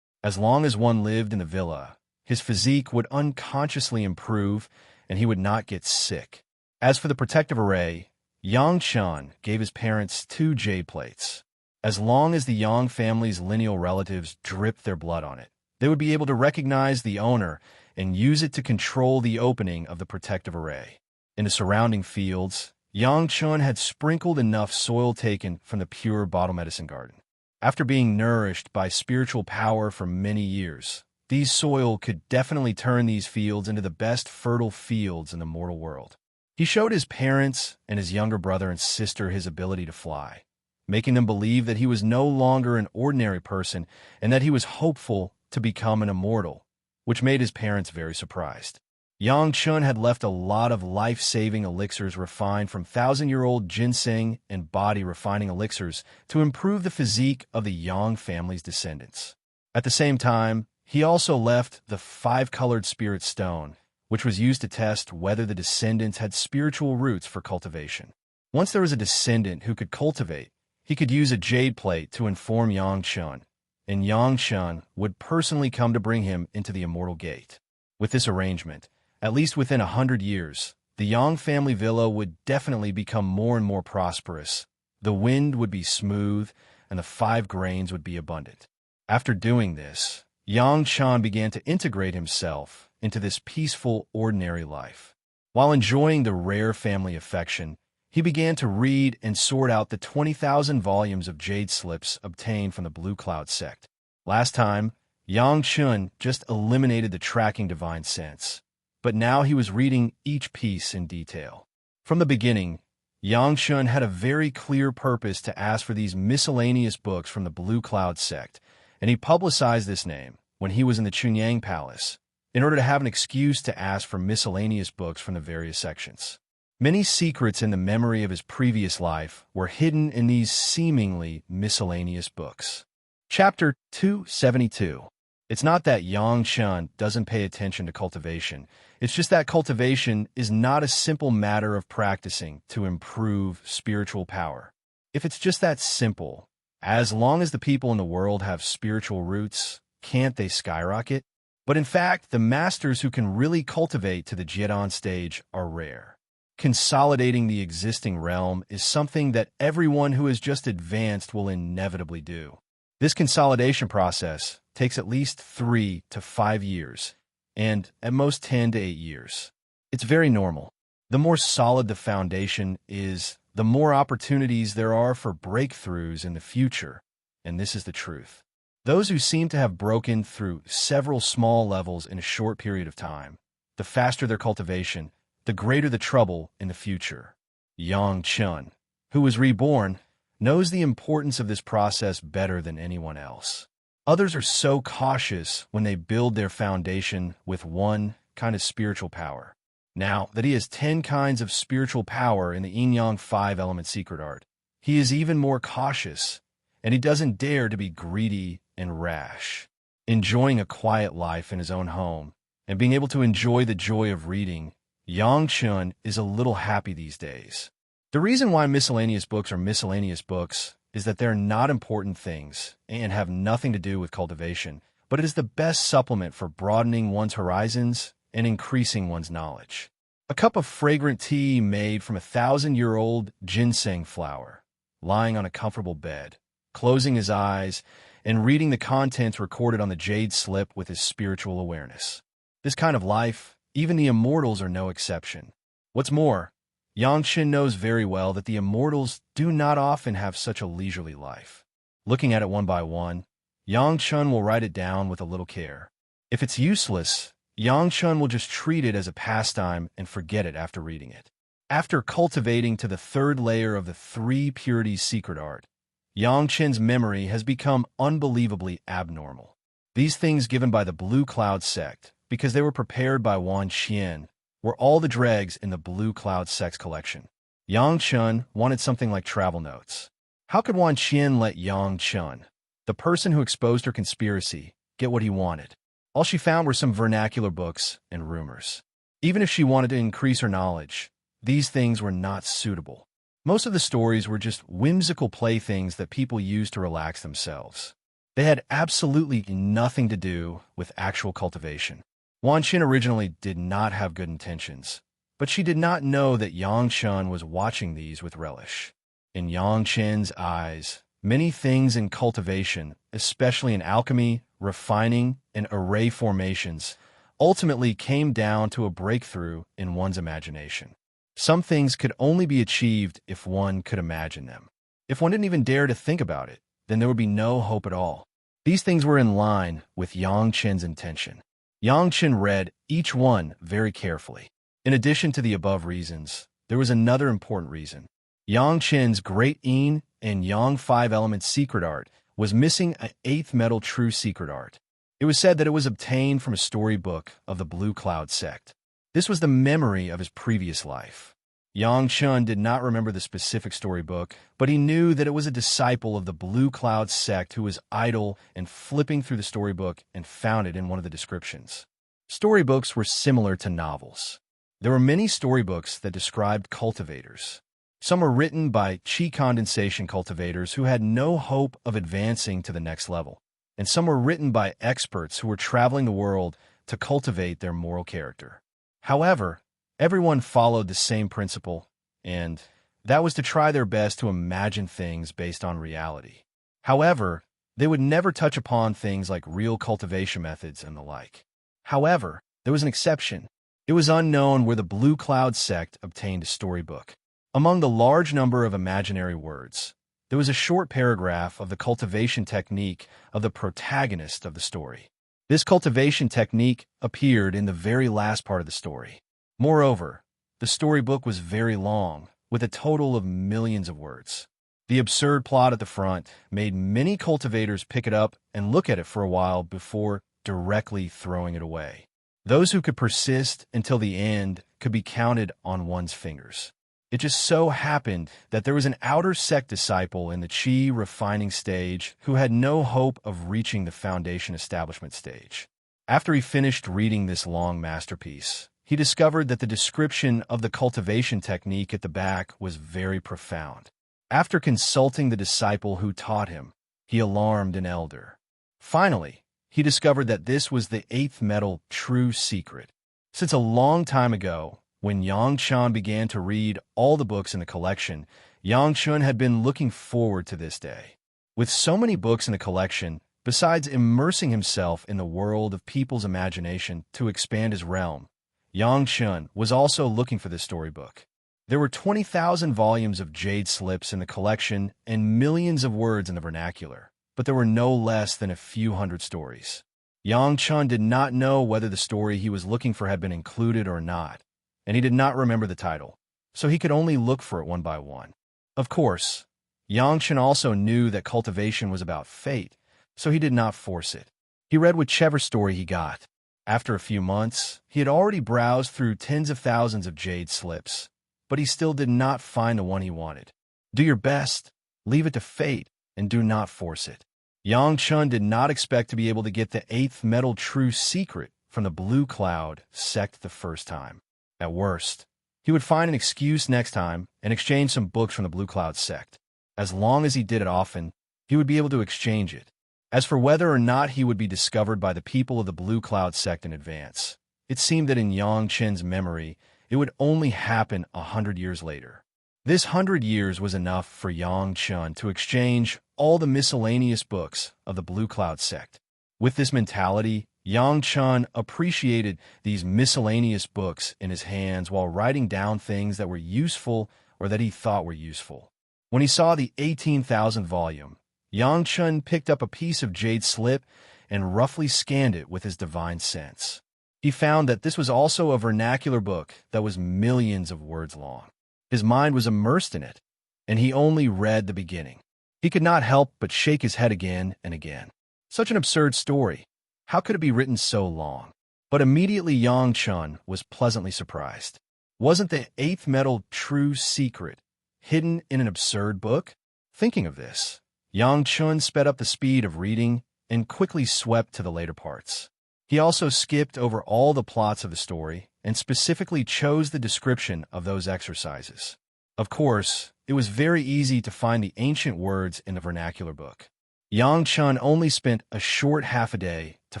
As long as one lived in the villa, his physique would unconsciously improve and he would not get sick. As for the protective array, Yang Chun gave his parents 2 jade plates. As long as the Yang family's lineal relatives dripped their blood on it, they would be able to recognize the owner and use it to control the opening of the protective array. In the surrounding fields, Yang Chun had sprinkled enough soil taken from the pure bottle medicine garden. After being nourished by spiritual power for many years, these soil could definitely turn these fields into the best fertile fields in the mortal world. He showed his parents and his younger brother and sister his ability to fly, making them believe that he was no longer an ordinary person and that he was hopeful to become an immortal, which made his parents very surprised. Yang Chun had left a lot of life-saving elixirs refined from 1,000-year-old ginseng and body-refining elixirs to improve the physique of the Yang family's descendants. At the same time, he also left the 5-colored spirit stone, which was used to test whether the descendants had spiritual roots for cultivation. Once there was a descendant who could cultivate, he could use a jade plate to inform Yang Chun, and Yang Chun would personally come to bring him into the immortal gate. With this arrangement, at least within 100 years, the Yang family villa would definitely become more and more prosperous. The wind would be smooth, and the 5 grains would be abundant. After doing this, Yang Chun began to integrate himself into this peaceful, ordinary life. While enjoying the rare family affection, he began to read and sort out the 20,000 volumes of jade slips obtained from the Blue Cloud sect. Last time, Yang Chun just eliminated the tracking divine sense, but now he was reading each piece in detail. From the beginning, Yang Chun had a very clear purpose to ask for these miscellaneous books from the Blue Cloud sect, and he publicized this name when he was in the Chunyang Palace, in order to have an excuse to ask for miscellaneous books from the various sections. Many secrets in the memory of his previous life were hidden in these seemingly miscellaneous books. Chapter 272. It's not that Yang Chun doesn't pay attention to cultivation. It's just that cultivation is not a simple matter of practicing to improve spiritual power. If it's just that simple, as long as the people in the world have spiritual roots, can't they skyrocket? But in fact, the masters who can really cultivate to the Jiedan stage are rare. Consolidating the existing realm is something that everyone who has just advanced will inevitably do. This consolidation process takes at least 3 to 5 years, and at most 10 to 8 years. It's very normal. The more solid the foundation is, the more opportunities there are for breakthroughs in the future, and this is the truth. Those who seem to have broken through several small levels in a short period of time, the faster their cultivation, the greater the trouble in the future. Yang Chun, who was reborn, knows the importance of this process better than anyone else. Others are so cautious when they build their foundation with one kind of spiritual power. Now that he has 10 kinds of spiritual power in the Yin-Yang 5-element secret art, he is even more cautious, and he doesn't dare to be greedy and rash. Enjoying a quiet life in his own home and being able to enjoy the joy of reading, Yang Chun is a little happy these days. The reason why miscellaneous books are miscellaneous books is that they're not important things and have nothing to do with cultivation, but it is the best supplement for broadening one's horizons and increasing one's knowledge. A cup of fragrant tea made from 1,000-year-old ginseng flower, lying on a comfortable bed, closing his eyes, and reading the contents recorded on the jade slip with his spiritual awareness. This kind of life, even the immortals are no exception. What's more, Yang Chun knows very well that the immortals do not often have such a leisurely life. Looking at it one by one, Yang Chun will write it down with a little care. If it's useless, Yang Chun will just treat it as a pastime and forget it after reading it. After cultivating to the 3rd layer of the 3 purities secret art, Yang Chun's memory has become unbelievably abnormal. These things given by the Blue Cloud sect, because they were prepared by Wan Qian, were all the dregs in the Blue Cloud sect's collection. Yang Chun wanted something like travel notes. How could Wan Qian let Yang Chun, the person who exposed her conspiracy, get what he wanted? All she found were some vernacular books and rumors. Even if she wanted to increase her knowledge, these things were not suitable. Most of the stories were just whimsical playthings that people used to relax themselves. They had absolutely nothing to do with actual cultivation. Wan Qian originally did not have good intentions, but she did not know that Yang Chun was watching these with relish. In Yang Chun's eyes, many things in cultivation, especially in alchemy, refining, and array formations, ultimately came down to a breakthrough in one's imagination. Some things could only be achieved if one could imagine them. If one didn't even dare to think about it, then there would be no hope at all. These things were in line with Yang Chun's intention. Yang Chun read each one very carefully. In addition to the above reasons, there was another important reason. Yang Chun's Great Yin and Yang 5-element secret art was missing an 8th metal true secret art. It was said that it was obtained from a storybook of the Blue Cloud sect. This was the memory of his previous life. Yang Chun did not remember the specific storybook, but he knew that it was a disciple of the Blue Cloud sect who was idle and flipping through the storybook and found it in one of the descriptions. Storybooks were similar to novels. There were many storybooks that described cultivators. Some were written by chi condensation cultivators who had no hope of advancing to the next level, and some were written by experts who were traveling the world to cultivate their moral character. However, everyone followed the same principle, and that was to try their best to imagine things based on reality. However, they would never touch upon things like real cultivation methods and the like. However, there was an exception. It was unknown where the Blue Cloud sect obtained a storybook. Among the large number of imaginary words, there was a short paragraph of the cultivation technique of the protagonist of the story. This cultivation technique appeared in the very last part of the story. Moreover, the storybook was very long, with a total of millions of words. The absurd plot at the front made many cultivators pick it up and look at it for a while before directly throwing it away. Those who could persist until the end could be counted on one's fingers. It just so happened that there was an outer sect disciple in the Qi refining stage who had no hope of reaching the foundation establishment stage. After he finished reading this long masterpiece, he discovered that the description of the cultivation technique at the back was very profound. After consulting the disciple who taught him, he alarmed an elder. Finally, he discovered that this was the 8th metal true secret. Since a long time ago, When Yang Chun began to read all the books in the collection, Yang Chun had been looking forward to this day. With so many books in the collection, besides immersing himself in the world of people's imagination to expand his realm, Yang Chun was also looking for this storybook. There were 20,000 volumes of jade slips in the collection and millions of words in the vernacular, but there were no less than a few hundred stories. Yang Chun did not know whether the story he was looking for had been included or not, and he did not remember the title, so he could only look for it one by one. Of course, Yang Chun also knew that cultivation was about fate, so he did not force it. He read whichever story he got. After a few months, he had already browsed through tens of thousands of jade slips, but he still did not find the one he wanted. Do your best, leave it to fate, and do not force it. Yang Chun did not expect to be able to get the 8th metal true secret from the Blue Cloud sect the first time. At worst, he would find an excuse next time and exchange some books from the Blue Cloud sect. As long as he did it often, he would be able to exchange it. As for whether or not he would be discovered by the people of the Blue Cloud sect in advance, it seemed that in Yang Chun's memory, it would only happen 100 years later. This 100 years was enough for Yang Chun to exchange all the miscellaneous books of the Blue Cloud sect. With this mentality, Yang Chun appreciated these miscellaneous books in his hands while writing down things that were useful or that he thought were useful. When he saw the 18,000 volume, Yang Chun picked up a piece of jade slip and roughly scanned it with his divine sense. He found that this was also a vernacular book that was millions of words long. His mind was immersed in it, and he only read the beginning. He could not help but shake his head again and again. Such an absurd story. How could it be written so long? But immediately Yang Chun was pleasantly surprised. Wasn't the 8th metal true secret hidden in an absurd book? Thinking of this, Yang Chun sped up the speed of reading and quickly swept to the later parts. He also skipped over all the plots of the story and specifically chose the description of those exercises. Of course, it was very easy to find the ancient words in the vernacular book. Yang Chun only spent a short half a day to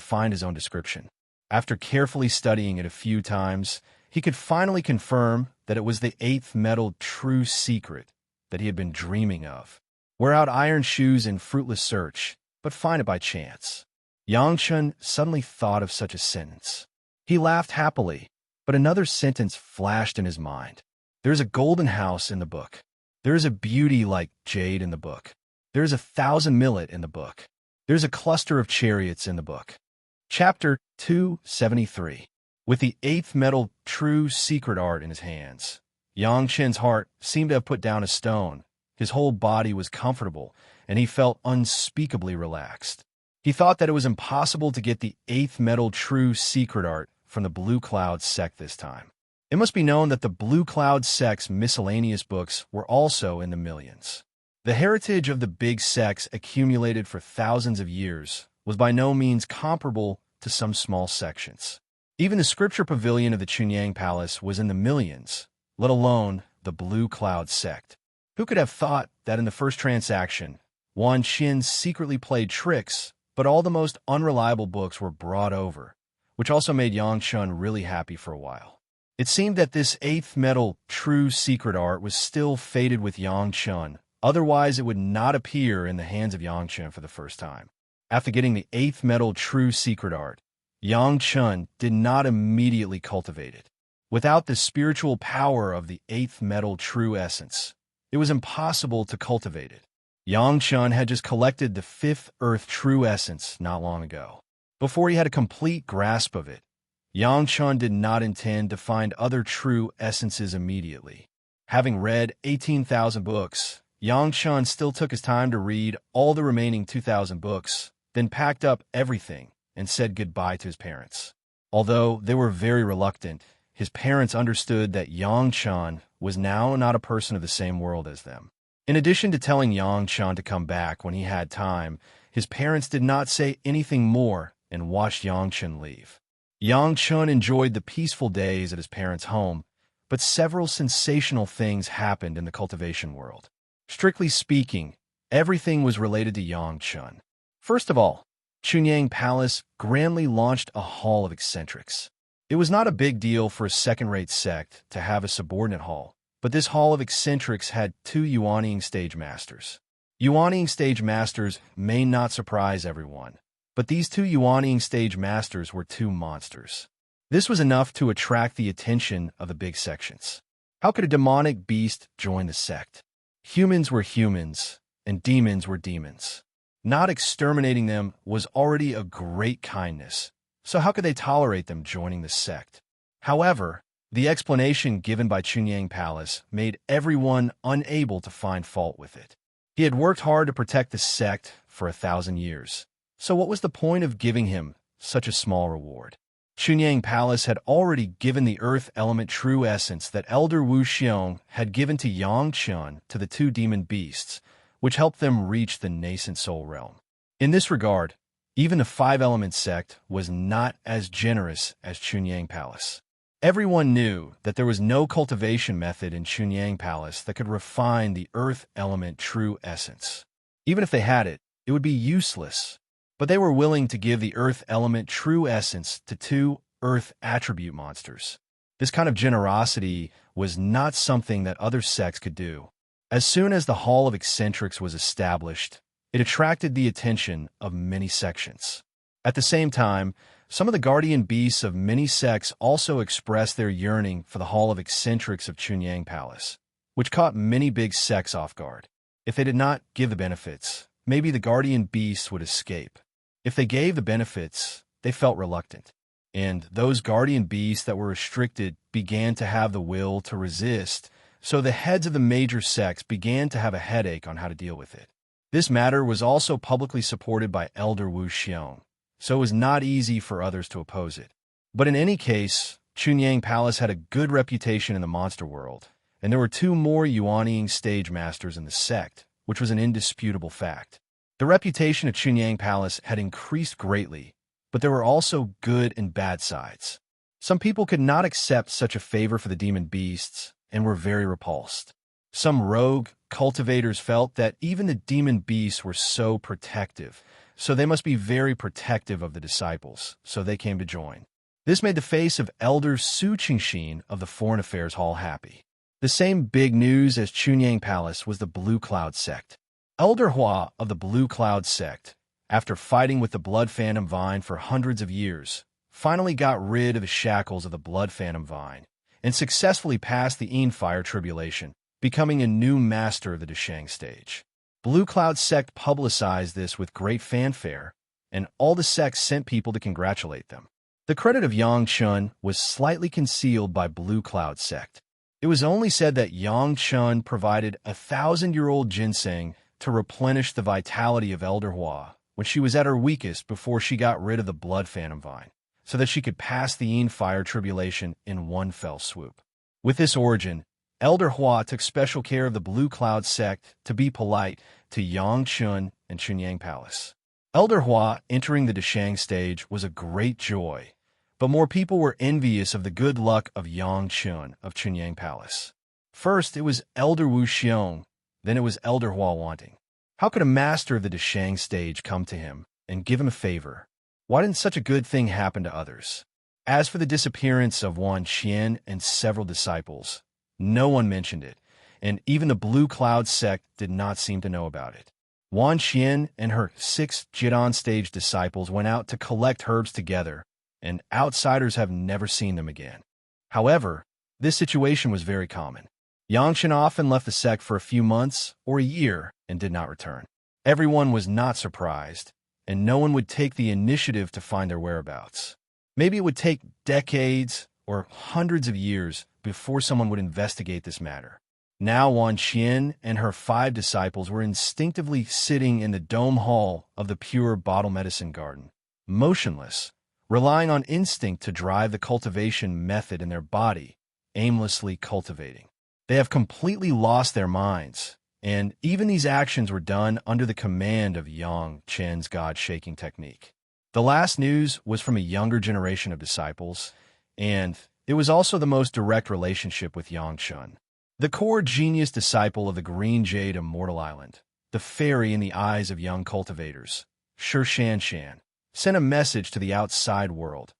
find his own description. After carefully studying it a few times, he could finally confirm that it was the 8th metal true secret that he had been dreaming of. Wear out iron shoes in fruitless search, but find it by chance. Yang Chun suddenly thought of such a sentence. He laughed happily, but another sentence flashed in his mind. There is a golden house in the book. There is a beauty like jade in the book. There is 1,000 millet in the book. There is a cluster of chariots in the book. Chapter 273. With the 8th metal true secret art in his hands, Yang Chun's heart seemed to have put down a stone. His whole body was comfortable, and he felt unspeakably relaxed. He thought that it was impossible to get the 8th metal true secret art from the Blue Cloud sect this time. It must be known that the Blue Cloud sect's miscellaneous books were also in the millions. The heritage of the big sects accumulated for thousands of years was by no means comparable to some small sections. Even the scripture pavilion of the Chunyang Palace was in the millions, let alone the Blue Cloud sect. Who could have thought that in the first transaction, Wan Xin secretly played tricks, but all the most unreliable books were brought over, which also made Yang Chun really happy for a while. It seemed that this 8th metal true secret art was still fated with Yang Chun, otherwise it would not appear in the hands of Yang Chun for the first time. After getting the 8th metal true secret art, Yang Chun did not immediately cultivate it. Without the spiritual power of the 8th metal true essence, it was impossible to cultivate it. Yang Chun had just collected the 5th earth true essence not long ago. Before he had a complete grasp of it, Yang Chun did not intend to find other true essences immediately. Having read 18,000 books, Yang Chun still took his time to read all the remaining 2,000 books, then packed up everything and said goodbye to his parents. Although they were very reluctant, his parents understood that Yang Chun was now not a person of the same world as them. In addition to telling Yang Chun to come back when he had time, his parents did not say anything more and watched Yang Chun leave. Yang Chun enjoyed the peaceful days at his parents' home, but several sensational things happened in the cultivation world. Strictly speaking, everything was related to Yang Chun. First of all, Chunyang Palace grandly launched a hall of eccentrics. It was not a big deal for a second-rate sect to have a subordinate hall, but this hall of eccentrics had two yuanying stage masters. Yuanying stage masters may not surprise everyone, but these two yuanying stage masters were two monsters. This was enough to attract the attention of the big sections. How could a demonic beast join the sect? Humans were humans, and demons were demons. Not exterminating them was already a great kindness, so how could they tolerate them joining the sect? However, the explanation given by Chunyang Palace made everyone unable to find fault with it. He had worked hard to protect the sect for 1,000 years, so what was the point of giving him such a small reward? Chunyang Palace had already given the earth element true essence that Elder Wu Xiong had given to Yang Chun to the two demon beasts, which helped them reach the nascent soul realm. In this regard, even the five-element sect was not as generous as Chunyang Palace. Everyone knew that there was no cultivation method in Chunyang Palace that could refine the earth element true essence. Even if they had it, it would be useless. But they were willing to give the earth element true essence to two earth attribute monsters. This kind of generosity was not something that other sects could do. As soon as the Hall of Eccentrics was established, it attracted the attention of many sections. At the same time, some of the guardian beasts of many sects also expressed their yearning for the Hall of Eccentrics of Chunyang Palace, which caught many big sects off guard. If they did not give the benefits, maybe the guardian beasts would escape. If they gave the benefits, they felt reluctant. And those guardian beasts that were restricted began to have the will to resist, so the heads of the major sects began to have a headache on how to deal with it. This matter was also publicly supported by Elder Wu Xiong, so it was not easy for others to oppose it. But in any case, Chunyang Palace had a good reputation in the monster world, and there were two more yuanying stage masters in the sect, which was an indisputable fact. The reputation of Chunyang Palace had increased greatly, but there were also good and bad sides. Some people could not accept such a favor for the demon beasts and were very repulsed. Some rogue cultivators felt that even the demon beasts were so protective, so they must be very protective of the disciples, so they came to join. This made the face of Elder Su Qingxin of the Foreign Affairs Hall happy. The same big news as Chunyang Palace was the Blue Cloud sect. Elder Hua of the Blue Cloud sect, after fighting with the Blood Phantom Vine for hundreds of years, finally got rid of the shackles of the Blood Phantom Vine and successfully passed the Yin Fire Tribulation, becoming a new master of the Deshang stage. Blue Cloud sect publicized this with great fanfare, and all the sects sent people to congratulate them. The credit of Yang Chun was slightly concealed by Blue Cloud sect. It was only said that Yang Chun provided 1,000-year-old ginseng to replenish the vitality of Elder Hua when she was at her weakest before she got rid of the Blood Phantom Vine, so that she could pass the Yin Fire Tribulation in one fell swoop. With this origin, Elder Hua took special care of the Blue Cloud sect to be polite to Yang Chun and Chunyang Palace. Elder Hua entering the Deshang stage was a great joy, but more people were envious of the good luck of Yang Chun of Chunyang Palace. First, it was Elder Wu Xiong, then it was Elder Hua wanting. How could a master of the Deshang stage come to him and give him a favor? Why didn't such a good thing happen to others? As for the disappearance of Wan Qian and several disciples, no one mentioned it, and even the Blue Cloud sect did not seem to know about it. Wan Qian and her 6 Jidan stage disciples went out to collect herbs together, and outsiders have never seen them again. However, this situation was very common. Yang Chen often left the sect for a few months or a year and did not return. Everyone was not surprised, and no one would take the initiative to find their whereabouts. Maybe it would take decades or hundreds of years before someone would investigate this matter. Now Wan Qian and her 5 disciples were instinctively sitting in the dome hall of the pure bottle medicine garden, motionless, relying on instinct to drive the cultivation method in their body, aimlessly cultivating. They have completely lost their minds, and even these actions were done under the command of Yang Chen's God-shaking technique. The last news was from a younger generation of disciples, and it was also the most direct relationship with Yang Chun, the core genius disciple of the Green Jade Immortal Island, the fairy in the eyes of young cultivators. Shi Shan sent a message to the outside world,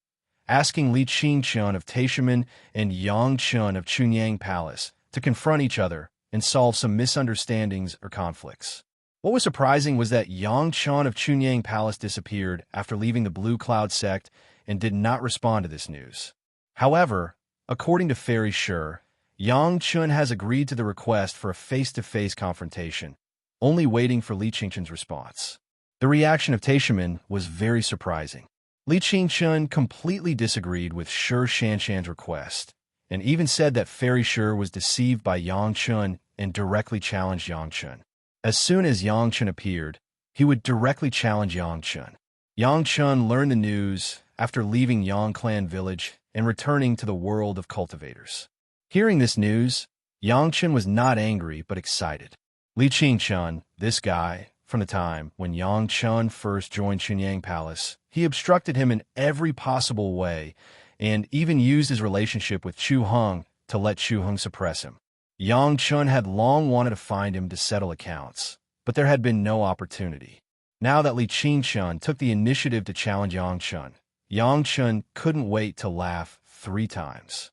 asking Li Qingchun of Taishimen and Yang Chun of Chunyang Palace to confront each other and solve some misunderstandings or conflicts. What was surprising was that Yang Chun of Chunyang Palace disappeared after leaving the Blue Cloud sect and did not respond to this news. However, according to Fairy Sure, Yang Chun has agreed to the request for a face-to-face confrontation, only waiting for Li Qingchun's response. The reaction of Taishimen was very surprising. Li Qingchun completely disagreed with Sure Shanshan's request, and even said that Fairy Sure was deceived by Yang Chun and directly challenged Yang Chun. As soon as Yang Chun appeared, he would directly challenge Yang Chun. Yang Chun learned the news after leaving Yang Clan village and returning to the world of cultivators. Hearing this news, Yang Chun was not angry but excited. Li Qingchun, this guy, from the time when Yang Chun first joined Chunyang Palace, he obstructed him in every possible way and even used his relationship with Chu Heng to let Chu Heng suppress him. Yang Chun had long wanted to find him to settle accounts, but there had been no opportunity. Now that Li Qingchun took the initiative to challenge Yang Chun couldn't wait to laugh 3 times.